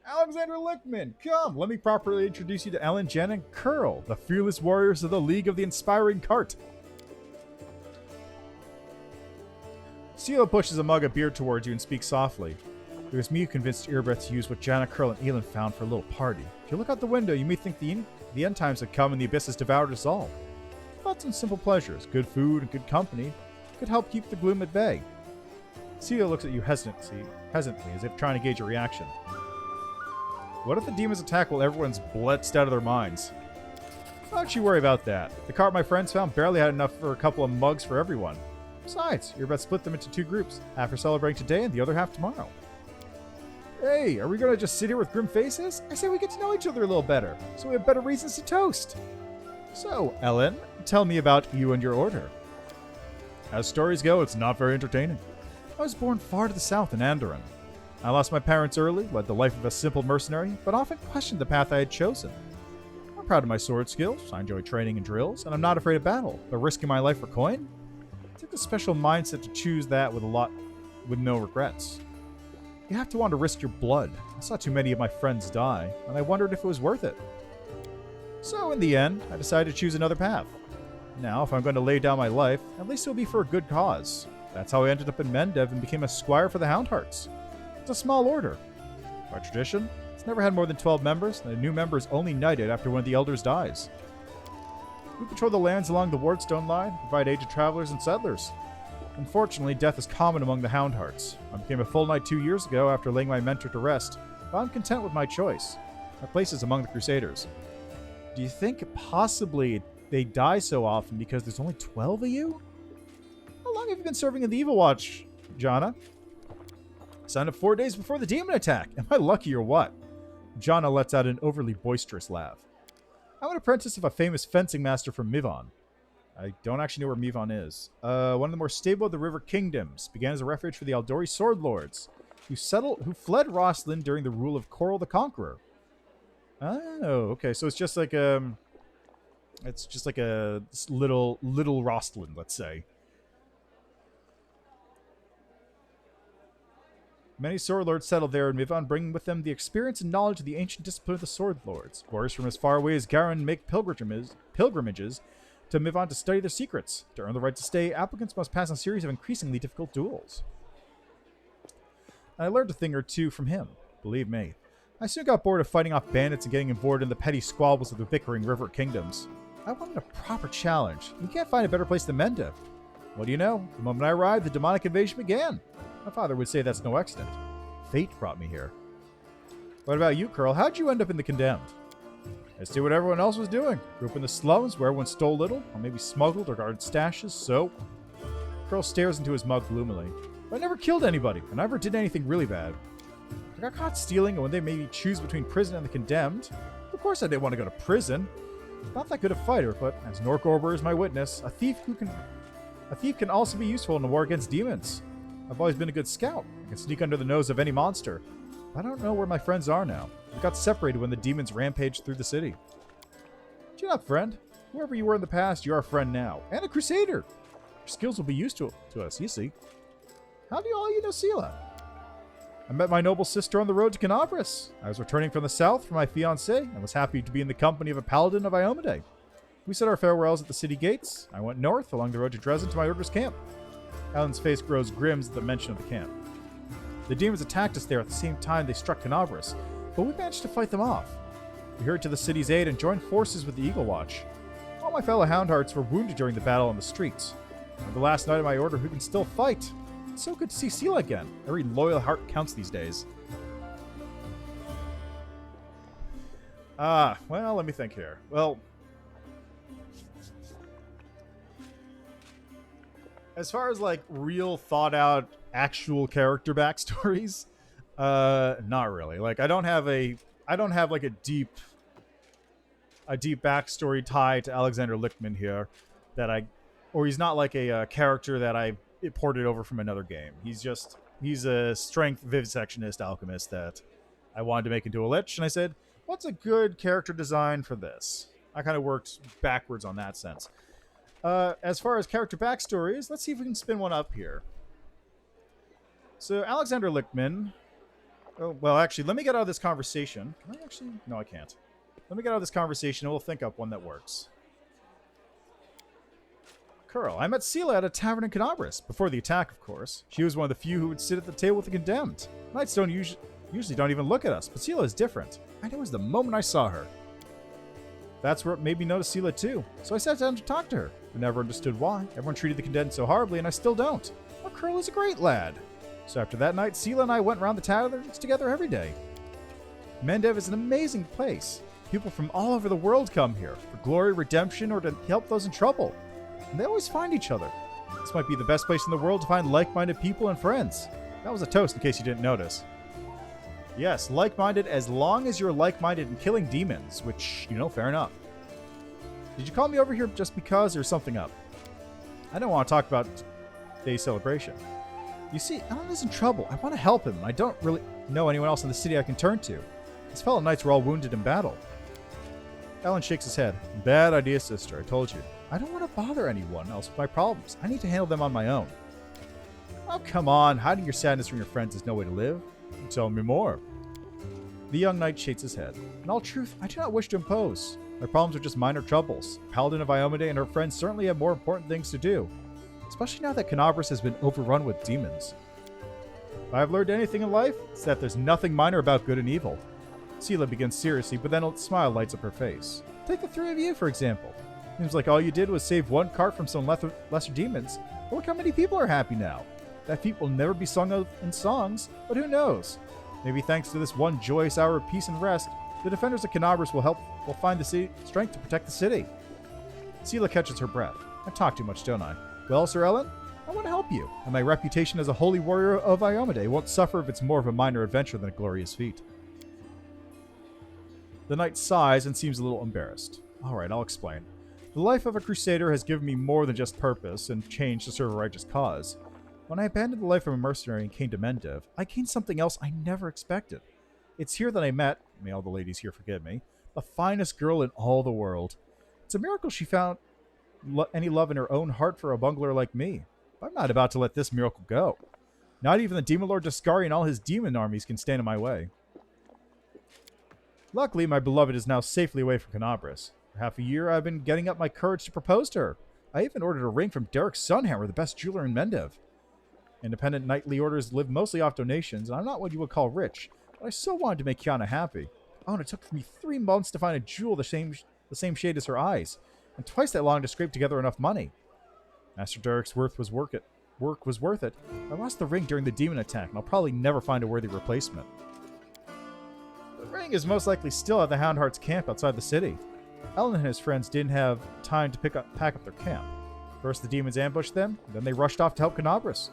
Alexander Lickman, come! Let me properly introduce you to Ellen, Jen, and Curl, the fearless warriors of the League of the Inspiring Cart. Sela pushes a mug of beer towards you and speaks softly. It was me who convinced Erebeth to use what Janna, Curl, and Elin found for a little party. If you look out the window, you may think the end times have come and the abyss has devoured us all. Thoughts and simple pleasures, good food and good company, could help keep the gloom at bay. Sela looks at you hesitantly, as if trying to gauge a reaction. What if the demons attack while everyone's blitzed out of their minds? Don't you worry about that. The cart my friends found barely had enough for a couple of mugs for everyone. Besides, you're about to split them into 2 groups, half for celebrating today and the other half tomorrow. Hey, are we going to just sit here with grim faces? I say we get to know each other a little better, so we have better reasons to toast. So, Ellen, tell me about you and your order. As stories go, it's not very entertaining. I was born far to the south in Andoran. I lost my parents early, led the life of a simple mercenary, but often questioned the path I had chosen. I'm proud of my sword skills, I enjoy training and drills, and I'm not afraid of battle, but risking my life for coin? It took a special mindset to choose that with no regrets. You have to want to risk your blood. I saw too many of my friends die, and I wondered if it was worth it. So in the end, I decided to choose another path. Now, if I'm going to lay down my life, at least it'll be for a good cause. That's how I ended up in Mendev and became a squire for the Houndhearts. It's a small order. By tradition, it's never had more than 12 members, and a new member is only knighted after one of the elders dies. We patrol the lands along the Wardstone line, provide aid to travelers and settlers. Unfortunately, death is common among the Houndhearts. I became a full knight 2 years ago after laying my mentor to rest, but I'm content with my choice. My place is among the Crusaders. Do you think possibly they die so often because there's only 12 of you? How long have you been serving in the Evil Watch, Janna? Signed up 4 days before the demon attack. Am I lucky or what? Janna lets out an overly boisterous laugh. I'm an apprentice of a famous fencing master from Mivon. I don't actually know where Mivon is. One of the more stable of the River Kingdoms. Began as a refuge for the Aldori Sword Lords, who fled Rosslyn during the rule of Coral the Conqueror. Oh, okay. So it's just like a little Rosslyn, let's say. Many sword lords settled there in Mivon, bringing with them the experience and knowledge of the ancient discipline of the sword lords. Warriors from as far away as Garin make pilgrimages to Mivon to study their secrets. To earn the right to stay, applicants must pass a series of increasingly difficult duels. And I learned a thing or two from him, believe me. I soon got bored of fighting off bandits and getting involved in the petty squabbles of the bickering river kingdoms. I wanted a proper challenge. You can't find a better place than Mendev. What do you know? The moment I arrived, the demonic invasion began. My father would say that's no accident. Fate brought me here. What about you, Curl? How'd you end up in the Condemned? I did what everyone else was doing. Grew up in the slums where everyone stole little, or maybe smuggled or guarded stashes, so... Curl stares into his mug gloomily. But I never killed anybody, and I never did anything really bad. I got caught stealing, and when they made me choose between prison and the Condemned, of course I didn't want to go to prison. Not that good a fighter, but as Norkober is my witness, a thief can also be useful in the war against demons. I've always been a good scout. I can sneak under the nose of any monster. I don't know where my friends are now. We got separated when the demons rampaged through the city. Cheer up, friend. Whoever you were in the past, you're our friend now. And a crusader. Your skills will be useful to us, you see. How do all you know Sela? I met my noble sister on the road to Canabras. I was returning from the south for my fiancée and was happy to be in the company of a paladin of Iomedae. We said our farewells at the city gates. I went north along the road to Dresden to my order's camp. Alan's face grows grim at the mention of the camp. The demons attacked us there at the same time they struck Canabras, but we managed to fight them off. We hurried to the city's aid and joined forces with the Eagle Watch. All my fellow Houndhearts were wounded during the battle on the streets. On the last night of my order, who can still fight? It's so good to see Sela again. Every loyal heart counts these days. Well, let me think here. Well, as far as like real thought out actual character backstories, not really. Like I don't have like a deep backstory tie to Alexander Lichtman here or he's not like a character that I ported over from another game. He's a strength vivisectionist alchemist that I wanted to make into a lich, and I said, what's a good character design for this? I kind of worked backwards on that sense. As far as character backstories, let's see if we can spin one up here. So, Alexander Lichtman... Oh, well, actually, let me get out of this conversation. Can I actually? No, I can't. Let me get out of this conversation and we'll think up one that works. Curl, I met Sela at a tavern in Canabras. Before the attack, of course. She was one of the few who would sit at the table with the Condemned. Knights usually don't even look at us, but Sela is different. I knew it was the moment I saw her. That's what made me notice Sela too. So I sat down to talk to her. I never understood why. Everyone treated the Condemned so horribly, and I still don't. Well, Curl is a great lad. So after that night, Sela and I went around the taverns together every day. Mendev is an amazing place. People from all over the world come here for glory, redemption, or to help those in trouble. And they always find each other. This might be the best place in the world to find like-minded people and friends. That was a toast in case you didn't notice. Yes, like-minded as long as you're like-minded in killing demons, which, fair enough. Did you call me over here just because there's something up? I don't want to talk about today's celebration. You see, Alan is in trouble. I want to help him. I don't really know anyone else in the city I can turn to. His fellow knights were all wounded in battle. Alan shakes his head. Bad idea, sister. I told you. I don't want to bother anyone else with my problems. I need to handle them on my own. Oh, come on. Hiding your sadness from your friends is no way to live. Tell me more. The young knight shakes his head. In all truth, I do not wish to impose. My problems are just minor troubles. Paladin of Iomedae and her friends certainly have more important things to do. Especially now that Canabras has been overrun with demons. If I have learned anything in life, it's that there's nothing minor about good and evil. Sela begins seriously, but then a smile lights up her face. Take the three of you, for example. Seems like all you did was save one cart from some lesser demons. But look how many people are happy now. That feat will never be sung of in songs, but who knows? Maybe thanks to this one joyous hour of peace and rest, the defenders of Canabras will find the strength to protect the city. Sela catches her breath. I talk too much, don't I? Well, Sir Ellen, I want to help you, and my reputation as a holy warrior of Iomedae won't suffer if it's more of a minor adventure than a glorious feat. The knight sighs and seems a little embarrassed. Alright, I'll explain. The life of a crusader has given me more than just purpose and change to serve a righteous cause. When I abandoned the life of a mercenary and came to Mendev, I gained something else I never expected. It's here that I met, may all the ladies here forgive me, the finest girl in all the world. It's a miracle she found any love in her own heart for a bungler like me. But I'm not about to let this miracle go. Not even the Demon Lord Dascari and all his demon armies can stand in my way. Luckily, my beloved is now safely away from Canabras. For half a year, I've been getting up my courage to propose to her. I even ordered a ring from Derek Sunhammer, the best jeweler in Mendev. Independent knightly orders live mostly off donations, and I'm not what you would call rich, but I so wanted to make Kiana happy. Oh, and it took me 3 months to find a jewel the same shade as her eyes. and twice that long to scrape together enough money. Master Derek's work was worth it. I lost the ring during the demon attack, and I'll probably never find a worthy replacement. The ring is most likely still at the Houndheart's camp outside the city. Ellen and his friends didn't have time to pack up their camp. First, the demons ambushed them, then they rushed off to help Canabras.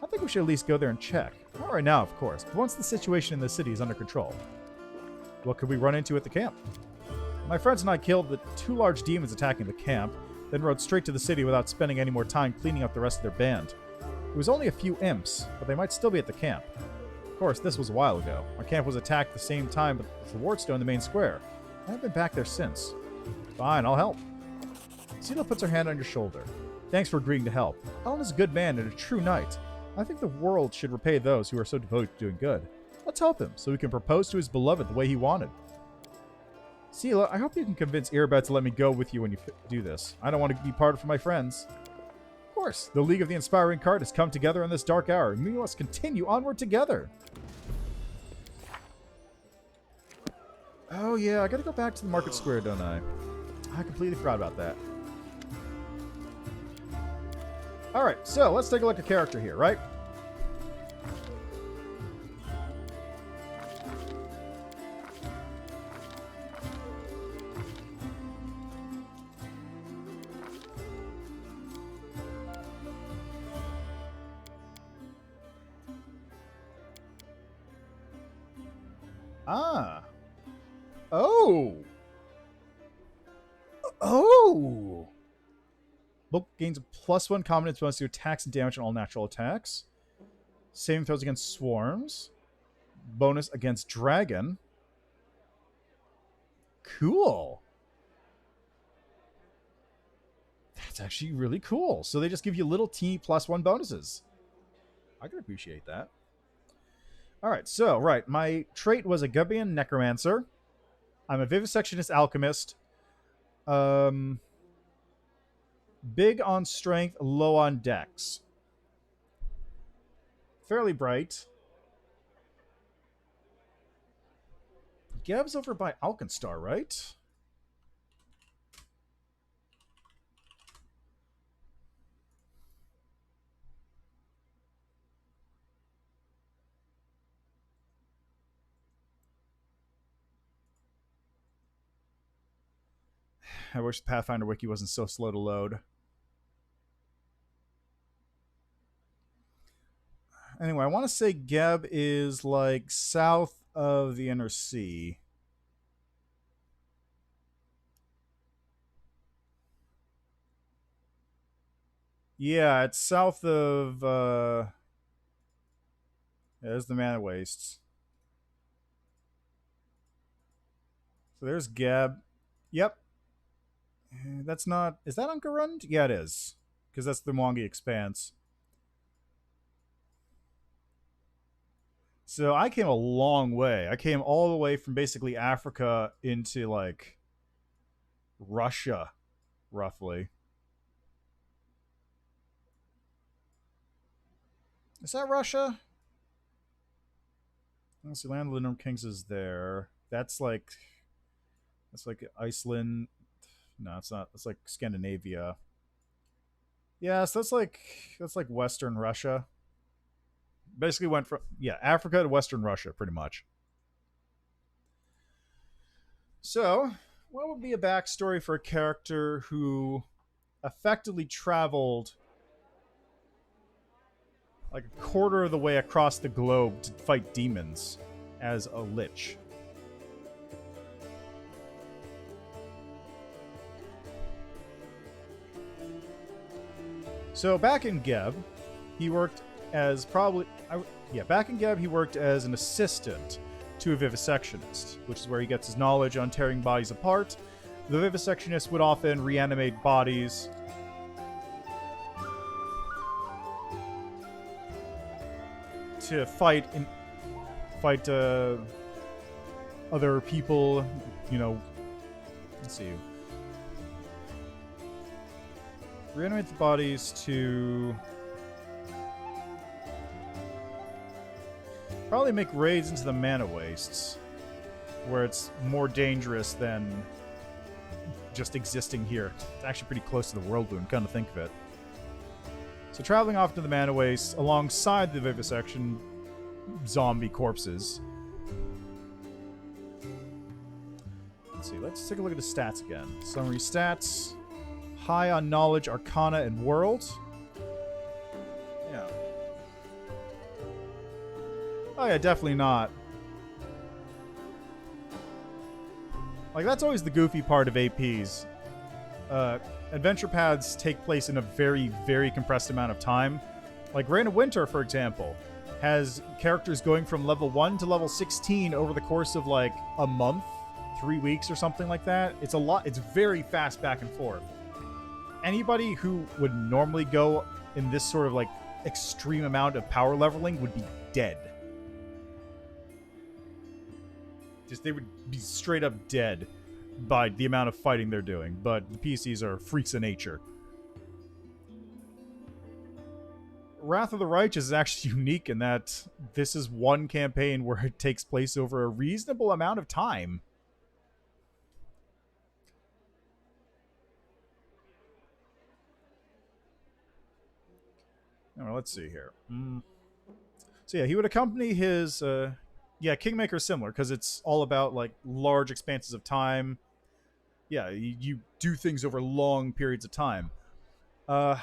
I think we should at least go there and check. Not right now, of course, but once the situation in the city is under control. What could we run into at the camp? My friends and I killed the 2 large demons attacking the camp, then rode straight to the city without spending any more time cleaning up the rest of their band. It was only a few imps, but they might still be at the camp. Of course, this was a while ago. My camp was attacked the same time with the Wardstone in the main square. I haven't been back there since. Fine, I'll help. Sela puts her hand on your shoulder. Thanks for agreeing to help. Ellen is a good man and a true knight. I think the world should repay those who are so devoted to doing good. Let's help him, so he can propose to his beloved the way he wanted. Sela, I hope you can convince Earbed to let me go with you when you do this. I don't want to be parted from my friends. Of course, the League of the Inspiring Card has come together in this dark hour, and we must continue onward together. Oh yeah, I gotta go back to the market square, don't I? I completely forgot about that. Alright, so let's take a look at character here, right? Ah. Oh. Oh. Book gains a +1 confidence bonus to attacks and damage on all natural attacks. Saving throws against swarms. Bonus against dragon. Cool. That's actually really cool. So they just give you little T +1 bonuses. I can appreciate that. Alright, so, right. My trait was a Gubian Necromancer. I'm a Vivisectionist Alchemist. Big on strength, low on dex. Fairly bright. Geb's over by Alkenstar, right? I wish the Pathfinder wiki wasn't so slow to load. Anyway, I want to say Geb is like south of the Inner Sea. Yeah, it's south of yeah, there's the Mana Wastes. So there's Geb. Yep. That's not... Is that Unkarund? Yeah, it is. Because that's the Mwangi Expanse. So I came a long way. I came all the way from basically Africa into, like, Russia, roughly. Is that Russia? Let's see, Land of the Gnome Kings is there. That's like Iceland... No, it's not. It's like Scandinavia. Yeah, so that's like Western Russia. Basically went from, yeah, Africa to Western Russia, pretty much. So, what would be a backstory for a character who effectively traveled like a quarter of the way across the globe to fight demons as a lich? So back in Geb, he worked as he worked as an assistant to a vivisectionist, which is where he gets his knowledge on tearing bodies apart. The vivisectionist would often reanimate bodies to fight other people, you know. Let's see. Reanimate the bodies to probably make raids into the Mana Wastes, where it's more dangerous than just existing here. It's actually pretty close to the world boon, kind of think of it. So traveling off to the mana waste alongside the vivisection zombie corpses. Let's see, let's take a look at the stats again. Summary stats. High on knowledge, arcana, and world. Yeah. Oh yeah, definitely not. Like, that's always the goofy part of APs. Adventure paths take place in a very, very compressed amount of time. Like, Reign of Winter, for example, has characters going from level 1 to level 16 over the course of, like, a month, 3 weeks or something like that. It's a lot. It's very fast back and forth. Anybody who would normally go in this sort of, like, extreme amount of power leveling would be dead. Just, they would be straight up dead by the amount of fighting they're doing. But the PCs are freaks of nature. Wrath of the Righteous is actually unique in that this is one campaign where it takes place over a reasonable amount of time. All right, let's see here. So yeah, he would accompany his... yeah, Kingmaker is similar, because it's all about, like, large expanses of time. Yeah, you do things over long periods of time. What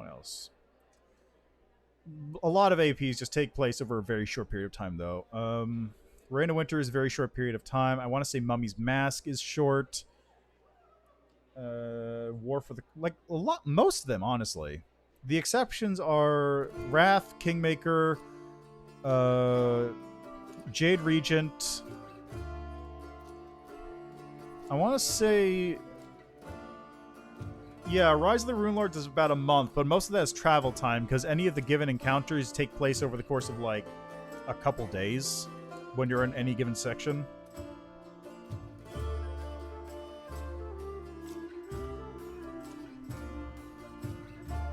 else? A lot of APs just take place over a very short period of time, though. Reign of Winter is a very short period of time. I want to say Mummy's Mask is short. War for the... Like, a lot... Most of them, honestly. The exceptions are Wrath, Kingmaker, Jade Regent. I want to say... Yeah, Rise of the Rune Lords is about a month, but most of that is travel time, because any of the given encounters take place over the course of, like, a couple days when you're in any given section.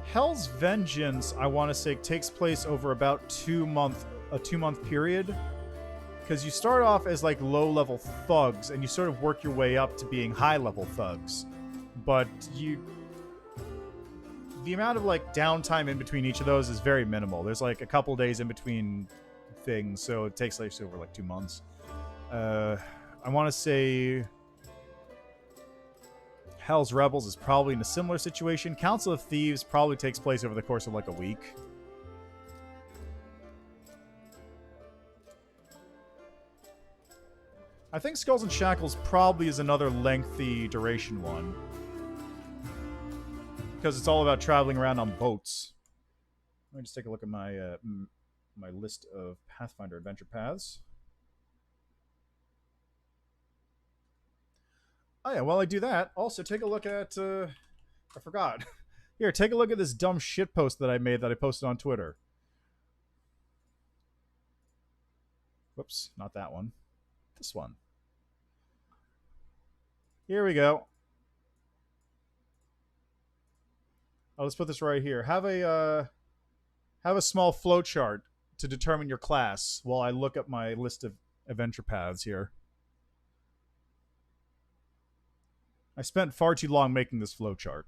Hell's Vengeance, I want to say, takes place over about a 2-month period. Because you start off as, like, low-level thugs, and you sort of work your way up to being high-level thugs. But the amount of, like, downtime in between each of those is very minimal. There's, like, a couple days in between things, so it takes place over, like, 2 months. I want to say... Hell's Rebels is probably in a similar situation. Council of Thieves probably takes place over the course of, like, a week. I think Skulls and Shackles probably is another lengthy duration one. Because it's all about traveling around on boats. Let me just take a look at my my list of Pathfinder adventure paths. Oh yeah, while I do that, also take a look at... I forgot. Here, take a look at this dumb shitpost that I made that I posted on Twitter. Whoops, not that one. This one. Here we go. I'll just put this right here. Have a small flowchart to determine your class while I look up my list of adventure paths here. I spent far too long making this flowchart.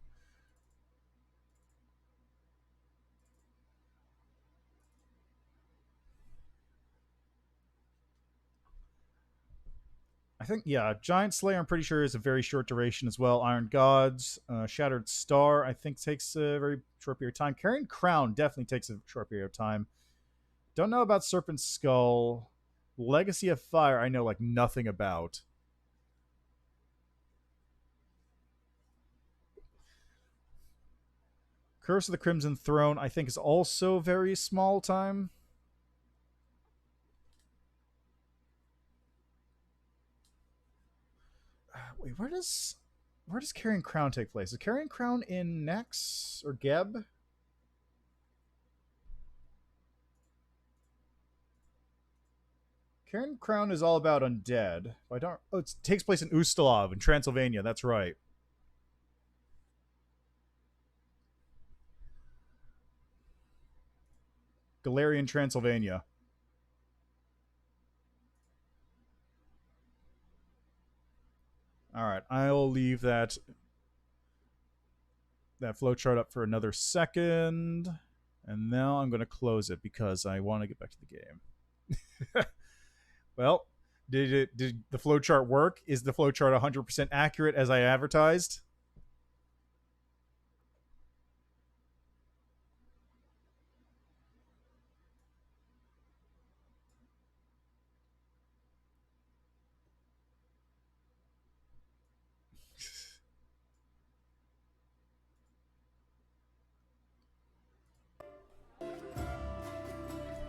I think, yeah, Giant Slayer, I'm pretty sure, is a very short duration as well. Iron Gods, Shattered Star, I think takes a very short period of time. Carrying Crown definitely takes a short period of time. Don't know about Serpent Skull. Legacy of Fire, I know, like, nothing about. Curse of the Crimson Throne, I think, is also very small time. Wait, where does Carrying Crown take place? Is Carrying Crown in Nex or Geb? Carrying Crown is all about undead. I don't. Oh, it takes place in Ustalov in Transylvania. That's right. Galarian Transylvania. Alright, I'll leave that flowchart up for another second. And now I'm going to close it because I want to get back to the game. Well, did the flowchart work? Is the flowchart 100% accurate as I advertised?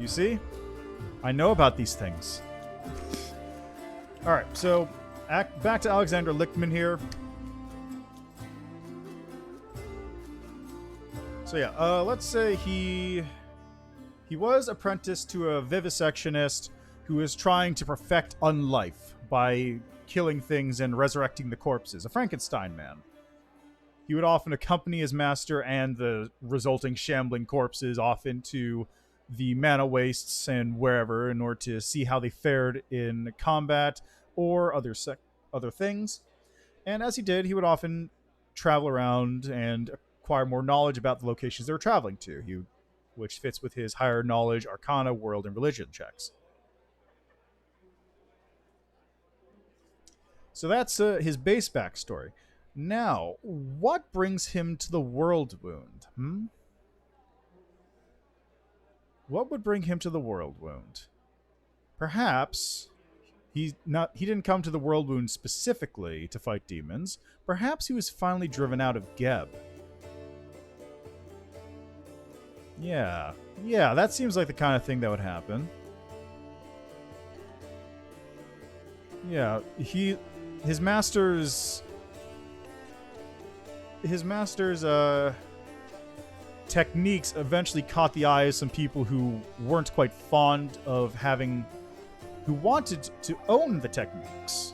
You see? I know about these things. Alright, so back to Alexander Lichtman here. So yeah, let's say he was apprenticed to a vivisectionist who is trying to perfect unlife by killing things and resurrecting the corpses. A Frankenstein man. He would often accompany his master and the resulting shambling corpses off into the mana wastes and wherever in order to see how they fared in combat or other things. And as he did, he would often travel around and acquire more knowledge about the locations they were traveling to, which fits with his higher knowledge, arcana, world, and religion checks. So that's his base backstory. Now, what brings him to the world wound? What would bring him to the world wound? Perhaps he didn't come to the world wound specifically to fight demons. Perhaps he was finally driven out of Geb. Yeah, that seems like the kind of thing that would happen. Yeah, his master's techniques eventually caught the eye of some people who weren't quite fond of who wanted to own the techniques.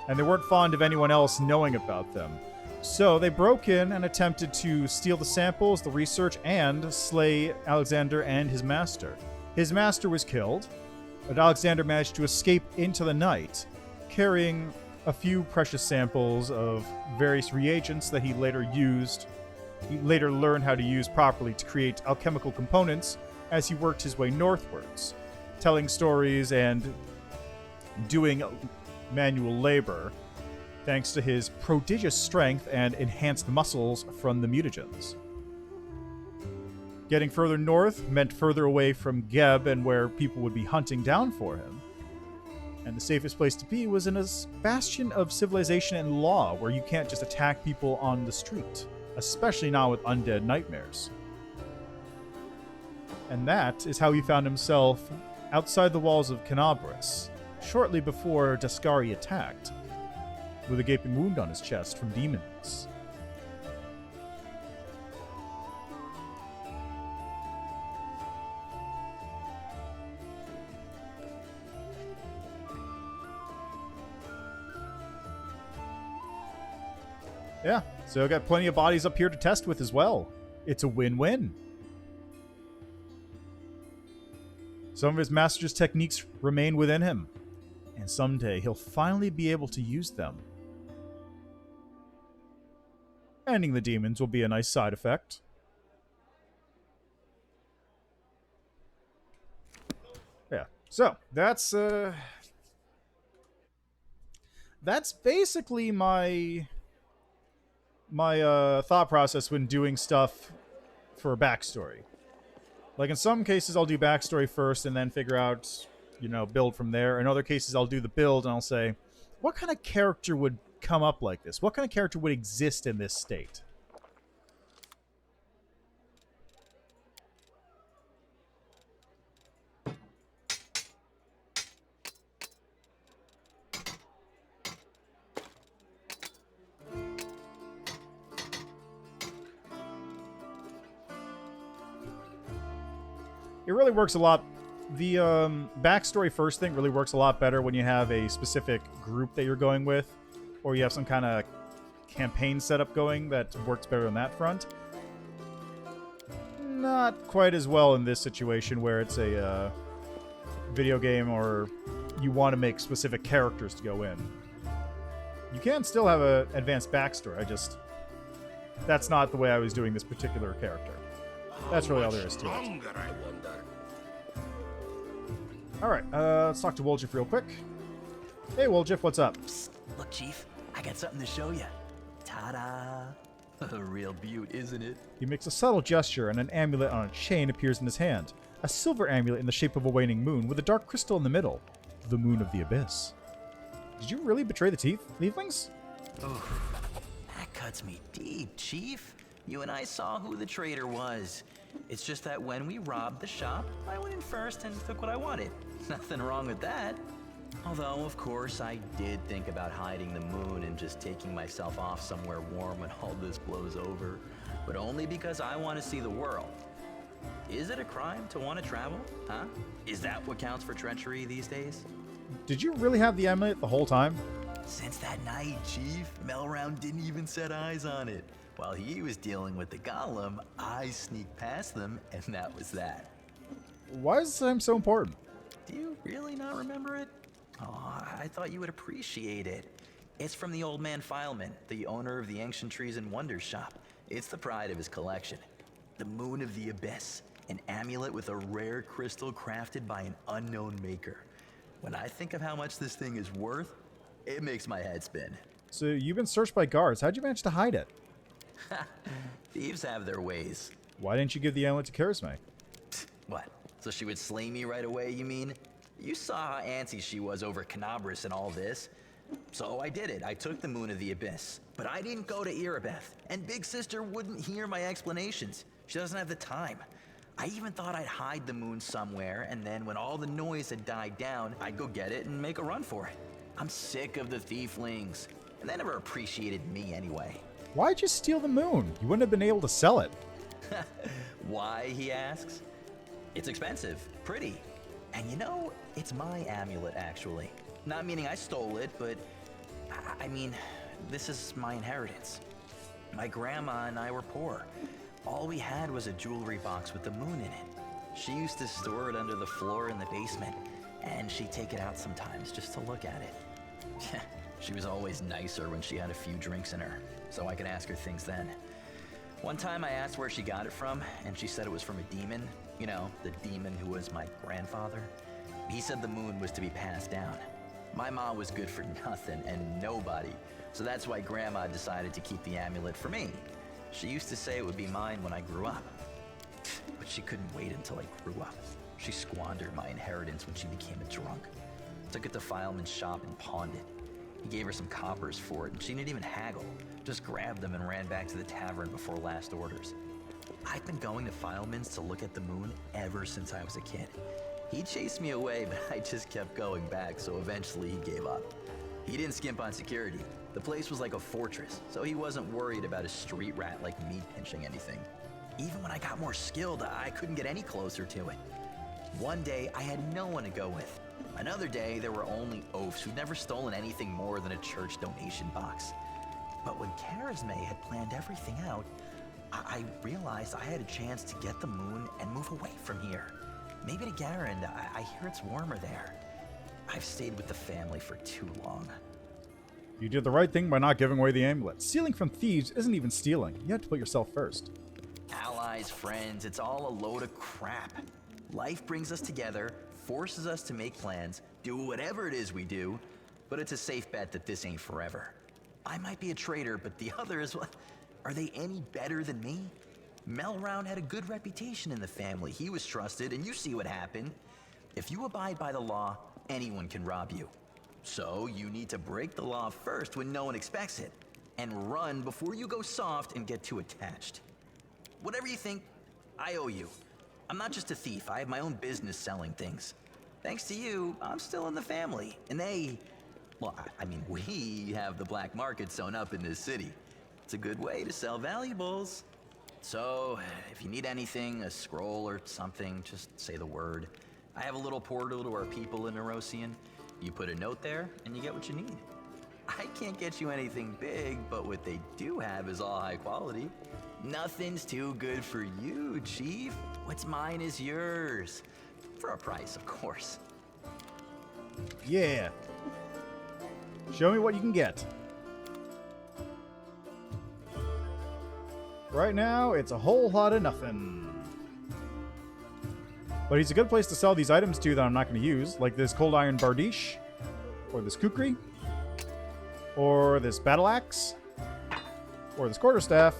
And they weren't fond of anyone else knowing about them. So they broke in and attempted to steal the samples, the research, and slay Alexander and his master. His master was killed, but Alexander managed to escape into the night, carrying a few precious samples of various reagents that he later used. He later learned how to use properly to create alchemical components as he worked his way northwards, telling stories and doing manual labor, thanks to his prodigious strength and enhanced muscles from the mutagens. Getting further north meant further away from Geb and where people would be hunting down for him. And the safest place to be was in a bastion of civilization and law, where you can't just attack people on the street, especially not with undead nightmares. And that is how he found himself outside the walls of Canabris, shortly before Daskari attacked, with a gaping wound on his chest from demons. Yeah, so I got plenty of bodies up here to test with as well. It's a win-win. Some of his master's techniques remain within him, and someday he'll finally be able to use them. Ending the demons will be a nice side effect. Yeah, so that's basically my thought process when doing stuff for a backstory. Like, in some cases, I'll do backstory first and then figure out, build from there. In other cases, I'll do the build and I'll say, what kind of character would come up like this? What kind of character would exist in this state? It really works a lot. The backstory first thing really works a lot better when you have a specific group that you're going with, or you have some kind of campaign setup going that works better on that front. Not quite as well in this situation where it's a video game or you want to make specific characters to go in. You can still have an advanced backstory. That's not the way I was doing this particular character. That's really all there is to it. Longer, I wonder. Alright, let's talk to Woljif real quick. Hey, Woljif, what's up? Psst, look, Chief, I got something to show you. Ta-da! A real beaut, isn't it? He makes a subtle gesture, and an amulet on a chain appears in his hand. A silver amulet in the shape of a waning moon, with a dark crystal in the middle. The Moon of the Abyss. Did you really betray the Tieflings? Oh, that cuts me deep, Chief. You and I saw who the traitor was. It's just that when we robbed the shop, I went in first and took what I wanted. Nothing wrong with that. Although, of course, I did think about hiding the moon and just taking myself off somewhere warm when all this blows over. But only because I want to see the world. Is it a crime to want to travel? Huh? Is that what counts for treachery these days? Did you really have the amulet the whole time? Since that night, Chief, Melround didn't even set eyes on it. While he was dealing with the golem, I sneaked past them, and that was that. Why is this time so important? Do you really not remember it? Oh, I thought you would appreciate it. It's from the old man Fileman, the owner of the Ancient Trees and Wonders shop. It's the pride of his collection. The Moon of the Abyss, an amulet with a rare crystal crafted by an unknown maker. When I think of how much this thing is worth, it makes my head spin. So you've been searched by guards. How'd you manage to hide it? Thieves have their ways. Why didn't you give the amulet to Charisme? What? So she would slay me right away, you mean? You saw how antsy she was over Canabras and all this. So I did it. I took the Moon of the Abyss. But I didn't go to Erebeth, and Big Sister wouldn't hear my explanations. She doesn't have the time. I even thought I'd hide the moon somewhere, and then when all the noise had died down, I'd go get it and make a run for it. I'm sick of the Tieflings, and they never appreciated me anyway. Why'd you steal the moon? You wouldn't have been able to sell it. Why, he asks? It's expensive, pretty. And you know, it's my amulet, actually. Not meaning I stole it, but I mean, this is my inheritance. My grandma and I were poor. All we had was a jewelry box with the moon in it. She used to store it under the floor in the basement, and she'd take it out sometimes just to look at it. She was always nicer when she had a few drinks in her, so I could ask her things then. One time I asked where she got it from, and she said it was from a demon. You know, the demon who was my grandfather. He said the moon was to be passed down. My mom was good for nothing and nobody, so that's why Grandma decided to keep the amulet for me. She used to say it would be mine when I grew up. But she couldn't wait until I grew up. She squandered my inheritance when she became a drunk. Took it to Fileman's shop and pawned it. He gave her some coppers for it, and she didn't even haggle. Just grabbed them and ran back to the tavern before last orders. I've been going to Fileman's to look at the moon ever since I was a kid. He chased me away, but I just kept going back, so eventually he gave up. He didn't skimp on security. The place was like a fortress, so he wasn't worried about a street rat like me pinching anything. Even when I got more skilled, I couldn't get any closer to it. One day, I had no one to go with. Another day, there were only oafs who'd never stolen anything more than a church donation box. But when Charisme had planned everything out, I realized I had a chance to get the moon and move away from here. Maybe to Garand. I hear it's warmer there. I've stayed with the family for too long. You did the right thing by not giving away the amulet. Stealing from thieves isn't even stealing. You have to put yourself first. Allies, friends, it's all a load of crap. Life brings us together, forces us to make plans, do whatever it is we do, but it's a safe bet that this ain't forever. I might be a traitor, but the others, are they any better than me? Melround had a good reputation in the family. He was trusted, and you see what happened. If you abide by the law, anyone can rob you. So you need to break the law first when no one expects it, and run before you go soft and get too attached. Whatever you think, I owe you. I'm not just a thief. I have my own business selling things. Thanks to you, I'm still in the family, and we have the black market sewn up in this city. It's a good way to sell valuables. So, if you need anything, a scroll or something, just say the word. I have a little portal to our people in Nerosian. You put a note there, and you get what you need. I can't get you anything big, but what they do have is all high quality. Nothing's too good for you, Chief. What's mine is yours. For a price, of course. Yeah. Show me what you can get. Right now, it's a whole lot of nothing. But he's a good place to sell these items to that I'm not going to use, like this Cold Iron Bardiche, or this Kukri, or this Battle Axe, or this Quarterstaff,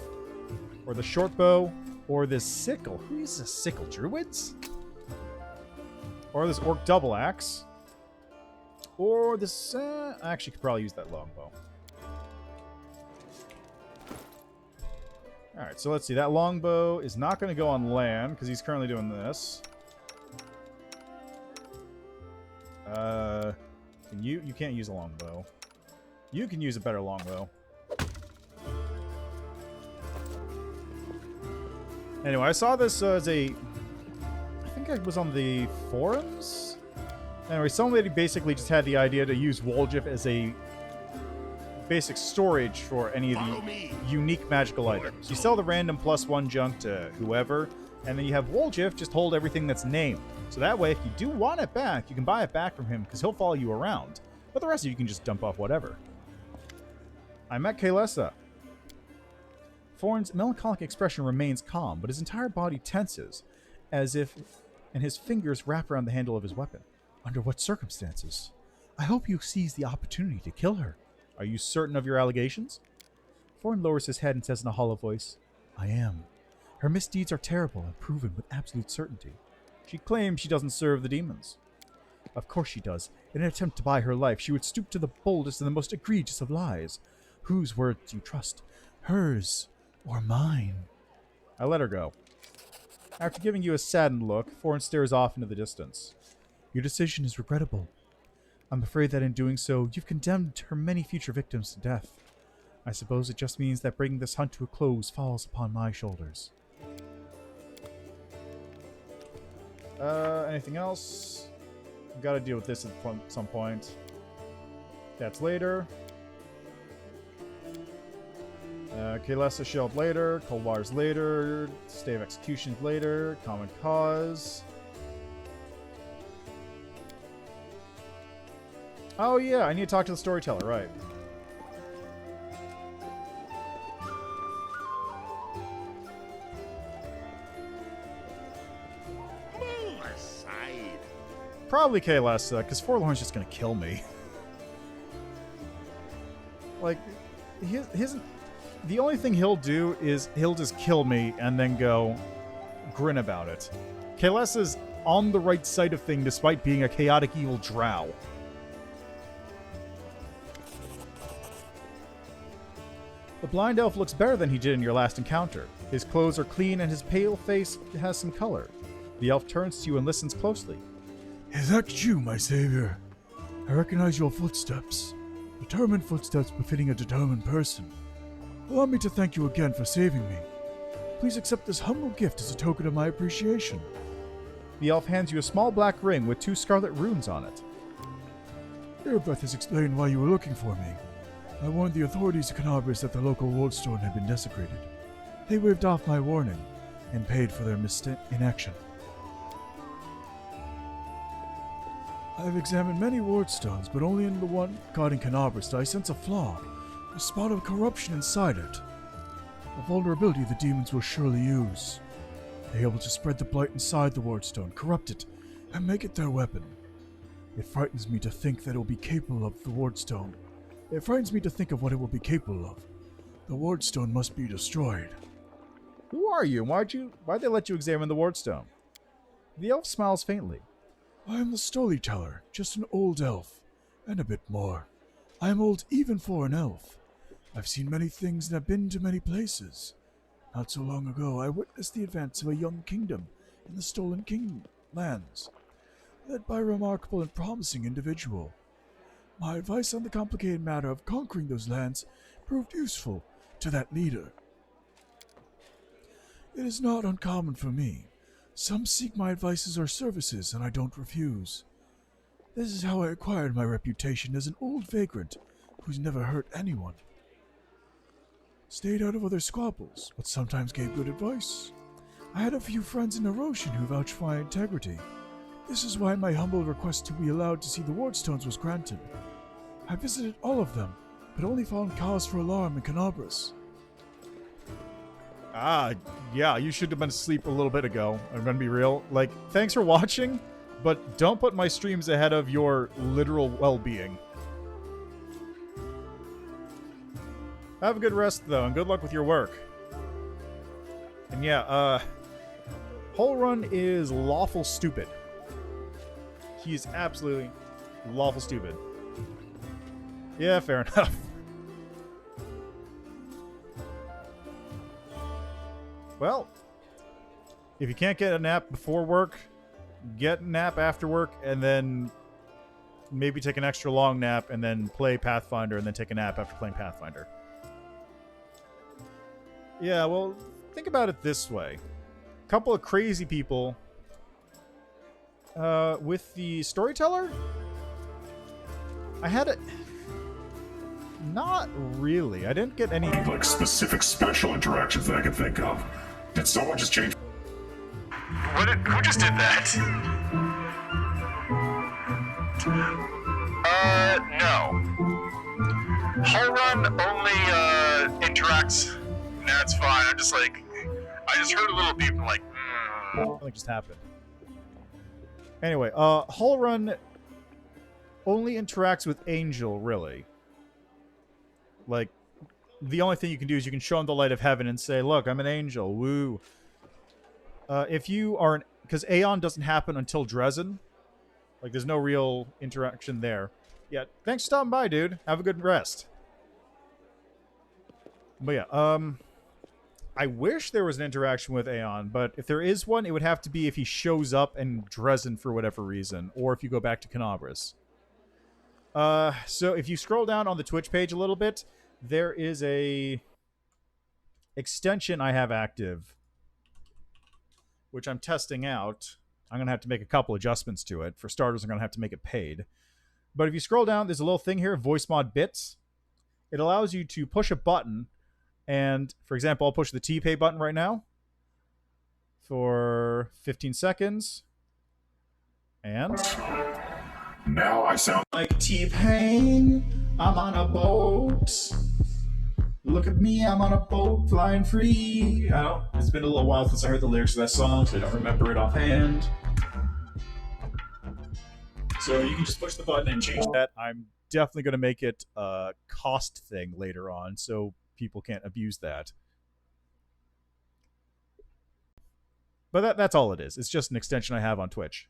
or the Short Bow, or this Sickle. Who uses a Sickle? Druids? Or this Orc Double Axe, or this... I actually could probably use that Longbow. Alright, so let's see. That Longbow is not going to go on land, because he's currently doing this. You can't use a longbow. You can use a better longbow. Anyway, I saw this as a... I think I was on the forums? Anyway, somebody basically just had the idea to use Woljif as a basic storage for any of the unique magical items. You sell the random +1 junk to whoever, and then you have Woljif just hold everything that's named. So that way, if you do want it back, you can buy it back from him, because he'll follow you around. But the rest of you can just dump off whatever. I met Kaelessa. Thorn's melancholic expression remains calm, but his entire body tenses, and his fingers wrap around the handle of his weapon. Under what circumstances? I hope you seize the opportunity to kill her. Are you certain of your allegations? Thorn lowers his head and says in a hollow voice, I am. Her misdeeds are terrible and proven with absolute certainty. She claims she doesn't serve the demons. Of course she does. In an attempt to buy her life, she would stoop to the boldest and the most egregious of lies. Whose word do you trust? Hers or mine? I let her go. After giving you a saddened look, Thorn stares off into the distance. Your decision is regrettable. I'm afraid that in doing so, you've condemned her many future victims to death. I suppose it just means that bringing this hunt to a close falls upon my shoulders. Anything else? I've got to deal with this at some point. That's later. Kaelessa Shield later. Cold Waters later. Stay of Executions later. Common Cause. Oh yeah, I need to talk to the Storyteller, right. Probably Kaelessa, because Forlorn's just gonna kill me. Like, the only thing he'll do is he'll just kill me and then go grin about it. Kaelessa's on the right side of things despite being a chaotic evil drow. The blind elf looks better than he did in your last encounter. His clothes are clean and his pale face has some color. The elf turns to you and listens closely. Is that you, my savior? I recognize your footsteps. Determined footsteps befitting a determined person. Allow me to thank you again for saving me. Please accept this humble gift as a token of my appreciation. The elf hands you a small black ring with 2 scarlet runes on it. Erebeth has explained why you were looking for me. I warned the authorities of Canabris that the local wardstone had been desecrated. They waved off my warning and paid for their inaction. I have examined many wardstones, but only in the one guarding Canabris do I sense a flaw, a spot of corruption inside it. A vulnerability the demons will surely use. They are able to spread the blight inside the wardstone, corrupt it, and make it their weapon. It frightens me to think that it will be capable of the wardstone. It frightens me to think of what it will be capable of. The wardstone must be destroyed. Who are you? Why'd they let you examine the wardstone? The elf smiles faintly. I am the Storyteller, just an old elf, and a bit more. I am old even for an elf. I've seen many things and have been to many places. Not so long ago, I witnessed the advance of a young kingdom in the Stolen King lands, led by a remarkable and promising individual. My advice on the complicated matter of conquering those lands proved useful to that leader. It is not uncommon for me. Some seek my advices or services, and I don't refuse. This is how I acquired my reputation as an old vagrant who's never hurt anyone. Stayed out of other squabbles, but sometimes gave good advice. I had a few friends in Erosian who vouched for my integrity. This is why my humble request to be allowed to see the wardstones was granted. I visited all of them, but only found cause for alarm in Canabris. Yeah, you should have been asleep a little bit ago. I'm gonna be real. Like, thanks for watching, but don't put my streams ahead of your literal well-being. Have a good rest, though, and good luck with your work. And yeah, Whole Run is lawful stupid. He's absolutely lawful stupid. Yeah, fair enough. Well, if you can't get a nap before work, get a nap after work, and then maybe take an extra long nap, and then play Pathfinder, and then take a nap after playing Pathfinder. Yeah, well, think about it this way. A couple of crazy people with the Storyteller? I had it... Not really. I didn't get any... Like specific special interactions that I can think of. Did someone just change... Who just did that? No. Whole Run only, interacts... That's fine. I'm just like... I just heard a little beep and like, Something just happened. Anyway, Whole Run only interacts with Angel, really. Like, the only thing you can do is you can show him the light of heaven and say, look, I'm an angel, woo. If you are an... Because Aeon doesn't happen until Dresden. Like, there's no real interaction there. Yeah, thanks for stopping by, dude. Have a good rest. But yeah, I wish there was an interaction with Aeon, but if there is one, it would have to be if he shows up in Dresden for whatever reason, or if you go back to Canabras. So if you scroll down on the Twitch page a little bit, there is a extension I have active, which I'm testing out. I'm going to have to make a couple adjustments to it. For starters, I'm going to have to make it paid. But if you scroll down, there's a little thing here, Voice Mod Bits. It allows you to push a button, and, for example, I'll push the T-Pay button right now for 15 seconds. And... Now I sound like T-Pain. I'm on a boat. Look at me, I'm on a boat flying free. I don't, it's been a little while since I heard the lyrics of that song, so I don't remember it offhand. So you can just push the button and change that. I'm definitely going to make it a cost thing later on, so people can't abuse that. But that's all it is. It's just an extension I have on Twitch.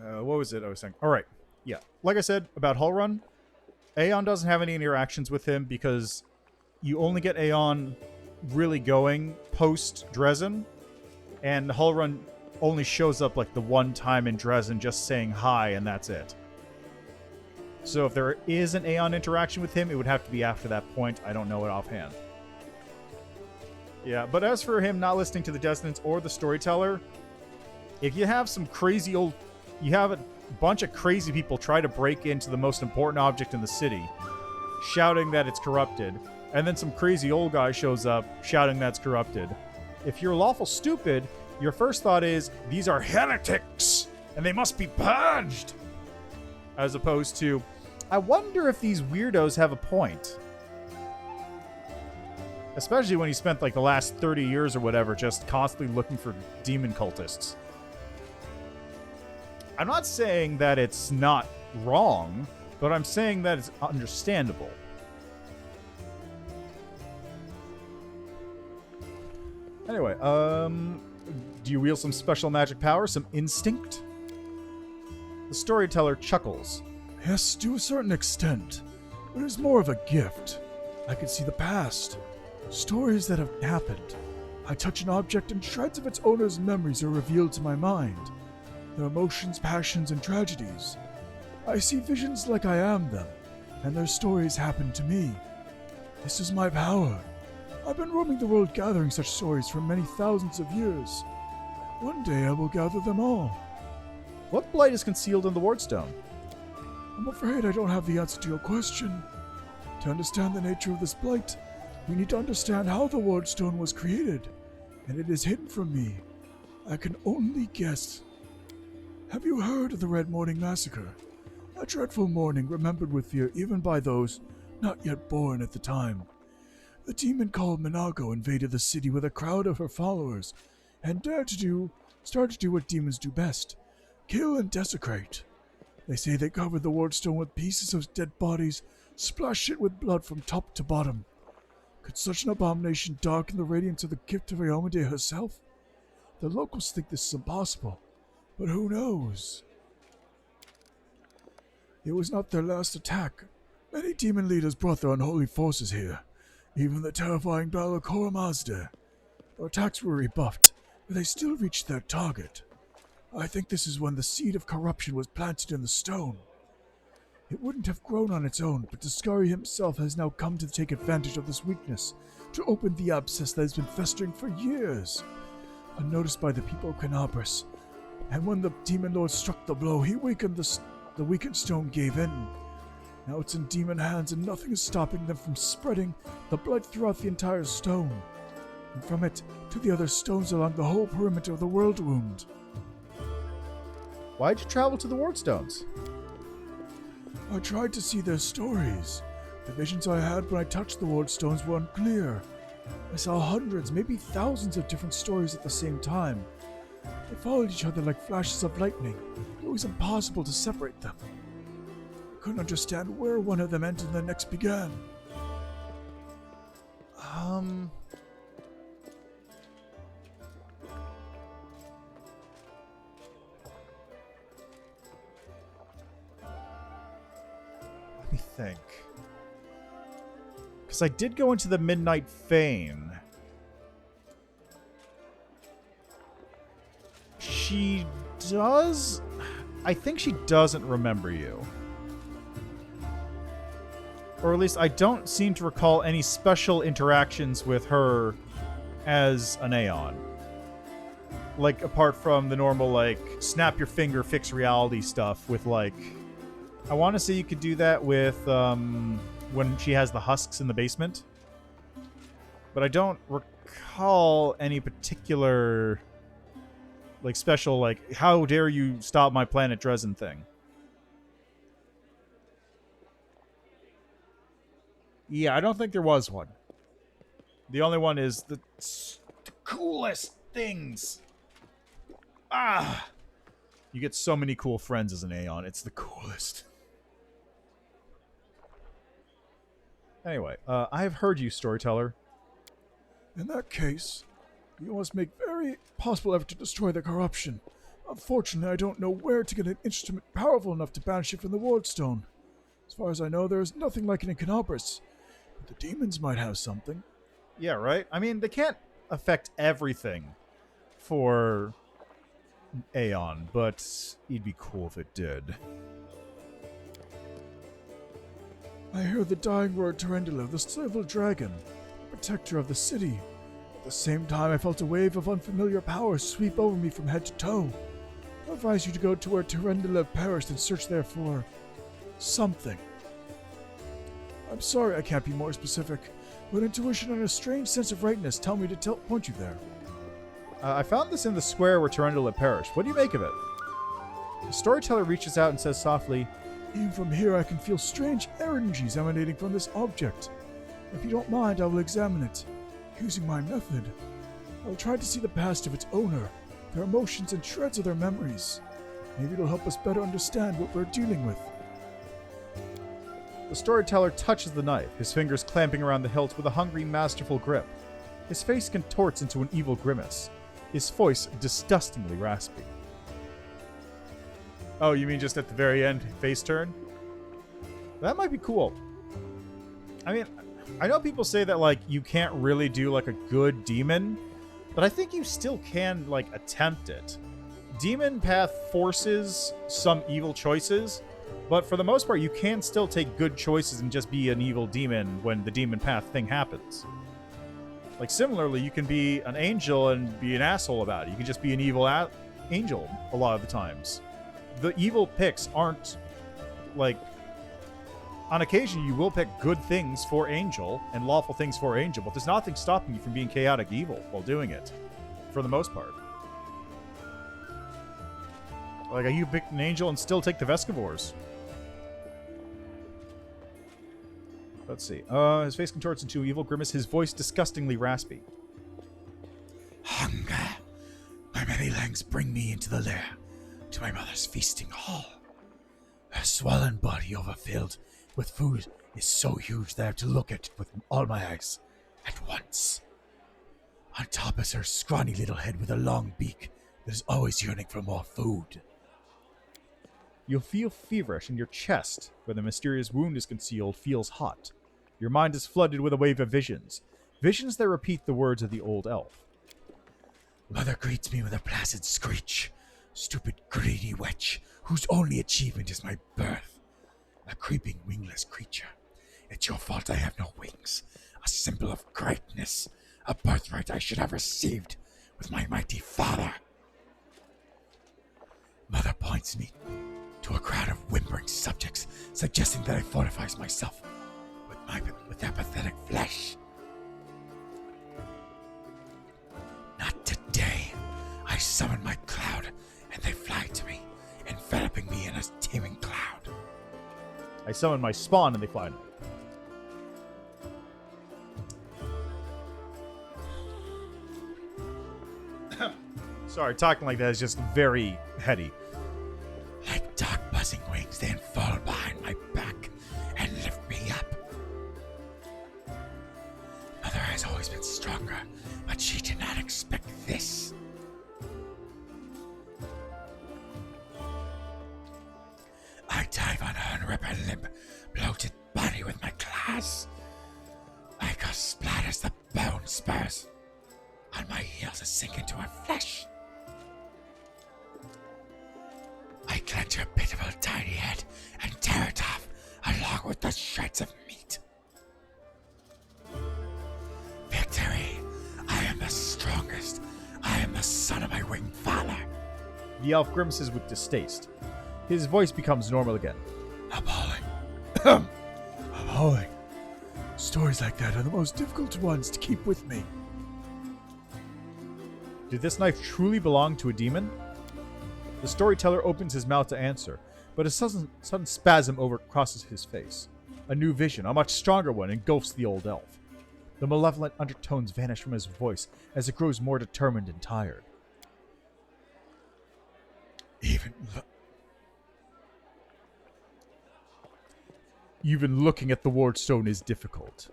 What was it I was saying? All right. Yeah. Like I said about Whole Run, Aeon doesn't have any interactions with him because you only get Aeon really going post Dresden, and Whole Run only shows up like the one time in Dresden just saying hi, and that's it. So if there is an Aeon interaction with him, it would have to be after that point. I don't know it offhand. Yeah, but as for him not listening to the Descendants or the Storyteller, if you have some crazy old... You have a bunch of crazy people try to break into the most important object in the city, shouting that it's corrupted, and then some crazy old guy shows up shouting that's corrupted. If you're lawful stupid, your first thought is, these are heretics, and they must be purged! As opposed to, I wonder if these weirdos have a point. Especially when he spent like the last 30 years or whatever just constantly looking for demon cultists. I'm not saying that it's not wrong, but I'm saying that it's understandable. Anyway, do you wield some special magic power, some instinct? The Storyteller chuckles. Yes, to a certain extent, but it's more of a gift. I can see the past, stories that have happened. I touch an object and shreds of its owner's memories are revealed to my mind. Their emotions, passions, and tragedies. I see visions like I am them, and their stories happen to me. This is my power. I've been roaming the world gathering such stories for many thousands of years. One day I will gather them all. What blight is concealed in the Wardstone? I'm afraid I don't have the answer to your question. To understand the nature of this blight, we need to understand how the Wardstone was created, and it is hidden from me. I can only guess. Have you heard of the Red Morning Massacre? A dreadful morning remembered with fear even by those not yet born at the time. The demon called Minago invaded the city with a crowd of her followers and started to do what demons do best, kill and desecrate. They say they covered the wardstone with pieces of dead bodies, splashed it with blood from top to bottom. Could such an abomination darken the radiance of the gift of Arendae herself? The locals think this is impossible, but who knows? It was not their last attack. Many demon leaders brought their unholy forces here, even the terrifying Balakora Mazda. Their attacks were rebuffed, but they still reached their target. I think this is when the seed of corruption was planted in the stone. It wouldn't have grown on its own, but Discari himself has now come to take advantage of this weakness, to open the abscess that has been festering for years. Unnoticed by the people of Canabras, and when the demon lord struck the blow, he weakened the weakened stone gave in. Now it's in demon hands and nothing is stopping them from spreading the blood throughout the entire stone, and from it to the other stones along the whole perimeter of the world wound. Why'd you travel to the Wardstones? I tried to see their stories. The visions I had when I touched the Wardstones were unclear. I saw hundreds, maybe thousands of different stories at the same time. They followed each other like flashes of lightning. It was impossible to separate them. I couldn't understand where one of them ended and the next began. Let me think. Because I did go into the Midnight Fane. She does... I think she doesn't remember you. Or at least I don't seem to recall any special interactions with her as an Aeon. Like, apart from the normal, like, snap your finger, fix reality stuff with, like... I want to say you could do that with, when she has the husks in the basement. But I don't recall any particular... like, special, like, how dare you stop my planet Dresden thing. Yeah, I don't think there was one. The only one is the coolest things. Ah! You get so many cool friends as an Aeon. It's the coolest. Anyway, I have heard you, Storyteller. In that case, you must make very possible effort to destroy the corruption. Unfortunately, I don't know where to get an instrument powerful enough to banish it from the Wardstone. As far as I know, there is nothing like it in Canabras. But the demons might have something. Yeah, right? I mean, they can't affect everything for Aeon, but it'd be cool if it did. I heard the dying word Arendae, the civil dragon, protector of the city. At the same time, I felt a wave of unfamiliar power sweep over me from head to toe. I advise you to go to where Arendae perished and search there for... something. I'm sorry I can't be more specific, but intuition and a strange sense of rightness tell me to point you there. I found this in the square where Arendae perished. What do you make of it? The Storyteller reaches out and says softly, Even from here I can feel strange energies emanating from this object. If you don't mind, I will examine it. Using my method, I will try to see the past of its owner, their emotions and shreds of their memories. Maybe it'll help us better understand what we're dealing with. The Storyteller touches the knife, his fingers clamping around the hilt with a hungry, masterful grip. His face contorts into an evil grimace, his voice disgustingly raspy. Oh, you mean just at the very end, face turn? That might be cool. I mean, I know people say that, like, you can't really do, like, a good demon, but I think you still can, like, attempt it. Demon Path forces some evil choices, but for the most part, you can still take good choices and just be an evil demon when the Demon Path thing happens. Like, similarly, you can be an angel and be an asshole about it. You can just be an evil angel a lot of the times. The evil picks aren't, like... On occasion, you will pick good things for Angel and lawful things for Angel, but there's nothing stopping you from being chaotic evil while doing it, for the most part. Like, you pick an Angel and still take the Vescivores. Let's see. His face contorts into an evil grimace, his voice disgustingly raspy. Hunger. My many legs bring me into the lair, to my mother's feasting hall. Her swollen body overfilled with food is so huge that I have to look at it with all my eyes at once. On top is her scrawny little head with a long beak that is always yearning for more food. You'll feel feverish, and your chest, where the mysterious wound is concealed, feels hot. Your mind is flooded with a wave of visions. Visions that repeat the words of the old elf. Mother greets me with a placid screech. Stupid greedy witch, whose only achievement is my birth. A creeping wingless creature. It's your fault I have no wings. A symbol of greatness. A birthright I should have received with my mighty father. Mother points me to a crowd of whimpering subjects, suggesting that I fortifies myself with their pathetic flesh. Not today. I summon my cloud, and they fly to me, enveloping me in a teeming cloud. I summon my spawn, and they fly to me. Sorry, talking like that is just very heady. Like dark buzzing wings, they unfold behind my back and lift me up. Mother has always been stronger, but she did not expect this. I dive on her and rip her limp, bloated body with my claws. My gust splatters the bone spurs on my heels to sink into her flesh. I clench her pitiful tiny head and tear it off along with the shreds of meat. Victory! I am the strongest. I am the son of my winged father. The elf grimaces with distaste. His voice becomes normal again. Appalling. Appalling. Stories like that are the most difficult ones to keep with me. Did this knife truly belong to a demon? The storyteller opens his mouth to answer, but a sudden spasm crosses his face. A new vision, a much stronger one, engulfs the old elf. The malevolent undertones vanish from his voice as it grows more determined and tired. Even looking at the wardstone is difficult.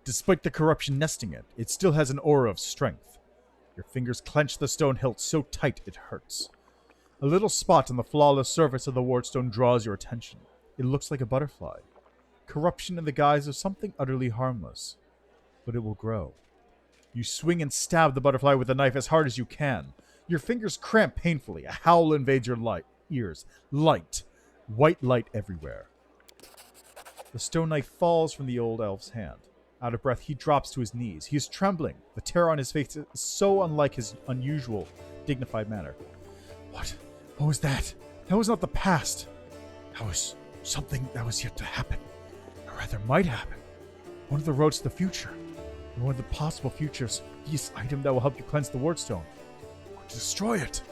Despite the corruption nesting it, it still has an aura of strength. Your fingers clench the stone hilt so tight it hurts. A little spot on the flawless surface of the wardstone draws your attention. It looks like a butterfly. Corruption in the guise of something utterly harmless. But it will grow. You swing and stab the butterfly with the knife as hard as you can. Your fingers cramp painfully. A howl invades your ears. Light. White light everywhere. The stone knife falls from the old elf's hand. Out of breath, he drops to his knees. He is trembling. The terror on his face is so unlike his unusual, dignified manner. What was that? That was not the past. That was something that was yet to happen. Or rather, might happen. One of the roads to the future. And one of the possible futures. This item that will help you cleanse the wardstone. Destroy it.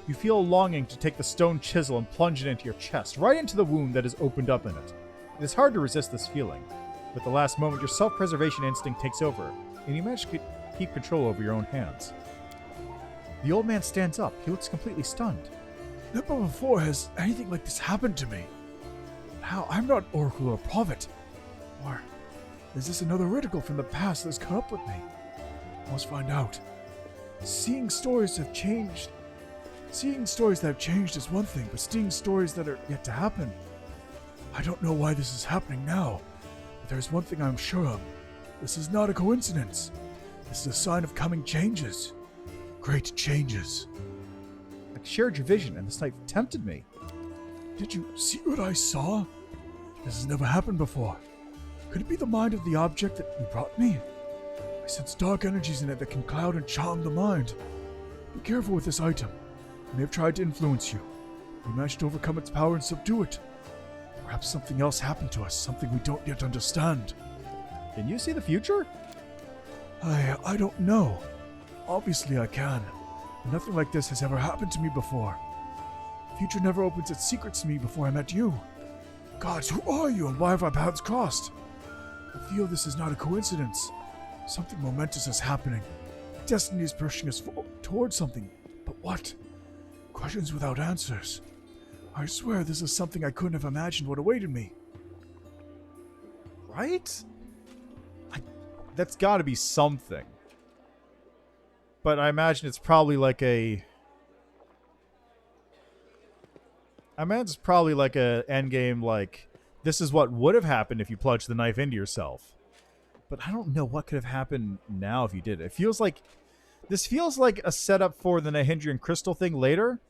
You feel a longing to take the stone chisel and plunge it into your chest, right into the wound that is opened up in it. It is hard to resist this feeling. But at the last moment, your self-preservation instinct takes over, and you manage to keep control over your own hands. The old man stands up. He looks completely stunned. Never before has anything like this happened to me. How? I'm not Oracle or Prophet. Or is this another ritual from the past that's caught up with me? I must find out. Seeing stories that have changed is one thing, but seeing stories that are yet to happen, I don't know why this is happening now, but there's one thing I'm sure of. This is not a coincidence. This is a sign of coming changes. Great changes. I shared your vision, and this knife tempted me. Did you see what I saw? This has never happened before. Could it be the mind of the object that you brought me? I sense dark energies in it that can cloud and charm the mind. Be careful with this item. It may have tried to influence you. We managed to overcome its power and subdue it. Perhaps something else happened to us, something we don't yet understand. Can you see the future? I don't know. Obviously I can. Nothing like this has ever happened to me before. The future never opens its secrets to me before I met you. Gods, who are you and why have our paths crossed? I feel this is not a coincidence. Something momentous is happening. Destiny is pushing us towards something. But what? Questions without answers. I swear this is something I couldn't have imagined what awaited me. Right? That's got to be something. But I imagine it's probably like a... I imagine it's probably like a endgame, like, this is what would have happened if you plunged the knife into yourself. But I don't know what could have happened now if you did it. It feels like... This feels like a setup for the Nihindrian crystal thing later.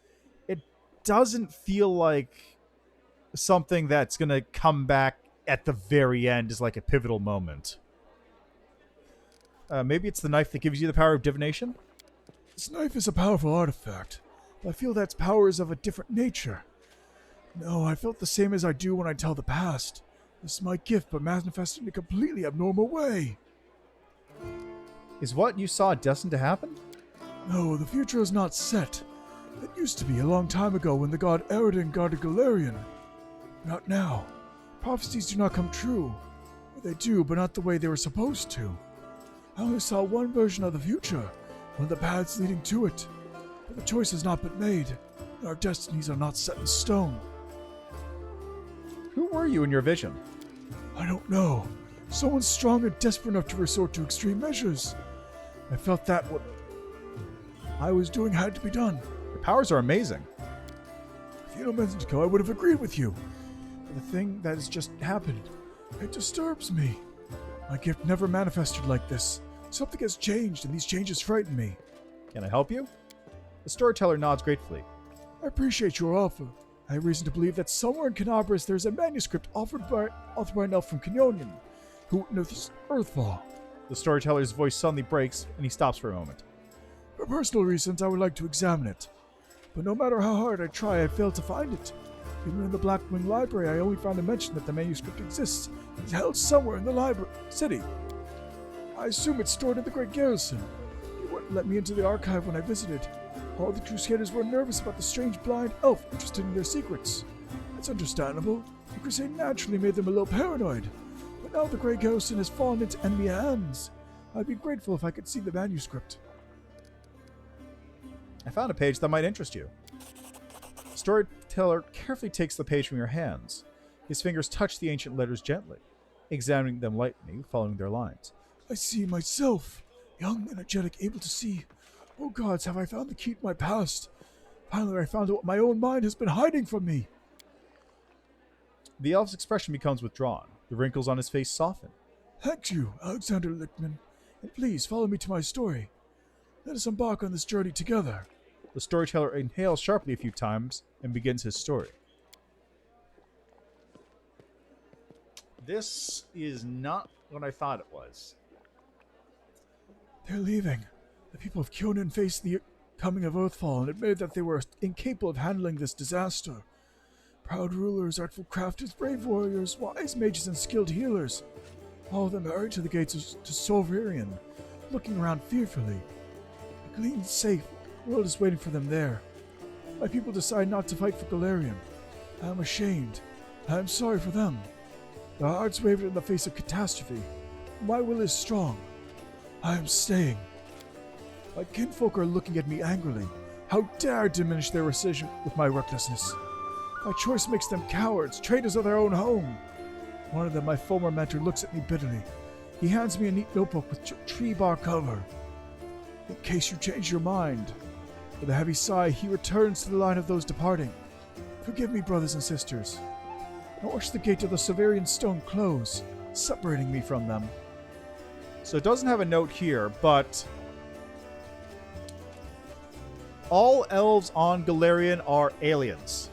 It doesn't feel like something that's going to come back at the very end as like a pivotal moment. Maybe it's the knife that gives you the power of divination? This knife is a powerful artifact, but I feel that its power is of a different nature. No, I felt the same as I do when I tell the past. This is my gift, but manifested in a completely abnormal way. Is what you saw destined to happen? No, the future is not set. It used to be a long time ago when the god Arendae guarded Galarian. Not now. Prophecies do not come true. Or they do, but not the way they were supposed to. I only saw one version of the future, one of the paths leading to it. But the choice has not been made, and our destinies are not set in stone. Who were you in your vision? I don't know. Someone strong and desperate enough to resort to extreme measures. I felt that what I was doing had to be done. Your powers are amazing. A few moments ago, I would have agreed with you. But the thing that has just happened, it disturbs me. My gift never manifested like this. Something has changed, and these changes frighten me. Can I help you? The storyteller nods gratefully. I appreciate your offer. I have reason to believe that somewhere in Canabras there is a manuscript authored by an elf from Canonian, who witnessed Earthfall. The storyteller's voice suddenly breaks, and he stops for a moment. For personal reasons, I would like to examine it. But no matter how hard I try, I fail to find it. Even in the Blackwing Library, I only found a mention that the manuscript exists and is held somewhere in the city. I assume it's stored in the Great Garrison. They wouldn't let me into the archive when I visited. All the Crusaders were nervous about the strange blind elf interested in their secrets. It's understandable. The Crusade naturally made them a little paranoid. But now the Great Garrison has fallen into enemy hands. I'd be grateful if I could see the manuscript. I found a page that might interest you. The storyteller carefully takes the page from your hands. His fingers touch the ancient letters gently, examining them lightly, following their lines. I see myself, young, energetic, able to see. Oh gods, have I found the key to my past? Finally, I found out what my own mind has been hiding from me. The elf's expression becomes withdrawn. The wrinkles on his face soften. Thank you, Alexander Lichtman, and please follow me to my story. Let us embark on this journey together. The storyteller inhales sharply a few times and begins his story. This is not what I thought it was. They're leaving. The people of Kyonin faced the coming of Earthfall and admitted that they were incapable of handling this disaster. Proud rulers, artful crafters, brave warriors, wise mages, and skilled healers. All of them hurried to the gates to Solvirian, looking around fearfully. A clean, safe world is waiting for them there. My people decide not to fight for Galarian. I am ashamed. I am sorry for them. Their hearts wavered in the face of catastrophe. My will is strong. I am staying. My kinfolk are looking at me angrily. How dare I diminish their precision with my recklessness? My choice makes them cowards, traitors of their own home. One of them, my former mentor, looks at me bitterly. He hands me a neat notebook with tree bark cover. In case you change your mind. With a heavy sigh, he returns to the line of those departing. Forgive me, brothers and sisters. I watch the gate of the Severian stone close, separating me from them. So it doesn't have a note here, but all elves on Galarian are aliens.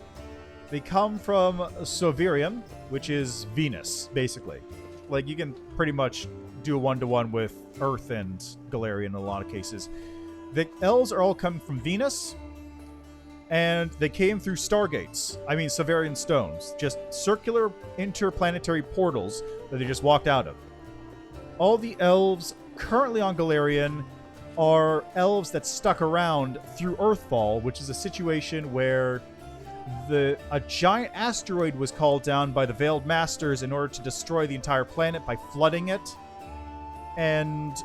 They come from Sovirium, which is Venus, basically. Like, you can pretty much do a one-to-one with Earth and Galarian in a lot of cases. The elves are all coming from Venus, and they came through stargates. I mean, Severian stones. Just circular interplanetary portals that they just walked out of. All the elves currently on Galarian are elves that stuck around through Earthfall, which is a situation where a giant asteroid was called down by the Veiled Masters in order to destroy the entire planet by flooding it, and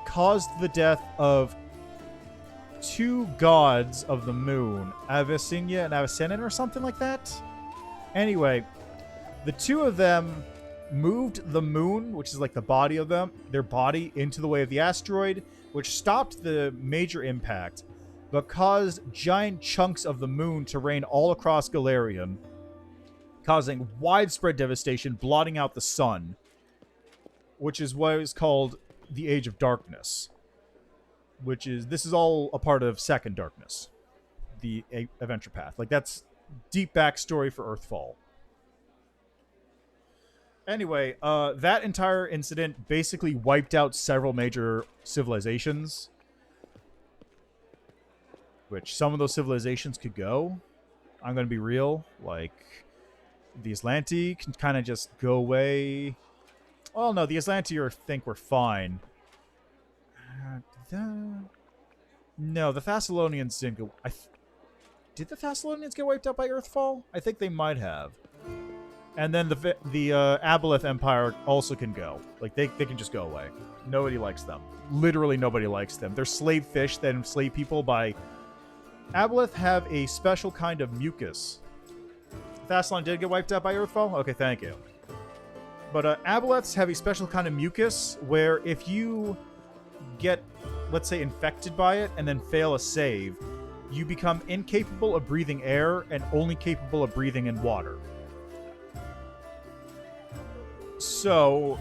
caused the death of 2 gods of the moon, Abyssinia and Abyssinian or something like that. Anyway, the 2 of them moved the moon, which is like the body of them, their body, into the way of the asteroid, which stopped the major impact, but caused giant chunks of the moon to rain all across Galarian, causing widespread devastation, blotting out the sun, which is what is called the Age of Darkness. This is all a part of Second Darkness, the adventure path. Like, that's deep backstory for Earthfall. Anyway, that entire incident basically wiped out several major civilizations, which some of those civilizations could go. I'm going to be real. Like, the Aslanti can kind of just go away. Well, no, the Aslanti think we're fine. No, the Thessalonians didn't go... Did the Thessalonians get wiped out by Earthfall? I think they might have. And then the Aboleth Empire also can go. Like, they can just go away. Nobody likes them. Literally nobody likes them. They're slave fish that enslave people by... Aboleth have a special kind of mucus. Thassalon did get wiped out by Earthfall? Okay, thank you. But Aboleths have a special kind of mucus where if you get, let's say, infected by it and then fail a save, you become incapable of breathing air and only capable of breathing in water. So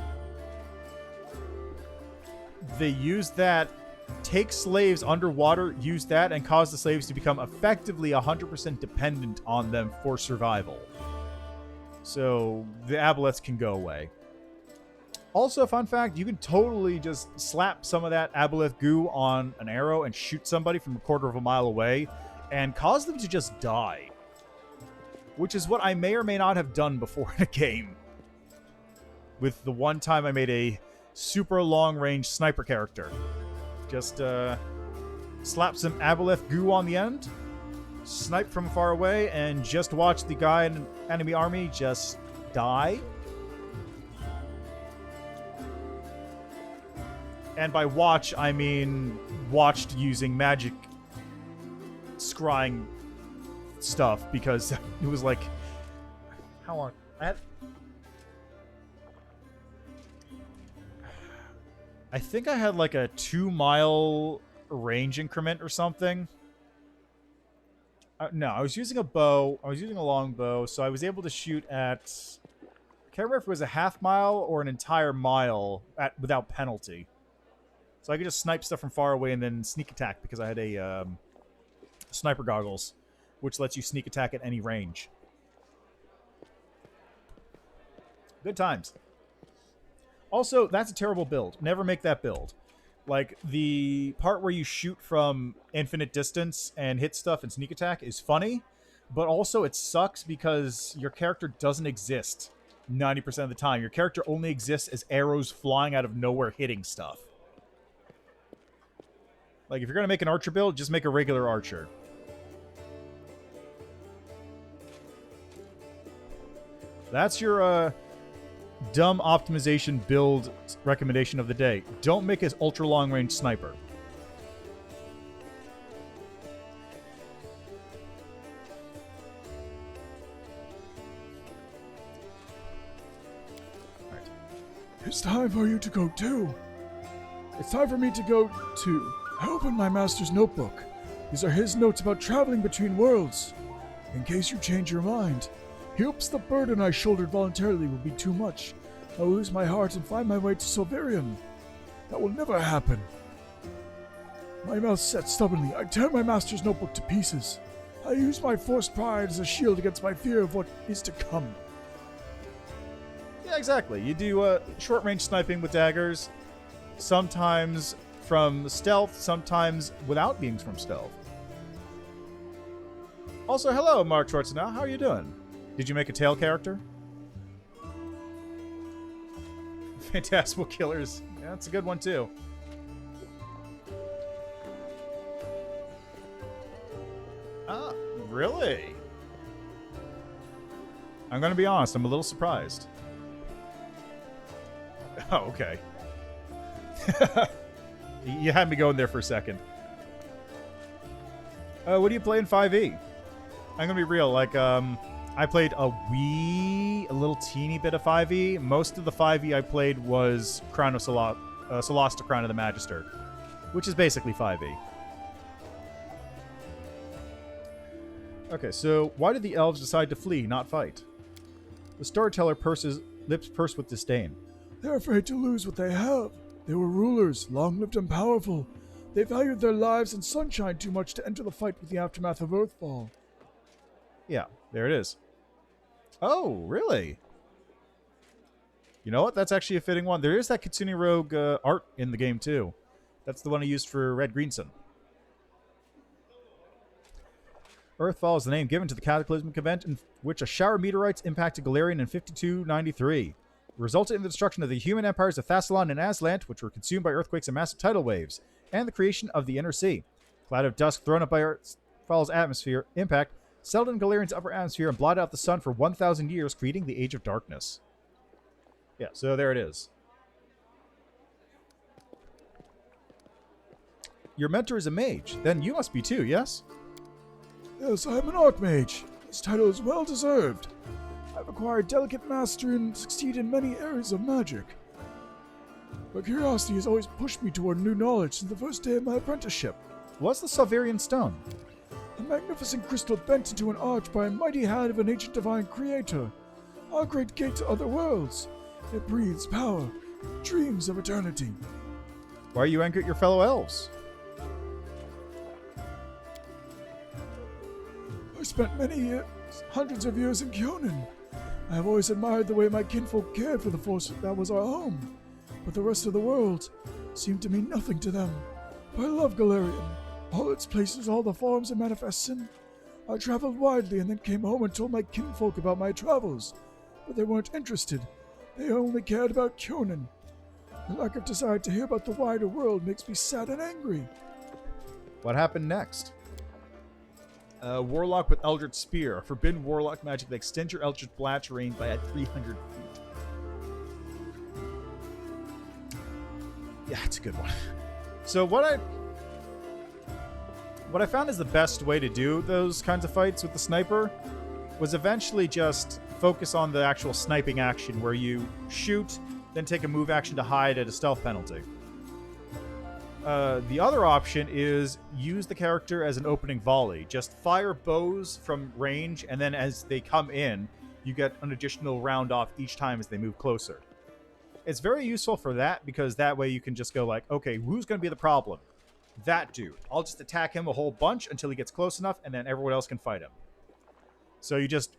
they use that, take slaves underwater, use that, and cause the slaves to become effectively 100% dependent on them for survival. So the Aboleths can go away. Also, fun fact, you can totally just slap some of that Aboleth goo on an arrow and shoot somebody from a quarter of a mile away and cause them to just die. Which is what I may or may not have done before in a game. With the one time I made a super long-range sniper character. Just slap some Aboleth goo on the end, snipe from far away, and just watch the guy in an enemy army just die. And by watch, I mean watched using magic scrying stuff, because it was like... How long? I think I had like a 2-mile range increment or something. No, I was using a bow. I was using a long bow, so I was able to shoot at... I can't remember if it was a half-mile or an entire mile without penalty. So I could just snipe stuff from far away and then sneak attack because I had a sniper goggles, which lets you sneak attack at any range. Good times. Also, that's a terrible build. Never make that build. Like, the part where you shoot from infinite distance and hit stuff and sneak attack is funny, but also it sucks because your character doesn't exist 90% of the time. Your character only exists as arrows flying out of nowhere hitting stuff. Like, if you're going to make an archer build, just make a regular archer. That's your, dumb optimization build recommendation of the day. Don't make an ultra long range sniper. Right. It's time for you to go too. It's time for me to go too. I opened my master's notebook. These are his notes about traveling between worlds. In case you change your mind. He hopes the burden I shouldered voluntarily will be too much. I will lose my heart and find my way to Silverian. That will never happen. My mouth set stubbornly. I tear my master's notebook to pieces. I use my forced pride as a shield against my fear of what is to come. Yeah, exactly. You do short-range sniping with daggers, sometimes from stealth, sometimes without being from stealth. Also, hello, Mark Schwarzenau. How are you doing? Did you make a tail character? Phantasmal Killers. Yeah, that's a good one, too. Ah, really? I'm going to be honest, I'm a little surprised. Oh, okay. You had me going there for a second. What do you play in 5e? I'm going to be real, like, I played a little teeny bit of 5e. Most of the 5e I played was Crown of Solasta, Crown of the Magister, which is basically 5e. Okay, so why did the elves decide to flee, not fight? The storyteller lips pursed with disdain. They're afraid to lose what they have. They were rulers, long-lived and powerful. They valued their lives and sunshine too much to enter the fight with the aftermath of Earthfall. Yeah, there it is. Oh, really? You know what? That's actually a fitting one. There is that Kitsune Rogue art in the game, too. That's the one I used for Red Greenson. Earthfall is the name given to the cataclysmic event in which a shower of meteorites impacted Galarian in 5293. Resulted in the destruction of the human empires of Thassalon and Aslant, which were consumed by earthquakes and massive tidal waves, and the creation of the Inner Sea. Cloud of dust thrown up by Earthfall's atmosphere impact settled in Galarian's upper atmosphere and blotted out the sun for 1,000 years, creating the Age of Darkness. Yeah, so there it is. Your mentor is a mage. Then you must be too, yes? Yes, I am an Archmage. This title is well deserved. I've acquired delicate mastery and succeed in many areas of magic. But curiosity has always pushed me toward new knowledge since the first day of my apprenticeship. What's the Salvarian Stone? A magnificent crystal bent into an arch by a mighty hand of an ancient divine creator. Our great gate to other worlds. It breathes power, dreams of eternity. Why are you angry at your fellow elves? I spent many years, hundreds of years in Kyonin. I have always admired the way my kinfolk cared for the force that was our home. But the rest of the world seemed to mean nothing to them. But I love Galarian. All its places, all the forms it manifests in. I traveled widely and then came home and told my kinfolk about my travels. But they weren't interested. They only cared about Kyonin. The lack of desire to hear about the wider world makes me sad and angry. What happened next? Warlock with Eldritch Spear. A forbidden warlock magic that extends your Eldritch Blast range by 300 feet. Yeah, it's a good one. So what I found is the best way to do those kinds of fights with the sniper was eventually just focus on the actual sniping action where you shoot, then take a move action to hide at a stealth penalty. The other option is use the character as an opening volley. Just fire bows from range, and then as they come in, you get an additional round off each time as they move closer. It's very useful for that, because that way you can just go like, okay, who's going to be the problem? That dude. I'll just attack him a whole bunch until he gets close enough, and then everyone else can fight him. So you just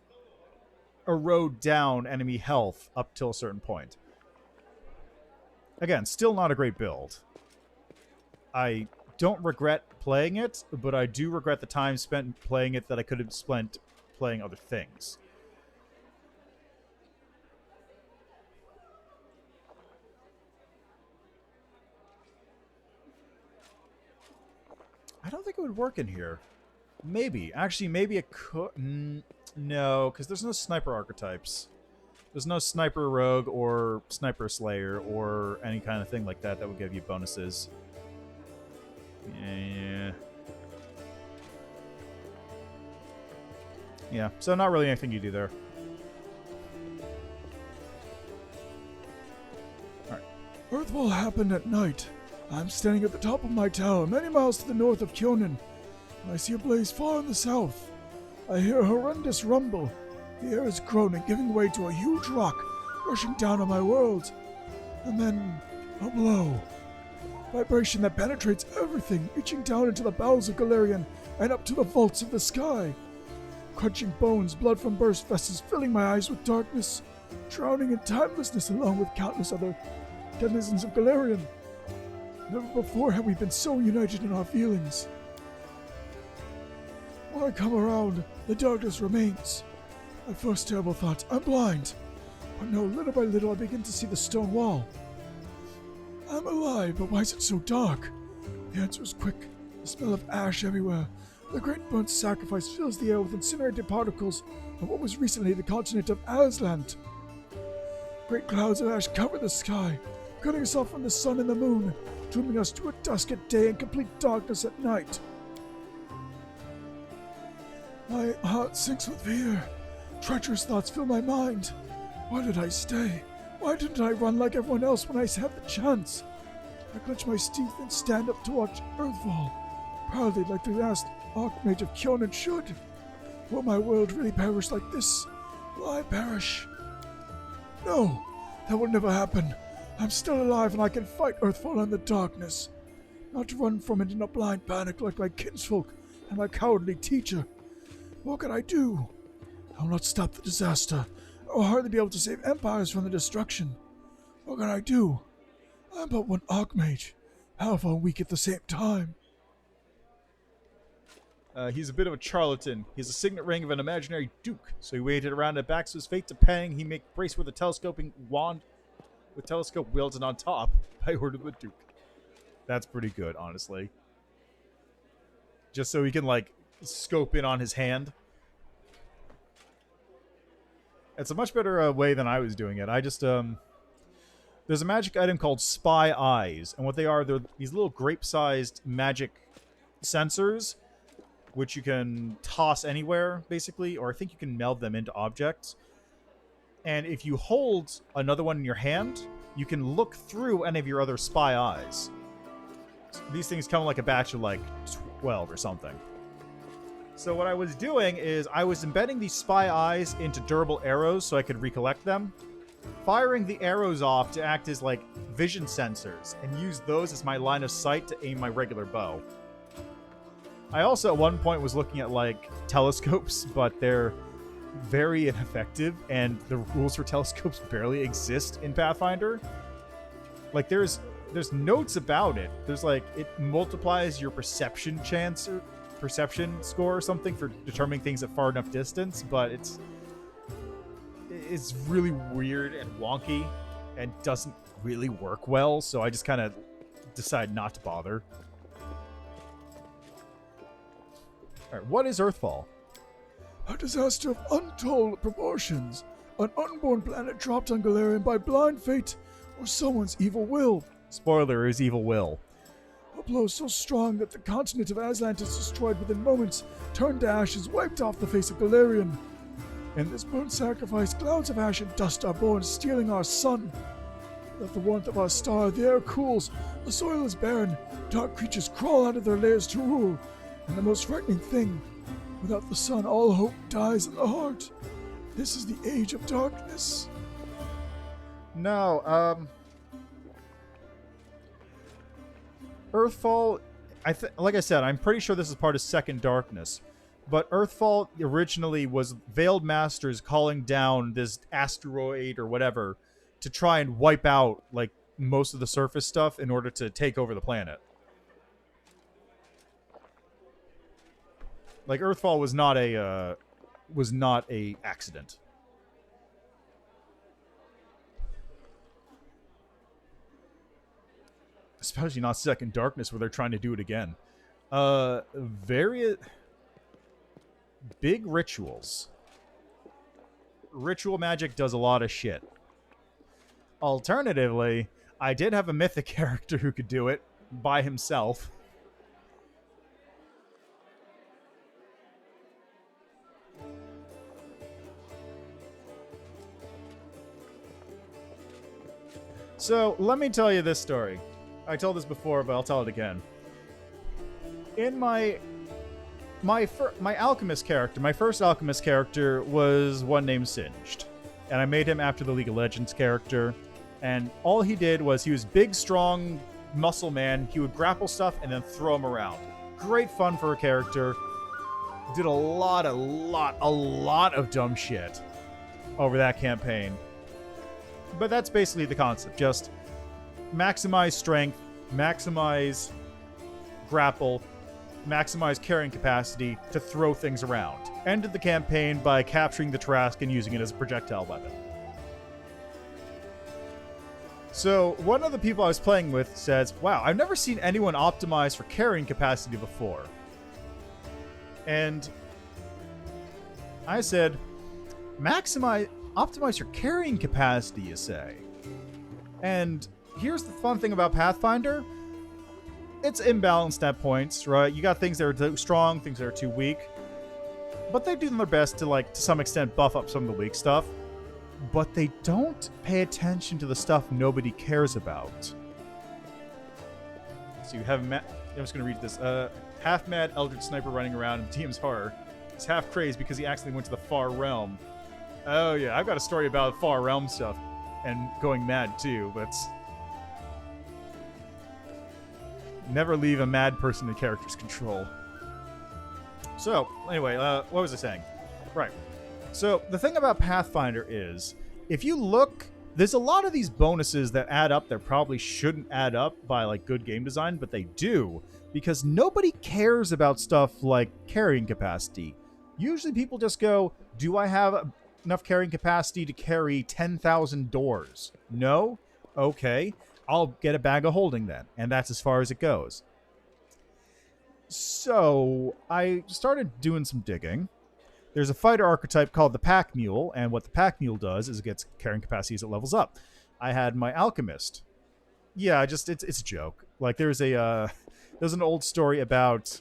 erode down enemy health up till a certain point. Again, still not a great build. I don't regret playing it, but I do regret the time spent playing it that I could have spent playing other things. I don't think it would work in here. Maybe. Actually, maybe it could. No, because there's no sniper archetypes. There's no sniper rogue or sniper slayer or any kind of thing like that that would give you bonuses. Yeah, so not really anything you do there. Alright. Earthfall happened at night. I'm standing at the top of my tower, many miles to the north of Kyonin. I see a blaze far in the south. I hear a horrendous rumble. The air is groaning, giving way to a huge rock rushing down on my world. And then a blow. Vibration that penetrates everything, reaching down into the bowels of Galarian and up to the vaults of the sky. Crunching bones, blood from burst vessels filling my eyes with darkness, drowning in timelessness along with countless other denizens of Galarian. Never before have we been so united in our feelings. When I come around, the darkness remains. My first terrible thought, I'm blind. But no, little by little I begin to see the stone wall. I'm alive, but why is it so dark? The answer is quick. The smell of ash everywhere. The great burnt sacrifice fills the air with incinerated particles of what was recently the continent of Aslant. Great clouds of ash cover the sky, cutting us off from the sun and the moon, dooming us to a dusk at day and complete darkness at night. My heart sinks with fear. Treacherous thoughts fill my mind. Why did I stay? Why didn't I run like everyone else when I had the chance? I clench my teeth and stand up to watch Earthfall, proudly like the last Archmage of Kyonin should. Will my world really perish like this? Will I perish? No, that will never happen. I'm still alive and I can fight Earthfall in the darkness. Not to run from it in a blind panic like my kinsfolk and my cowardly teacher. What can I do? I will not stop the disaster. I will hardly be able to save empires from the destruction. What can I do? I am but one Archmage, powerful and weak at the same time. He's a bit of a charlatan. He has a signet ring of an imaginary duke, so he waited around and backs his fate to paying. He make brace with a telescoping wand with telescope wielded on top by order of the duke. That's pretty good, honestly. Just so he can, like, scope in on his hand. It's a much better way than I was doing it. I just, there's a magic item called Spy Eyes, and what they are, they're these little grape-sized magic sensors, which you can toss anywhere, basically, or I think you can meld them into objects. And if you hold another one in your hand, you can look through any of your other spy eyes. These things come like a batch of, like, 12 or something. So what I was doing is I was embedding these spy eyes into durable arrows so I could recollect them, firing the arrows off to act as, like, vision sensors, and use those as my line of sight to aim my regular bow. I also at one point was looking at, like, telescopes, but they're very ineffective, and the rules for telescopes barely exist in Pathfinder. Like, there's notes about it. There's, like, it multiplies your perception chance or perception score or something for determining things at far enough distance, but it's really weird and wonky and doesn't really work well, so I just kind of decide not to bother. Alright, what is Earthfall? A disaster of untold proportions. An unborn planet dropped on Galarian by blind fate or someone's evil will. Spoiler is evil will. A blow so strong that the continent of Aslant is destroyed within moments, turned to ashes, wiped off the face of Galarian. In this burnt sacrifice, clouds of ash and dust are born, stealing our sun. Without the warmth of our star, the air cools, the soil is barren, dark creatures crawl out of their lairs to rule, and the most frightening thing, without the sun, all hope dies in the heart. This is the age of darkness. No, Earthfall, like I said, I'm pretty sure this is part of Second Darkness. But Earthfall originally was Veiled Masters calling down this asteroid or whatever to try and wipe out, like, most of the surface stuff in order to take over the planet. Like, Earthfall was not a accident. Especially not Second Darkness, where they're trying to do it again. Very big rituals. Ritual magic does a lot of shit. Alternatively, I did have a mythic character who could do it by himself. So, let me tell you this story. I told this before, but I'll tell it again. In my alchemist character, my first alchemist character was one named Singed. And I made him after the League of Legends character. And all he did was he was big, strong, muscle man. He would grapple stuff and then throw them around. Great fun for a character. Did a lot of dumb shit over that campaign. But that's basically the concept. Just maximize strength, maximize grapple, maximize carrying capacity to throw things around. Ended the campaign by capturing the Trask and using it as a projectile weapon. So, one of the people I was playing with says, wow, I've never seen anyone optimize for carrying capacity before. And I said, optimize your carrying capacity, you say. And here's the fun thing about Pathfinder. It's imbalanced at points, right? You got things that are too strong, things that are too weak. But they do their best to, like, to some extent, buff up some of the weak stuff. But they don't pay attention to the stuff nobody cares about. So you have I'm just going to read this. Half-mad Eldritch Sniper running around in DM's horror. He's half-crazed because he accidentally went to the Far Realm. Oh, yeah, I've got a story about Far Realm stuff. And going mad, too, but... Never leave a mad person in a character's control. So, anyway, what was I saying? Right. So, the thing about Pathfinder is, if you look, there's a lot of these bonuses that add up that probably shouldn't add up by, like, good game design, but they do, because nobody cares about stuff like carrying capacity. Usually people just go, do I have enough carrying capacity to carry 10,000 doors? No? Okay. I'll get a bag of holding then. And that's as far as it goes. So, I started doing some digging. There's a fighter archetype called the Pack Mule, and what the Pack Mule does is it gets carrying capacity as it levels up. I had my Alchemist. Yeah, it's a joke. Like, there's an old story about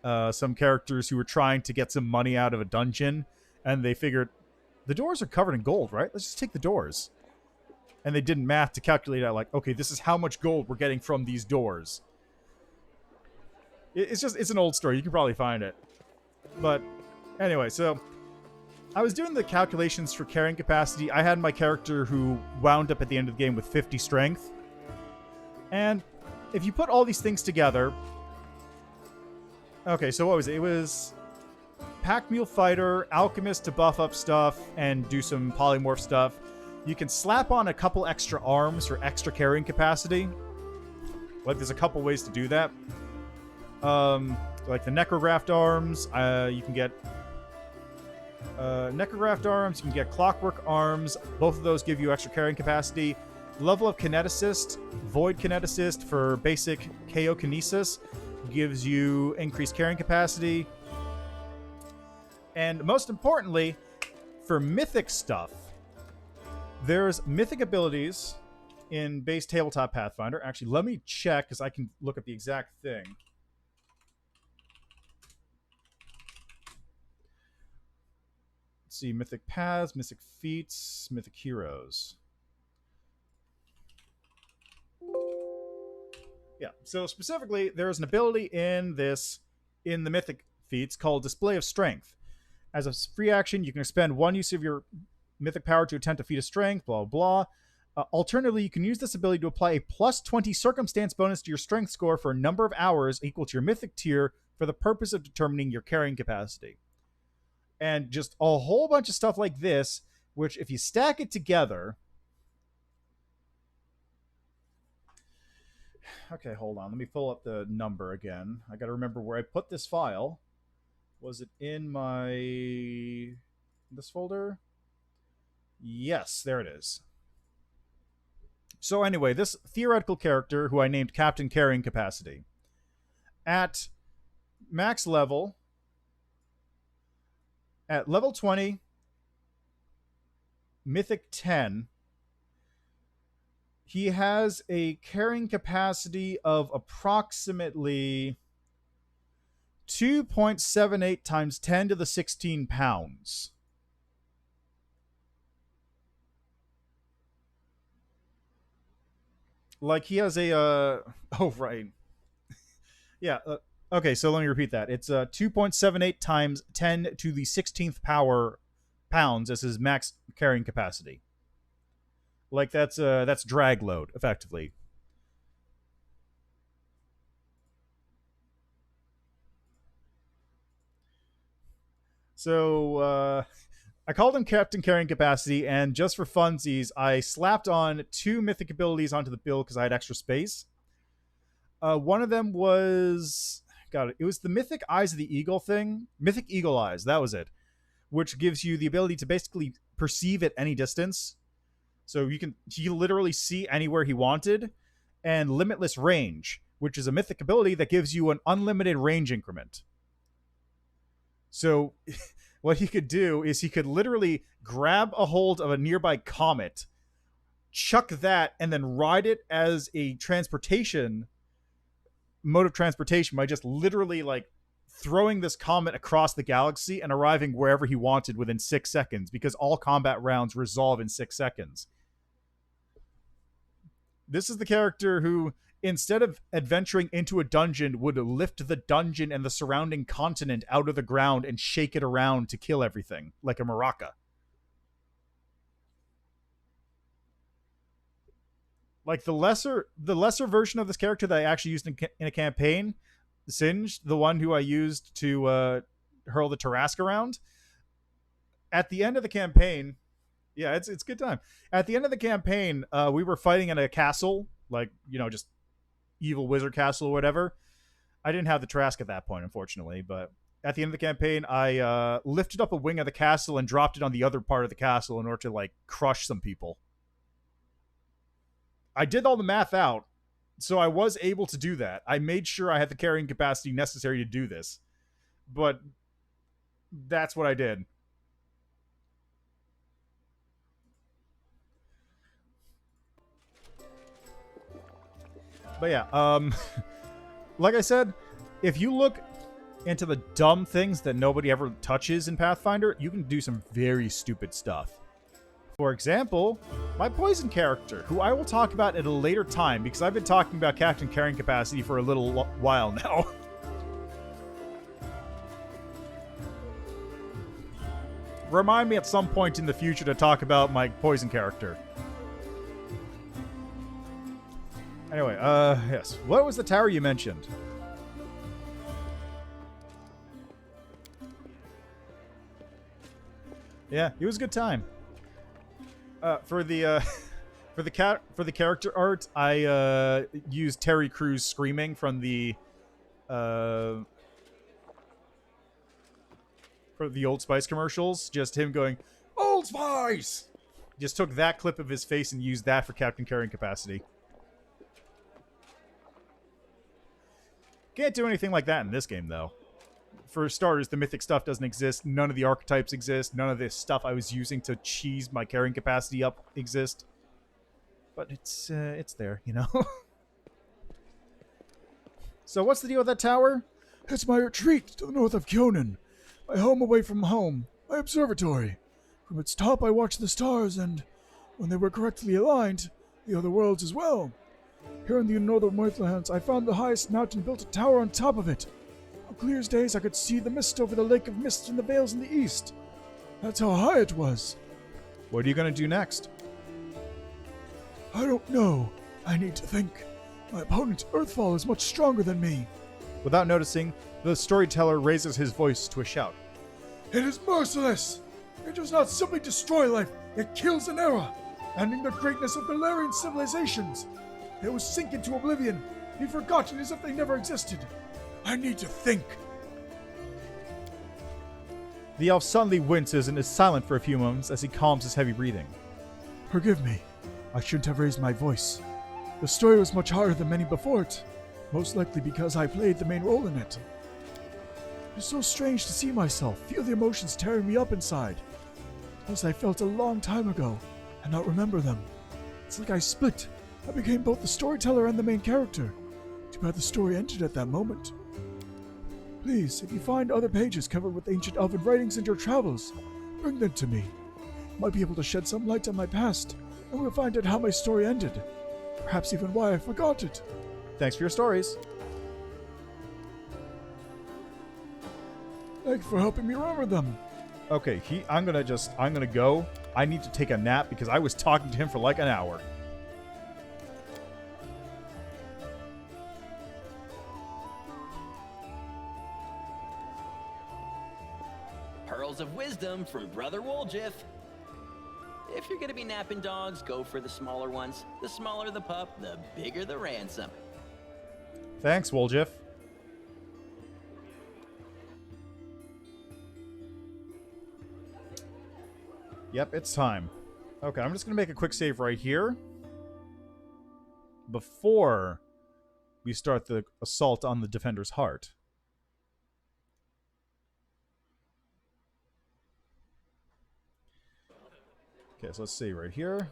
some characters who were trying to get some money out of a dungeon, and they figured, the doors are covered in gold, right? Let's just take the doors. And they did math to calculate out, like, okay, this is how much gold we're getting from these doors. It's an old story. You can probably find it. But anyway, so I was doing the calculations for carrying capacity. I had my character who wound up at the end of the game with 50 strength. And if you put all these things together... Okay, so what was it? It was Pack Mule Fighter, Alchemist to buff up stuff, and do some polymorph stuff. You can slap on a couple extra arms for extra carrying capacity. Like, there's a couple ways to do that. Like the Necrographed arms, you can get Necrographed arms, you can get Clockwork arms. Both of those give you extra carrying capacity. Level of Kineticist, Void Kineticist for basic KO Kinesis gives you increased carrying capacity. And most importantly, for mythic stuff, there's mythic abilities in base tabletop Pathfinder. Actually, let me check, because I can look up the exact thing. Let's see, mythic paths, mythic feats, mythic heroes. Yeah, so specifically, there's an ability in the mythic feats called Display of Strength. As a free action, you can expend one use of your mythic power to attempt a feat of strength, blah, blah, blah. Alternatively, you can use this ability to apply a plus 20 circumstance bonus to your strength score for a number of hours equal to your mythic tier for the purpose of determining your carrying capacity. And just a whole bunch of stuff like this, which if you stack it together... Okay, hold on. Let me pull up the number again. I got to remember where I put this file. Was it in this folder? Yes, there it is. So anyway, this theoretical character, who I named Captain Carrying Capacity, at max level, at level 20, Mythic 10, he has a carrying capacity of approximately 2.78 times 10 to the 16 pounds. Like, he has a, oh, right. Yeah, okay, so let me repeat that. It's 2.78 times 10 to the 16th power pounds as his max carrying capacity. Like, that's drag load, effectively. So, I called him Captain Carrying Capacity, and just for funsies, I slapped on 2 mythic abilities onto the build because I had extra space. One of them was... it was the Mythic Eyes of the Eagle thing. Mythic Eagle Eyes, that was it. Which gives you the ability to basically perceive at any distance. So he literally see anywhere he wanted. And Limitless Range, which is a mythic ability that gives you an unlimited range increment. So what he could do is he could literally grab a hold of a nearby comet, chuck that, and then ride it as a mode of transportation by just literally like throwing this comet across the galaxy and arriving wherever he wanted within 6 seconds, because all combat rounds resolve in 6 seconds. This is the character who, instead of adventuring into a dungeon, would lift the dungeon and the surrounding continent out of the ground and shake it around to kill everything, like a maraca. Like the lesser version of this character that I actually used in a campaign, Singe, the one who I used to hurl the Tarrasque around, at the end of the campaign, yeah, it's good time. At the end of the campaign, we were fighting in a castle, like, you know, just evil wizard castle or whatever. I didn't have the Tarrasque at that point, unfortunately, but at the end of the campaign, I lifted up a wing of the castle and dropped it on the other part of the castle in order to, like, crush some people. I did all the math out, so I was able to do that. I made sure I had the carrying capacity necessary to do this, but that's what I did. But yeah, like I said, if you look into the dumb things that nobody ever touches in Pathfinder, you can do some very stupid stuff. For example, my poison character, who I will talk about at a later time, because I've been talking about Captain Carrying Capacity for a little while now. Remind me at some point in the future to talk about my poison character. Anyway, yes. What was the tower you mentioned? Yeah, it was a good time. For the character art, I used Terry Crews screaming from the Old Spice commercials. Just him going, "Old Spice!" Just took that clip of his face and used that for Captain Carrying Capacity. Can't do anything like that in this game, though. For starters, the mythic stuff doesn't exist. None of the archetypes exist. None of the stuff I was using to cheese my carrying capacity up exist. But it's there, you know? So what's the deal with that tower? It's my retreat to the north of Kyonin. My home away from home. My observatory. From its top I watch the stars and, when they were correctly aligned, the other worlds as well. Here in the northern Northlands, I found the highest mountain, built a tower on top of it. On clear days, I could see the mist over the lake of mist and the vales in the east. That's how high it was. What are you going to do next? I don't know. I need to think. My opponent, Earthfall, is much stronger than me. Without noticing, the storyteller raises his voice to a shout. It is merciless! It does not simply destroy life, it kills an era, ending the greatness of Valerian civilizations. They will sink into oblivion, be forgotten as if they never existed. I need to think. The elf suddenly winces and is silent for a few moments as he calms his heavy breathing. Forgive me. I shouldn't have raised my voice. The story was much harder than many before it, most likely because I played the main role in it. It's so strange to see myself, feel the emotions tearing me up inside. As I felt a long time ago, and not remember them. It's like I split. I became both the storyteller and the main character. Too bad the story ended at that moment. Please, if you find other pages covered with ancient elven writings in your travels, bring them to me. Might be able to shed some light on my past, and we'll find out how my story ended. Perhaps even why I forgot it. Thanks for your stories. Thank you for helping me remember them. Okay, I'm gonna go. I need to take a nap because I was talking to him for like an hour. Pearls of wisdom from Brother Woljif. If you're gonna be napping dogs, go for the smaller ones. The smaller the pup, the bigger the ransom. Thanks, Woljif. Yep, it's time. Okay, I'm just going to make a quick save right here before we start the assault on the Defender's Heart. Okay, so let's see right here.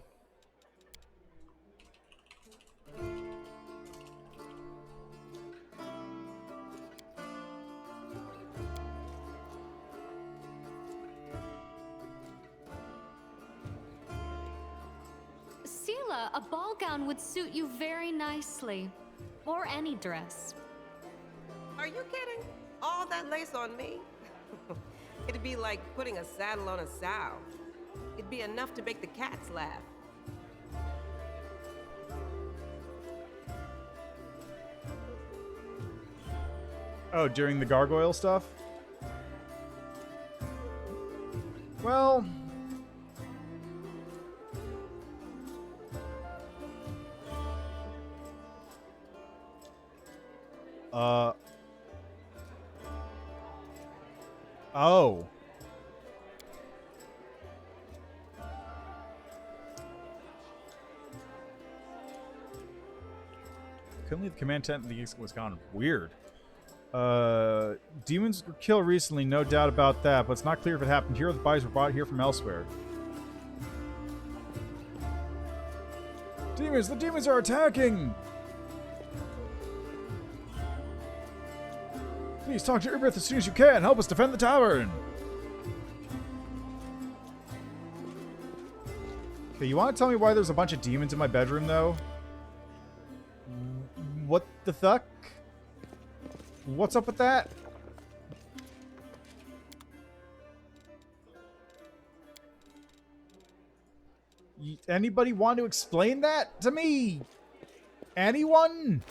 Sela, a ball gown would suit you very nicely. Or any dress. Are you kidding? All that lace on me? It'd be like putting a saddle on a sow. It'd be enough to make the cats laugh. Oh, during the gargoyle stuff? Well... Oh. Couldn't leave the command tent in the east was gone. Weird. Demons were killed recently, no doubt about that, but it's not clear if it happened here or the bodies were brought here from elsewhere. Demons! The demons are attacking! Please talk to Urbith as soon as you can. Help us defend the tavern. Okay, you want to tell me why there's a bunch of demons in my bedroom, though? What the fuck? What's up with that? Anybody want to explain that to me? Anyone?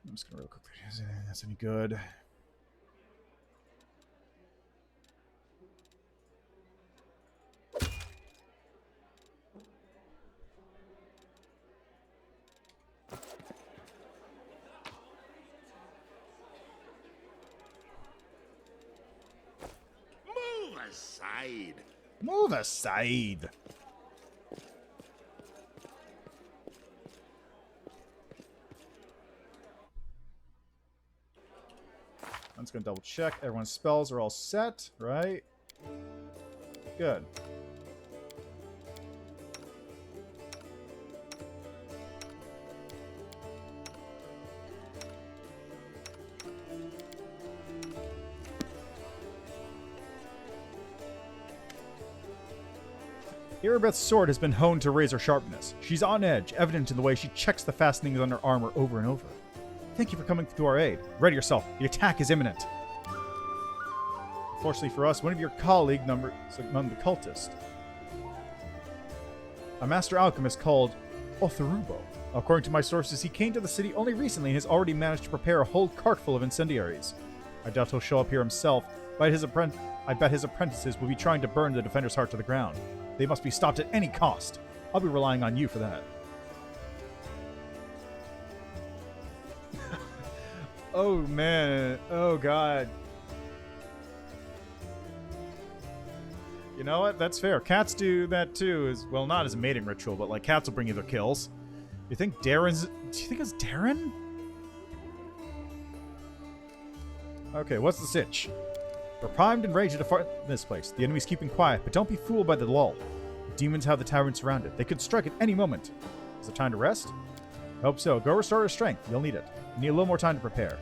I'm just gonna real quickly. Is that's any good? Move aside. Move aside. I'm just gonna double check. Everyone's spells are all set, right? Good. Irabeth's sword has been honed to razor sharpness. She's on edge, evident in the way she checks the fastenings on her armor over and over. Thank you for coming to our aid. Ready yourself. The attack is imminent. Unfortunately for us, one of your colleague among the cultists, a master alchemist called Otharubo. According to my sources, he came to the city only recently and has already managed to prepare a whole cart full of incendiaries. I doubt he'll show up here himself, but I bet his apprentices will be trying to burn the defender's heart to the ground. They must be stopped at any cost. I'll be relying on you for that. Oh, man. Oh, God. You know what? That's fair. Cats do that, too. Well, not as a mating ritual, but, like, cats will bring you their kills. You think Darren's... Do you think it's Darren? Okay, what's the sitch? We're primed and ready to depart this place. The enemy's keeping quiet, but don't be fooled by the lull. The demons have the tavern surrounded. They could strike at any moment. Is it time to rest? I hope so. Go restore your strength. You'll need it. You need a little more time to prepare.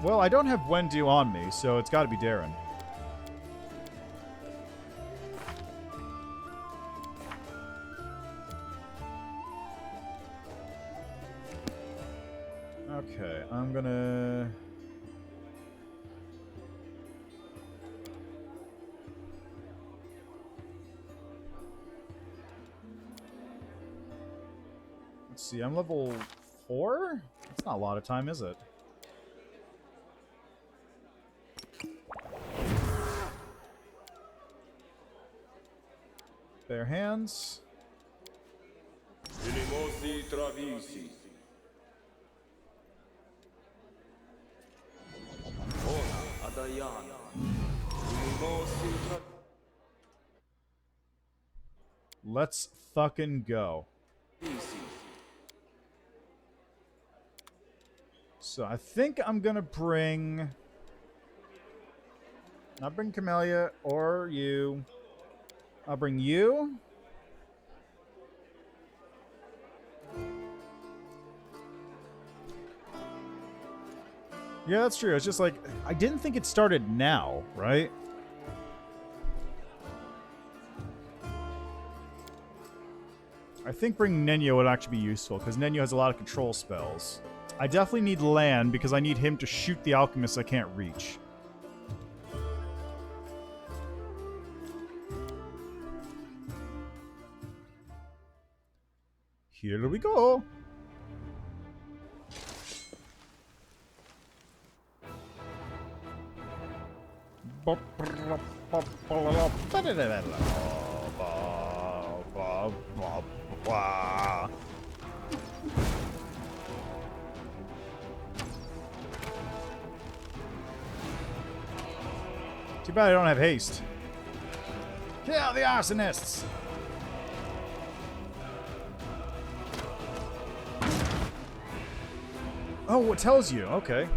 Well, I don't have Wendu on me, so it's got to be Darren. Okay, I'm gonna... Let's see, I'm level 4? That's not a lot of time, is it? Bare hands. Let's fucking go. So I think I'm gonna bring... Not bring Camellia or you. I'll bring you. Yeah, that's true. It's just like, I didn't think it started now, right? I think bringing Nenyo would actually be useful, because Nenyo has a lot of control spells. I definitely need land, because I need him to shoot the alchemists I can't reach. Here we go. Too bad I don't have haste. Kill the arsonists! Oh, it tells you. Okay.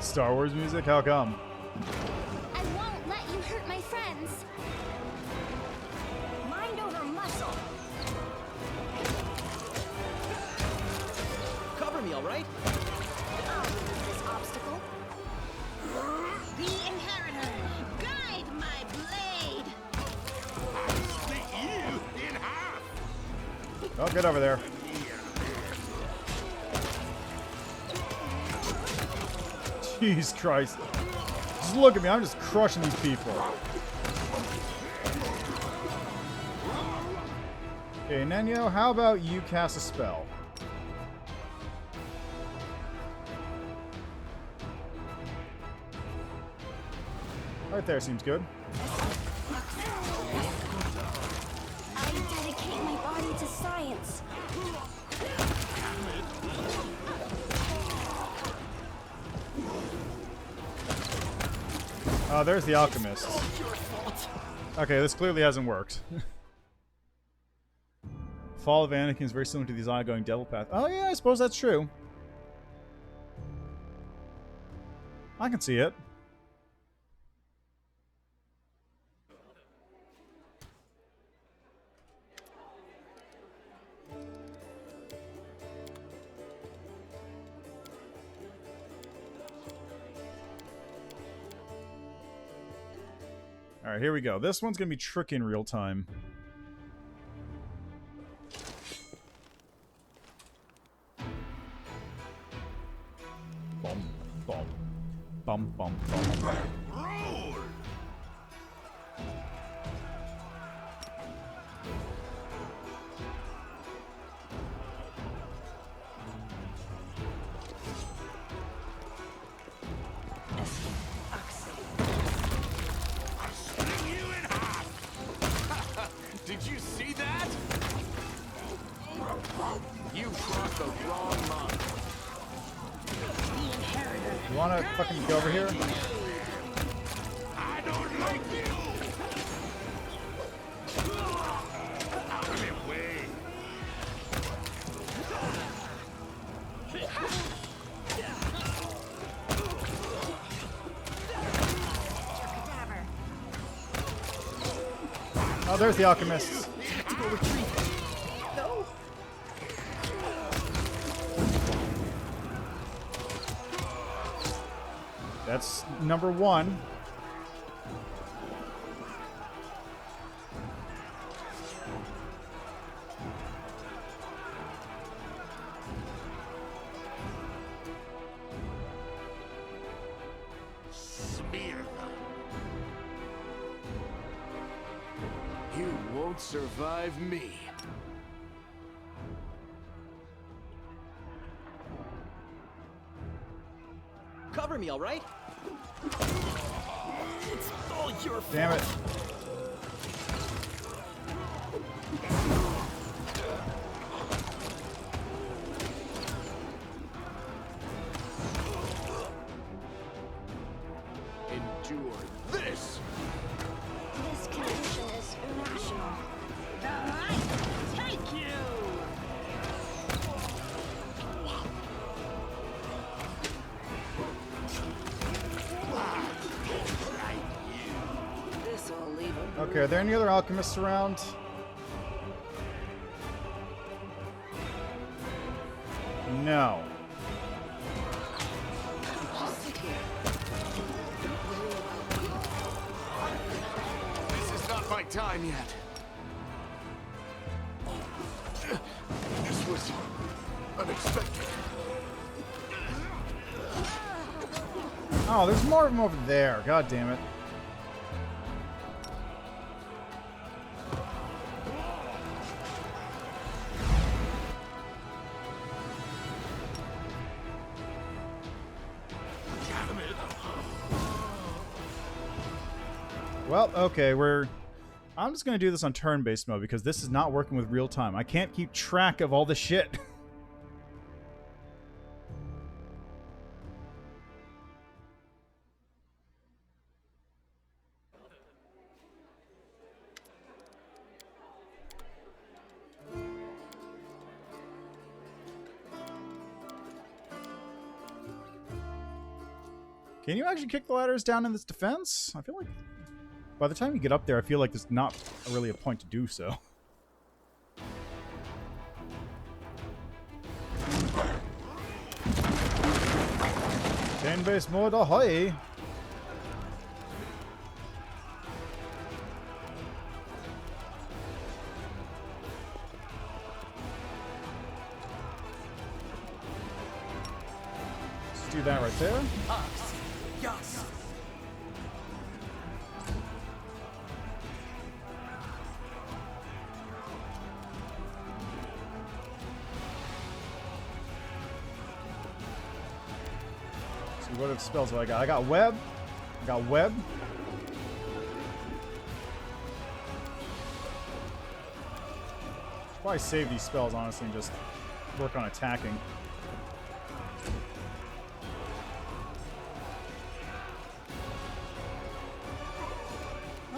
Star Wars music? How come? I won't let you hurt my friends. Mind over muscle. Cover me, all right? I'll remove this obstacle. The Inheritor, guide my blade. I'll split you in half. Oh, get over there. Jesus Christ. Just look at me. I'm just crushing these people. Okay, Nenyo, how about you cast a spell? Right there seems good. I dedicate my body to science. Oh, there's the alchemist. Okay, this clearly hasn't worked. Fall of Anakin is very similar to these ongoing devil path. Oh yeah, I suppose that's true. I can see it. Alright, here we go. This one's gonna be tricky in real time. Bum, bum. Bum, bum, bum. Roll! Did you see that? You crossed the wrong line. You wanna fucking go over here? I don't like you. Out of my way. Oh, there's the alchemists. No. That's number one. Smear them. You won't survive me. Cover me, all right? It's all your fault. Damn it. Endure this. This condition is irrational. The light take you! Okay, are there any other alchemists around? No. Just sit here. This is not my time yet. This was unexpected. Oh, there's more of them over there. God damn it. Well, okay, I'm just gonna do this on turn-based mode because this is not working with real time. I can't keep track of all the shit. Can you actually kick the ladders down in this defense? I feel like by the time you get up there, I feel like there's not really a point to do so. Turn-based mode, ahoy! Let's do that right there. Yes. So what other spells do I got? I got web. I got web. Should probably save these spells, honestly, and just work on attacking.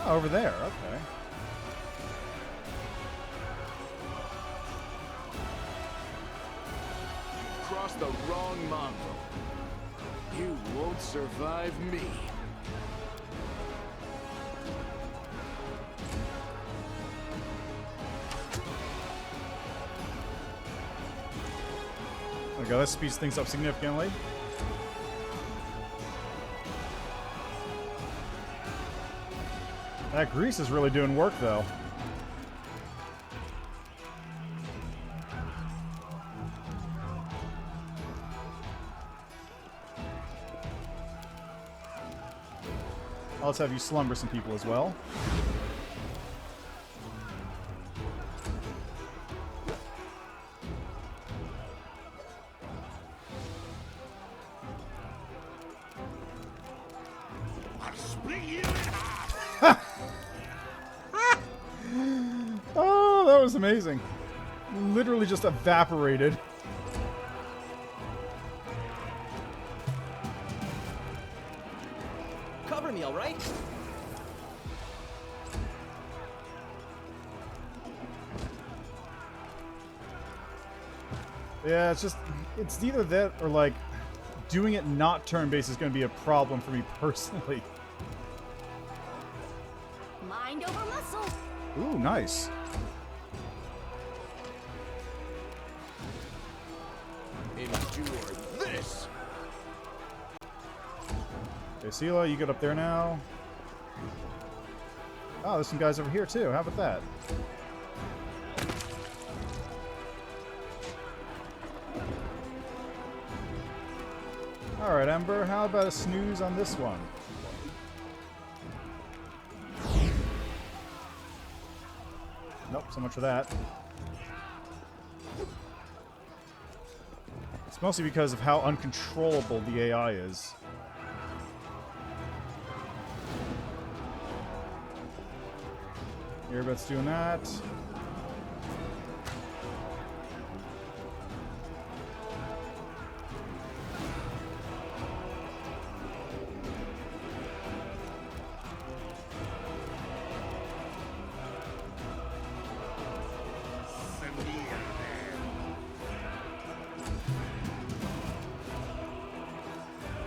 Oh, over there. Okay. Crossed the wrong mongrel. You won't survive me. There we go. That speeds things up significantly. That grease is really doing work, though. Let's have you slumber some people as well. I'll split you in half. Oh, that was amazing. Literally just evaporated. Cover me, all right? Yeah, it's either that or like doing it not turn-based is going to be a problem for me personally. Mind over muscle. Ooh, nice. Endure this. Okay, Sela, you get up there now. Oh, there's some guys over here too. How about that? Alright, Ember, how about a snooze on this one? Nope, so much for that. It's mostly because of how uncontrollable the AI is. Earbud's doing that.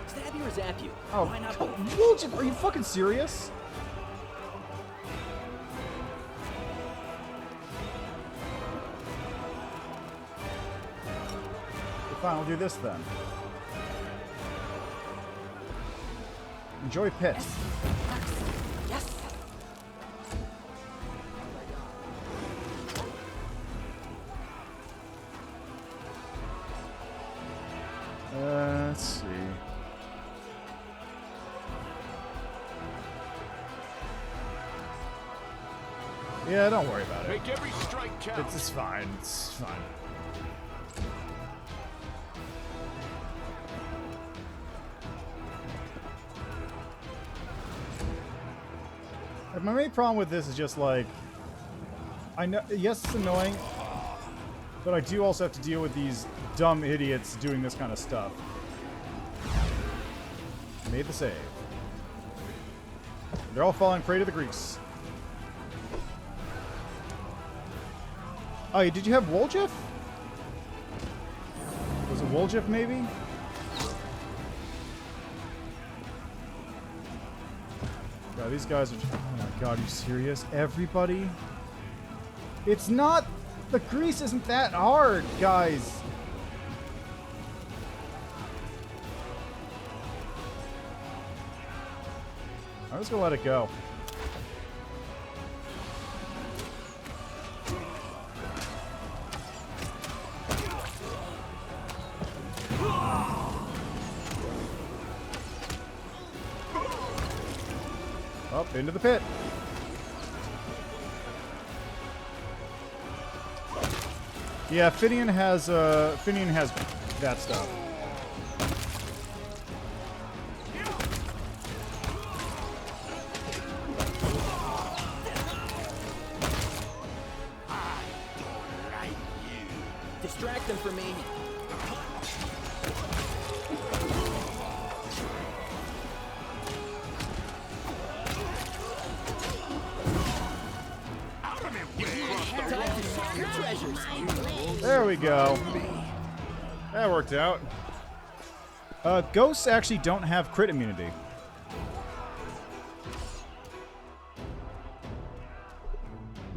Stab you or zap you? Oh, Why not both? Bullshit! Are you fucking serious? Fine, I'll do this then. Enjoy Pit. Yes. Let's see. Yeah, don't worry about it. Make every strike count. It's fine. It's fine. My main problem with this is just like, I know, yes, it's annoying, but I do also have to deal with these dumb idiots doing this kind of stuff. Made the save. They're all falling prey to the grease. Oh, did you have Woljif? Was it Woljif, maybe? God, these guys are... Oh my god, are you serious? Everybody? It's not... The grease isn't that hard, guys. I'm just gonna let it go. Up into the pit. Yeah, Finian has that stuff. Distract them from me. There we go. That worked out. Ghosts actually don't have crit immunity.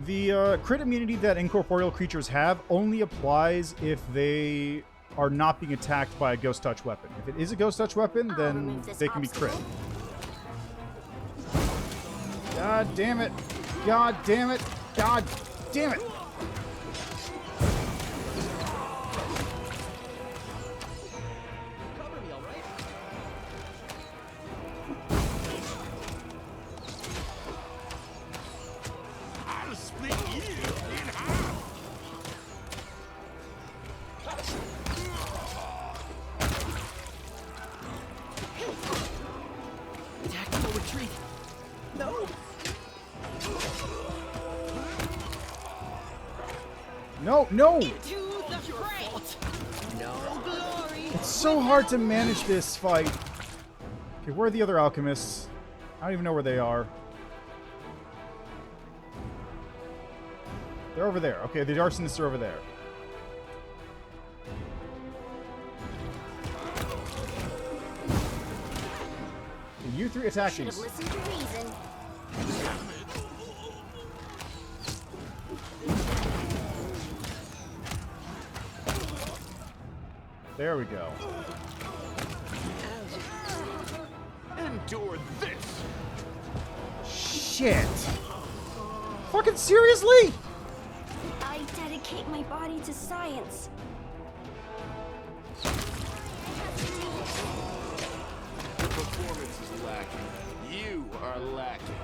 The crit immunity that incorporeal creatures have only applies if they are not being attacked by a ghost touch weapon. If it is a ghost touch weapon, then they can be crit. God damn it. God damn it. God damn it. No, no! It's so hard to manage this fight. Okay, where are the other alchemists? I don't even know where they are. They're over there. Okay, the arsonists are over there. Okay, you three attack these. There we go. Endure this. Shit. Fucking seriously? I dedicate my body to science. Your performance is lacking. You are lacking.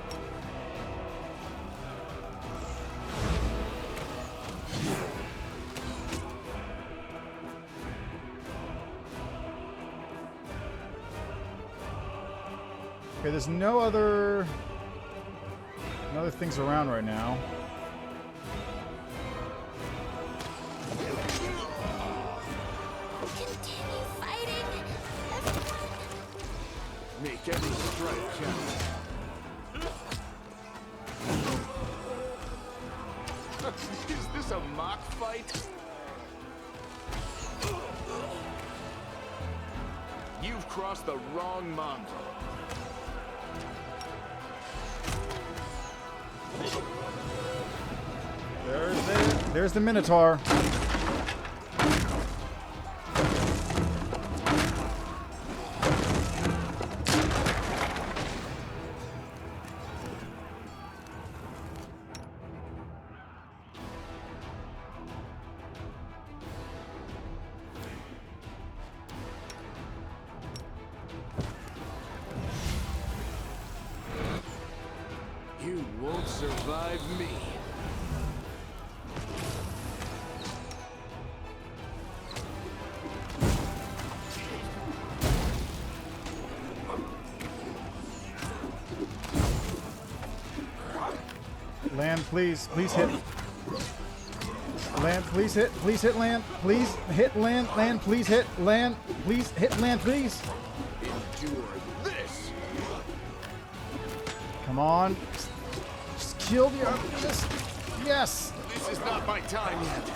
Okay, there's no other things around right now. Continue fighting, everyone. Make every strike count. Is this a mock fight? You've crossed the wrong mongrel. There's the Minotaur. won't survive me. Land, please. Please hit. Land, please hit. Please hit land. Please hit land. Land, please hit land. Please hit land, please. Endure this. Come on. Just kill the just yes. This is not my time yet.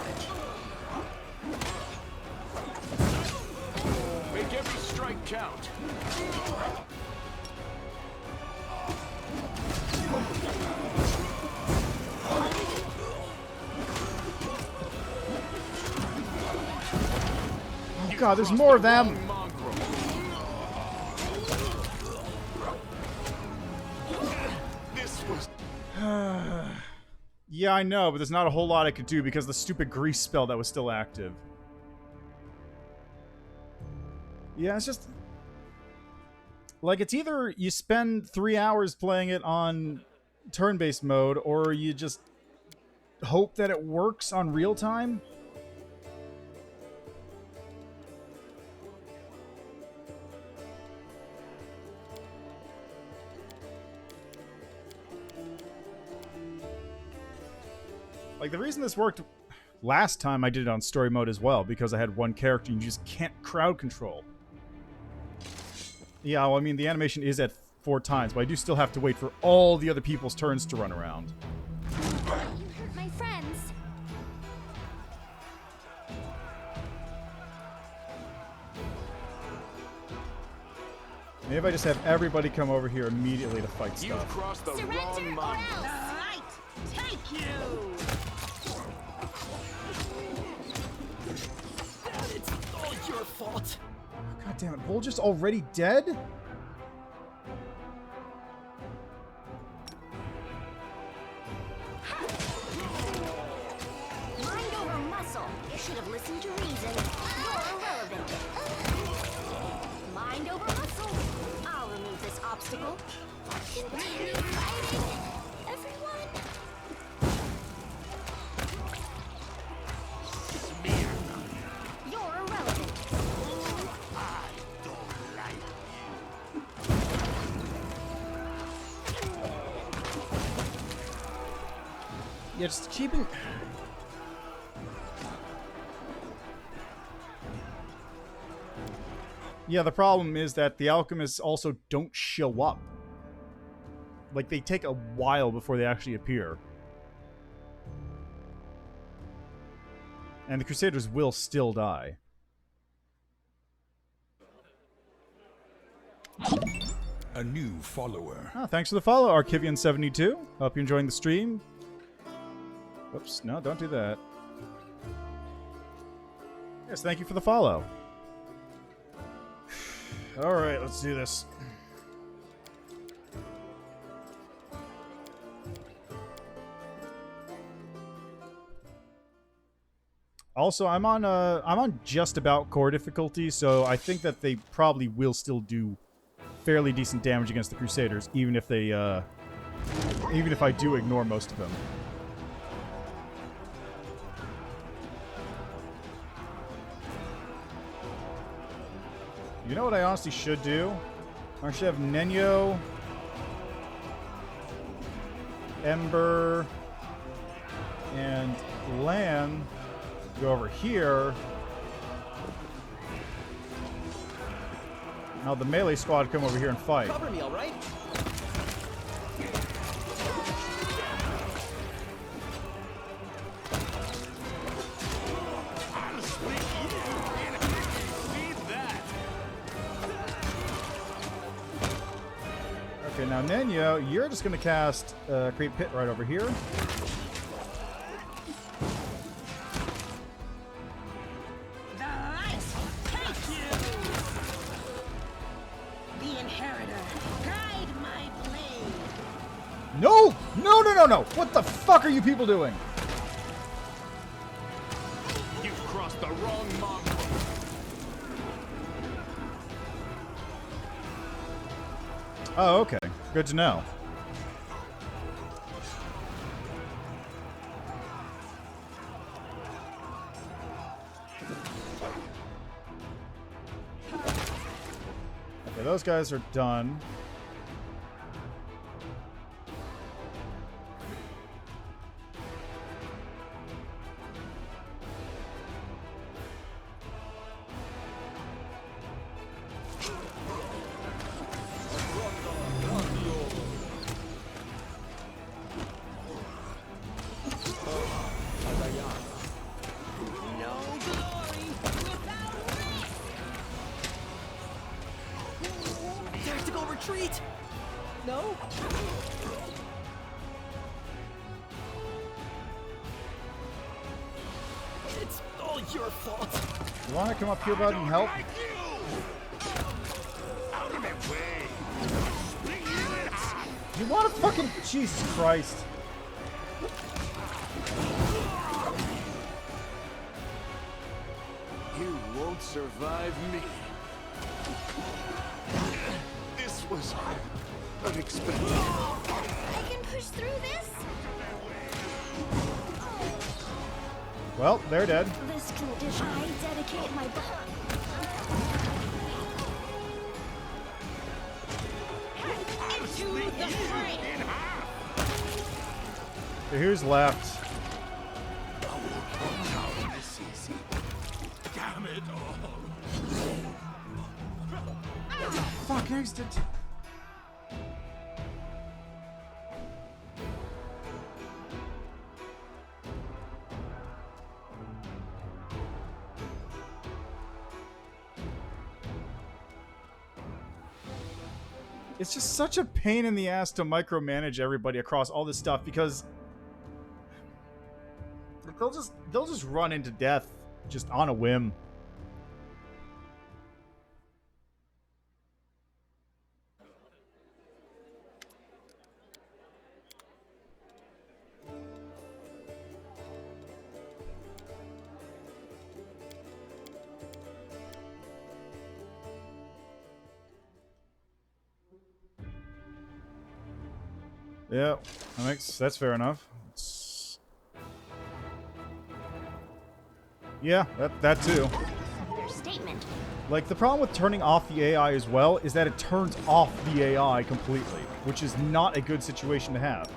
Make every strike count. Oh god, there's more of them. This was Yeah, I know, but there's not a whole lot I could do because of the stupid grease spell that was still active. Yeah, it's just like it's either you spend 3 hours playing it on turn-based mode or you just hope that it works on real time. Like, the reason this worked last time I did it on story mode as well, because I had one character and you just can't crowd control. Yeah, well, I mean, the animation is at 4 times, but I do still have to wait for all the other people's turns to run around. You hurt my friends. Maybe if I just have everybody come over here immediately to fight stuff. You've crossed the wrong line. Right. Take you. It's all your fault. God damn it, Bulger's already dead? Mind over muscle. You should have listened to reason. You're irrelevant. Mind over muscle. I'll remove this obstacle. Continue fighting, everyone. You're irrelevant. I don't like Yeah, just keeping... Yeah, the problem is that the alchemists also don't show up. Like, they take a while before they actually appear. And the Crusaders will still die. a new follower. Oh, thanks for the follow, Archivian72. Hope you're enjoying the stream. Whoops, no, don't do that. Yes, thank you for the follow. Alright, let's do this. Also, I'm on just about core difficulty, so I think that they probably will still do fairly decent damage against the Crusaders, even if they even if I do ignore most of them. You know what I honestly should do? I should have Nenyo, Ember, and Lan go over here. Now the melee squad come over here and fight. Cover me, all right? Okay, now Nenyo, you're just going to cast Create Pit right over here. No! No, no, no, no! What the fuck are you people doing? You've crossed the wrong mongrel. Oh, okay. Good to know. Okay, those guys are done. Tactical retreat! No? It's all your fault. You want to come up here, bud, and help? Out of my way. You want to fucking... Jesus Christ. You won't survive me. This was unexpected. I can push through this? Well, they're dead. This condition, I dedicate my into the fray. So who's left? Damn it all. Fuck, I used to... It's just such a pain in the ass to micromanage everybody across all this stuff because they'll just run into death just on a whim. Yeah, that's fair enough. Yeah, that too. Their statement. Like, the problem with turning off the AI as well is that it turns off the AI completely, which is not a good situation to have.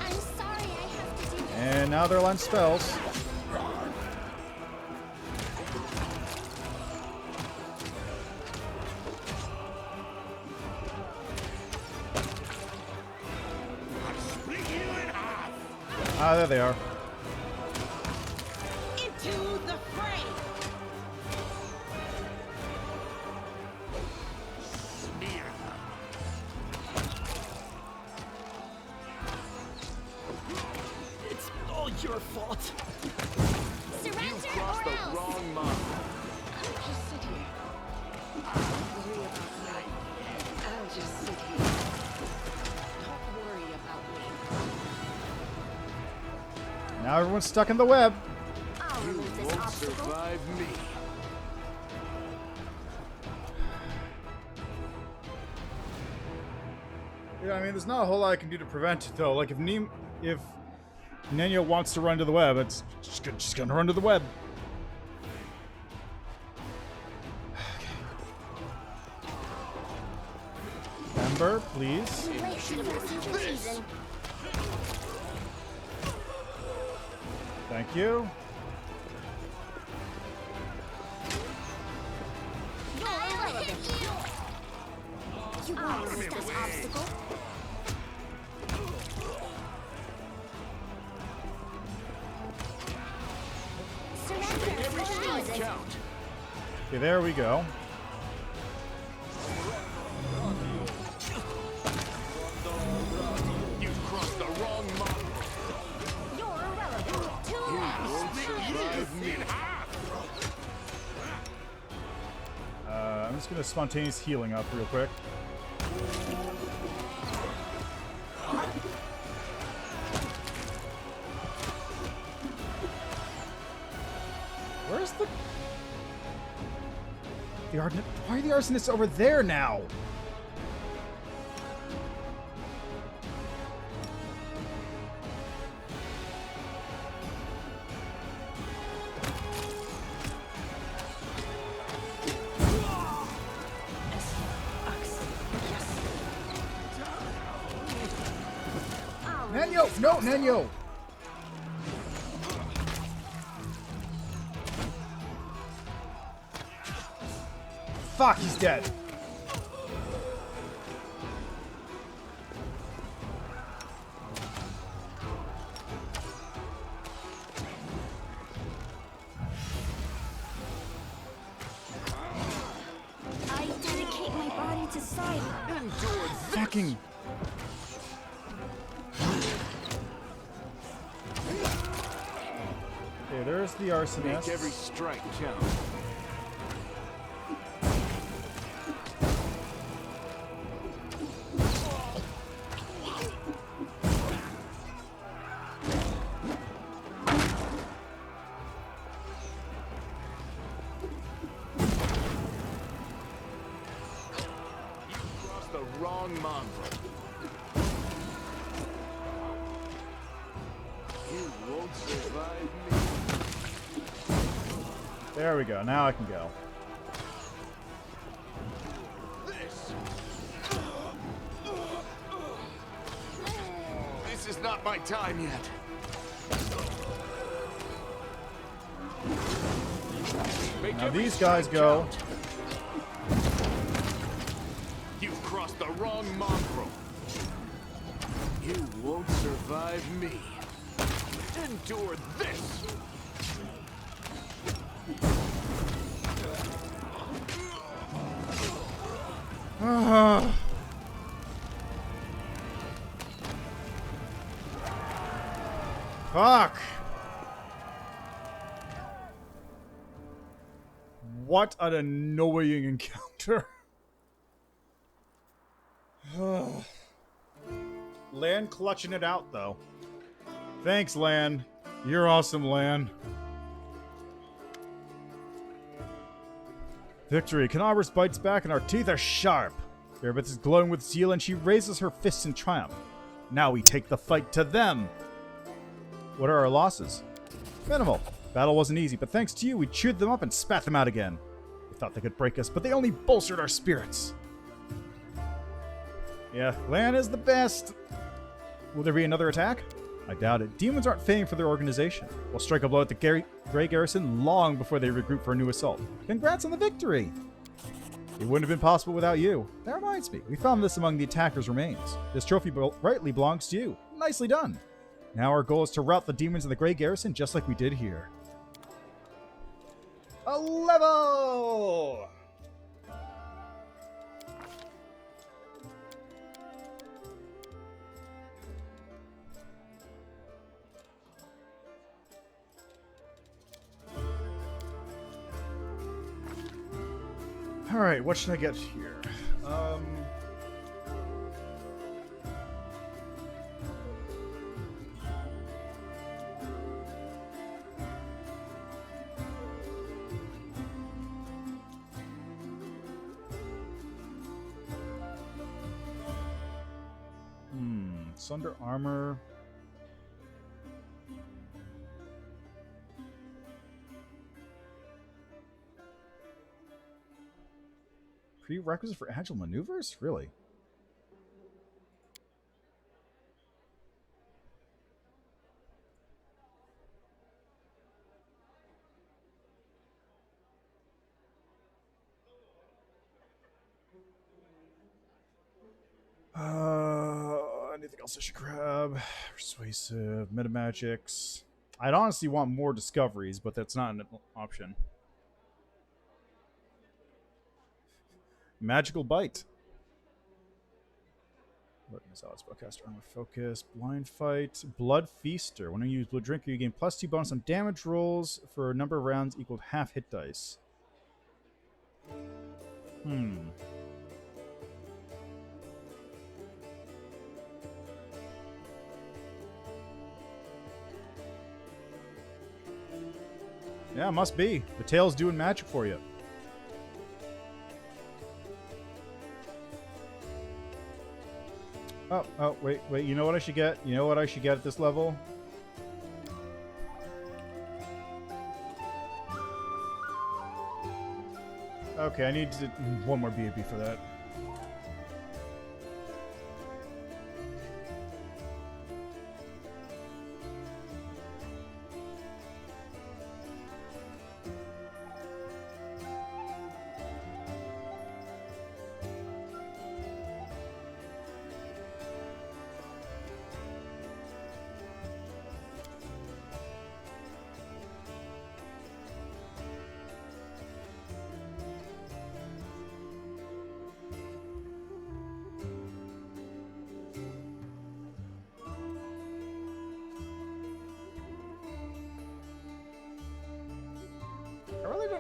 I'm sorry, I have to do this. And now they're on spells. Ah, there they are. Into the fray. It's all your fault. Surrender You crossed or the else. wrong mark. Just sit here. Don't worry about me. I'll just sit here. Don't worry about me. Now everyone's stuck in the web. I'll You remove this won't obstacle. survive me. Yeah, I mean, there's not a whole lot I can do to prevent it, though. Like, if Nenya wants to run to the web, it's just gonna run to the web. Ember, please. Too late for the messenger season. Thank you. You're irrelevant. You won't remove this obstacle. Surrender or else. Okay, there we go. You've crossed the wrong mark. You're irrelevant. Too You late. won't survive me. I'm just gonna spontaneous healing up real quick. Where's the arsonist? Why are the arsonists over there now? Nenyo! No, Nenyo! Fuck, he's dead. I dedicate my body to Cyber. Fucking... Okay, there's the arsonist. Make every strike count. Wrong mongrel. You won't survive me. There we go. Now I can go. This is not my time yet. Now these guys go. You've crossed the wrong mongrel. You won't survive me. Endure this. Fuck. What an annoying encounter. Lan clutching it out, though. Thanks, Lan. You're awesome, Lan. Victory. Canaver's bites back and our teeth are sharp. Erebeth is glowing with zeal and she raises her fists in triumph. Now we take the fight to them. What are our losses? Minimal. Battle wasn't easy, but thanks to you, we chewed them up and spat them out again. We thought they could break us, but they only bolstered our spirits. Yeah, Lan is the best. Will there be another attack? I doubt it. Demons aren't famed for their organization. We'll strike a blow at the Grey Garrison long before they regroup for a new assault. Congrats on the victory! It wouldn't have been possible without you. That reminds me, we found this among the attackers' remains. This trophy rightly belongs to you. Nicely done. Now our goal is to rout the demons in the Grey Garrison just like we did here. A level! Alright, what should I get here? Sunder armor. Prerequisite for agile maneuvers? Really? Anything else I should grab? Persuasive, metamagics. I'd honestly want more discoveries, but that's not an option. Magical Bite. Spellcaster armor focus. Blind Fight. Blood Feaster. When you use Blood Drinker, you gain +2 bonus on damage rolls for a number of rounds equal to half hit dice. Yeah, must be. The tail's doing magic for you. Oh, wait. You know what I should get? You know what I should get at this level? Okay, I need one more B.A.B. for that.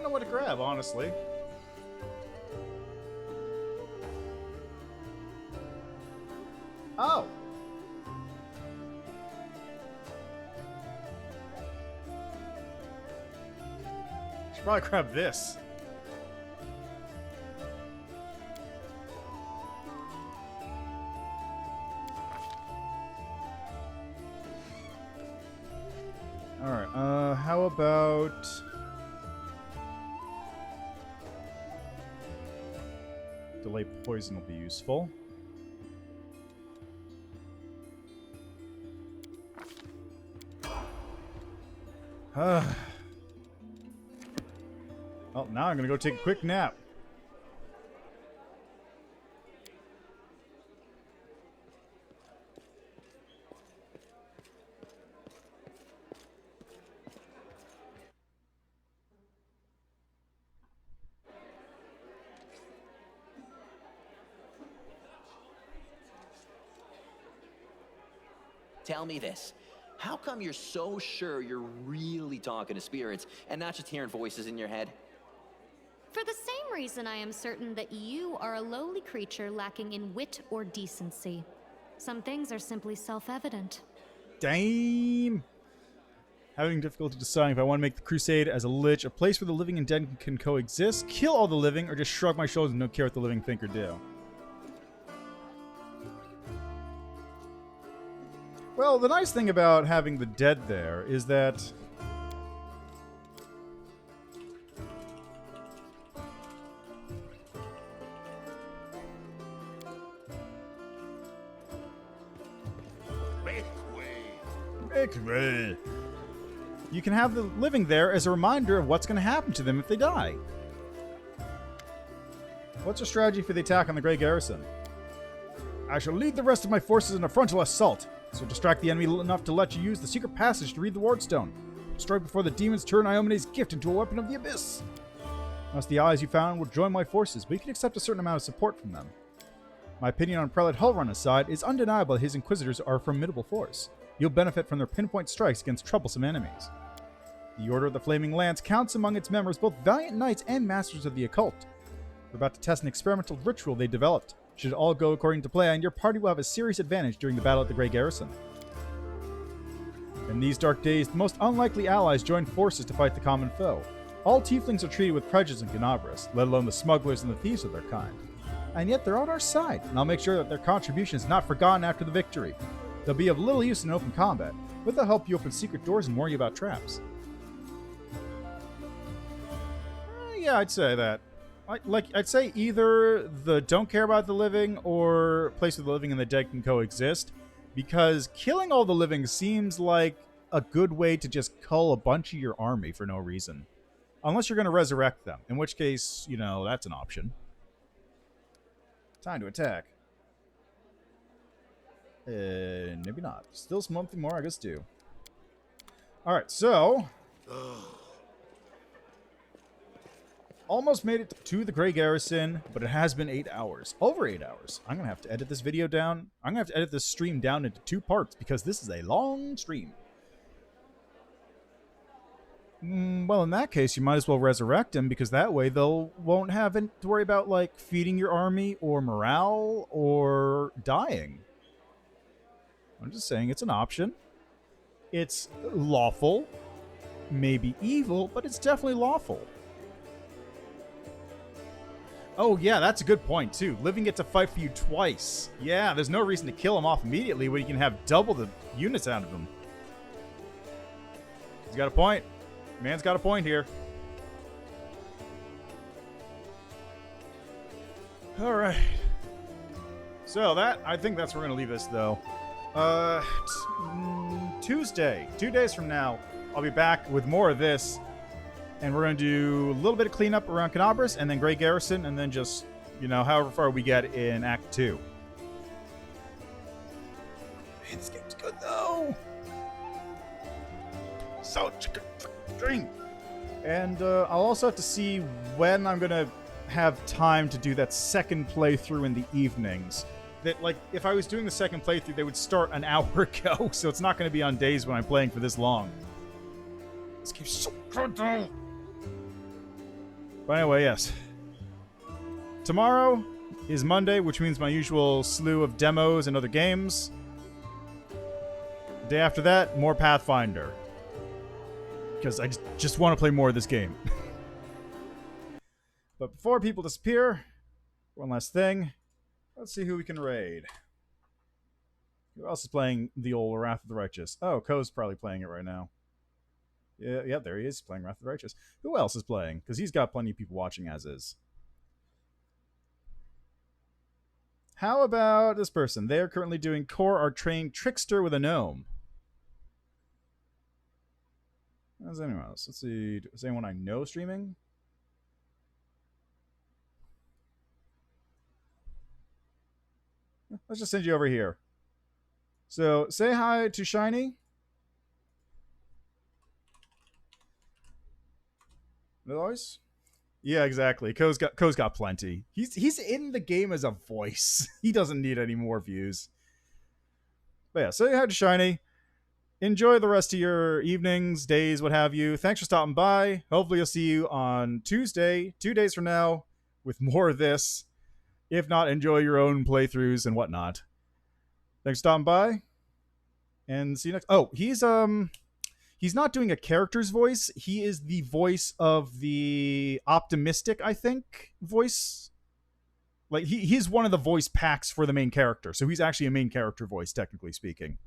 know what to grab, honestly. Oh! Should probably grab this. Alright, how about... Delay poison will be useful. Well, now I'm gonna go take a quick nap. Tell me this. How come you're so sure you're really talking to spirits and not just hearing voices in your head? For the same reason I am certain that you are a lowly creature lacking in wit or decency. Some things are simply self-evident. Damn! Having difficulty deciding if I want to make the crusade as a lich, a place where the living and dead can coexist, kill all the living, or just shrug my shoulders and don't care what the living think or do. Well, the nice thing about having the dead there is that... Make way. You can have the living there as a reminder of what's going to happen to them if they die. What's your strategy for the attack on the Grey Garrison? I shall lead the rest of my forces in a frontal assault. So distract the enemy enough to let you use the secret passage to read the wardstone. Strike before the demons turn Iomene's gift into a weapon of the abyss. Thus the allies you found will join my forces, but you can accept a certain amount of support from them. My opinion on Prelate Hullrun aside, is undeniable that his Inquisitors are a formidable force. You'll benefit from their pinpoint strikes against troublesome enemies. The Order of the Flaming Lance counts among its members both valiant knights and masters of the occult. We're about to test an experimental ritual they developed. Should it all go according to plan, your party will have a serious advantage during the battle at the Grey Garrison. In these dark days, the most unlikely allies join forces to fight the common foe. All tieflings are treated with prejudice in Canabras, let alone the smugglers and the thieves of their kind. And yet they're on our side, and I'll make sure that their contribution is not forgotten after the victory. They'll be of little use in open combat, but they'll help you open secret doors and warn you about traps. Yeah, I'd say that. I'd say either the don't care about the living or place where the living and the dead can coexist, because killing all the living seems like a good way to just cull a bunch of your army for no reason. Unless you're going to resurrect them, in which case, you know, that's an option. Time to attack. Maybe not. Still something more, I guess, do. Alright, so... Almost made it to the Grey Garrison, but it has been 8 hours. Over 8 hours. I'm going to have to edit this video down. I'm going to have to edit this stream down into 2 parts because this is a long stream. Well, in that case, you might as well resurrect him because that way they'll won't have to worry about, like, feeding your army or morale or dying. I'm just saying it's an option. It's lawful. Maybe evil, but it's definitely lawful. Oh, yeah, that's a good point, too. Living get to fight for you twice. Yeah, there's no reason to kill him off immediately when you can have double the units out of him. He's got a point. Man's got a point here. All right. So I think that's where we're going to leave this, though. Tuesday, 2 days from now, I'll be back with more of this. And we're going to do a little bit of cleanup around Canabras, and then Grey Garrison, and then just, you know, however far we get in Act 2. Man, this game's good, though! Such a good dream! And I'll also have to see when I'm going to have time to do that second playthrough in the evenings. That, like, if I was doing the second playthrough, they would start an hour ago, so it's not going to be on days when I'm playing for this long. This game's so good, though! But anyway, yes. Tomorrow is Monday, which means my usual slew of demos and other games. The day after that, more Pathfinder. Because I just want to play more of this game. But before people disappear, one last thing. Let's see who we can raid. Who else is playing the old Wrath of the Righteous? Oh, Ko's probably playing it right now. Yeah, there he is, playing Wrath of the Righteous. Who else is playing? Because he's got plenty of people watching as is. How about this person? They are currently doing Core our Trained Trickster with a Gnome. How's anyone else? Let's see. Is anyone I know streaming? Let's just send you over here. So, say hi to Shiny. Otherwise? Yeah, exactly. Ko's got plenty. He's in the game as a voice. He doesn't need any more views. But yeah, say hi to Shiny. Enjoy the rest of your evenings, days, what have you. Thanks for stopping by. Hopefully I'll see you on Tuesday, 2 days from now, with more of this. If not, enjoy your own playthroughs and whatnot. Thanks for stopping by. And see you next. Oh, he's not doing a character's voice. He is the voice of the optimistic, I think, voice. Like, he's one of the voice packs for the main character. So he's actually a main character voice, technically speaking.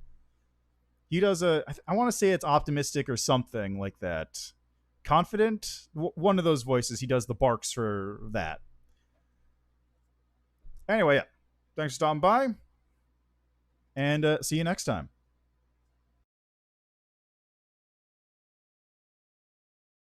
He does I want to say it's optimistic or something like that. Confident? One of those voices. He does the barks for that. Anyway, yeah. Thanks for stopping by. And see you next time.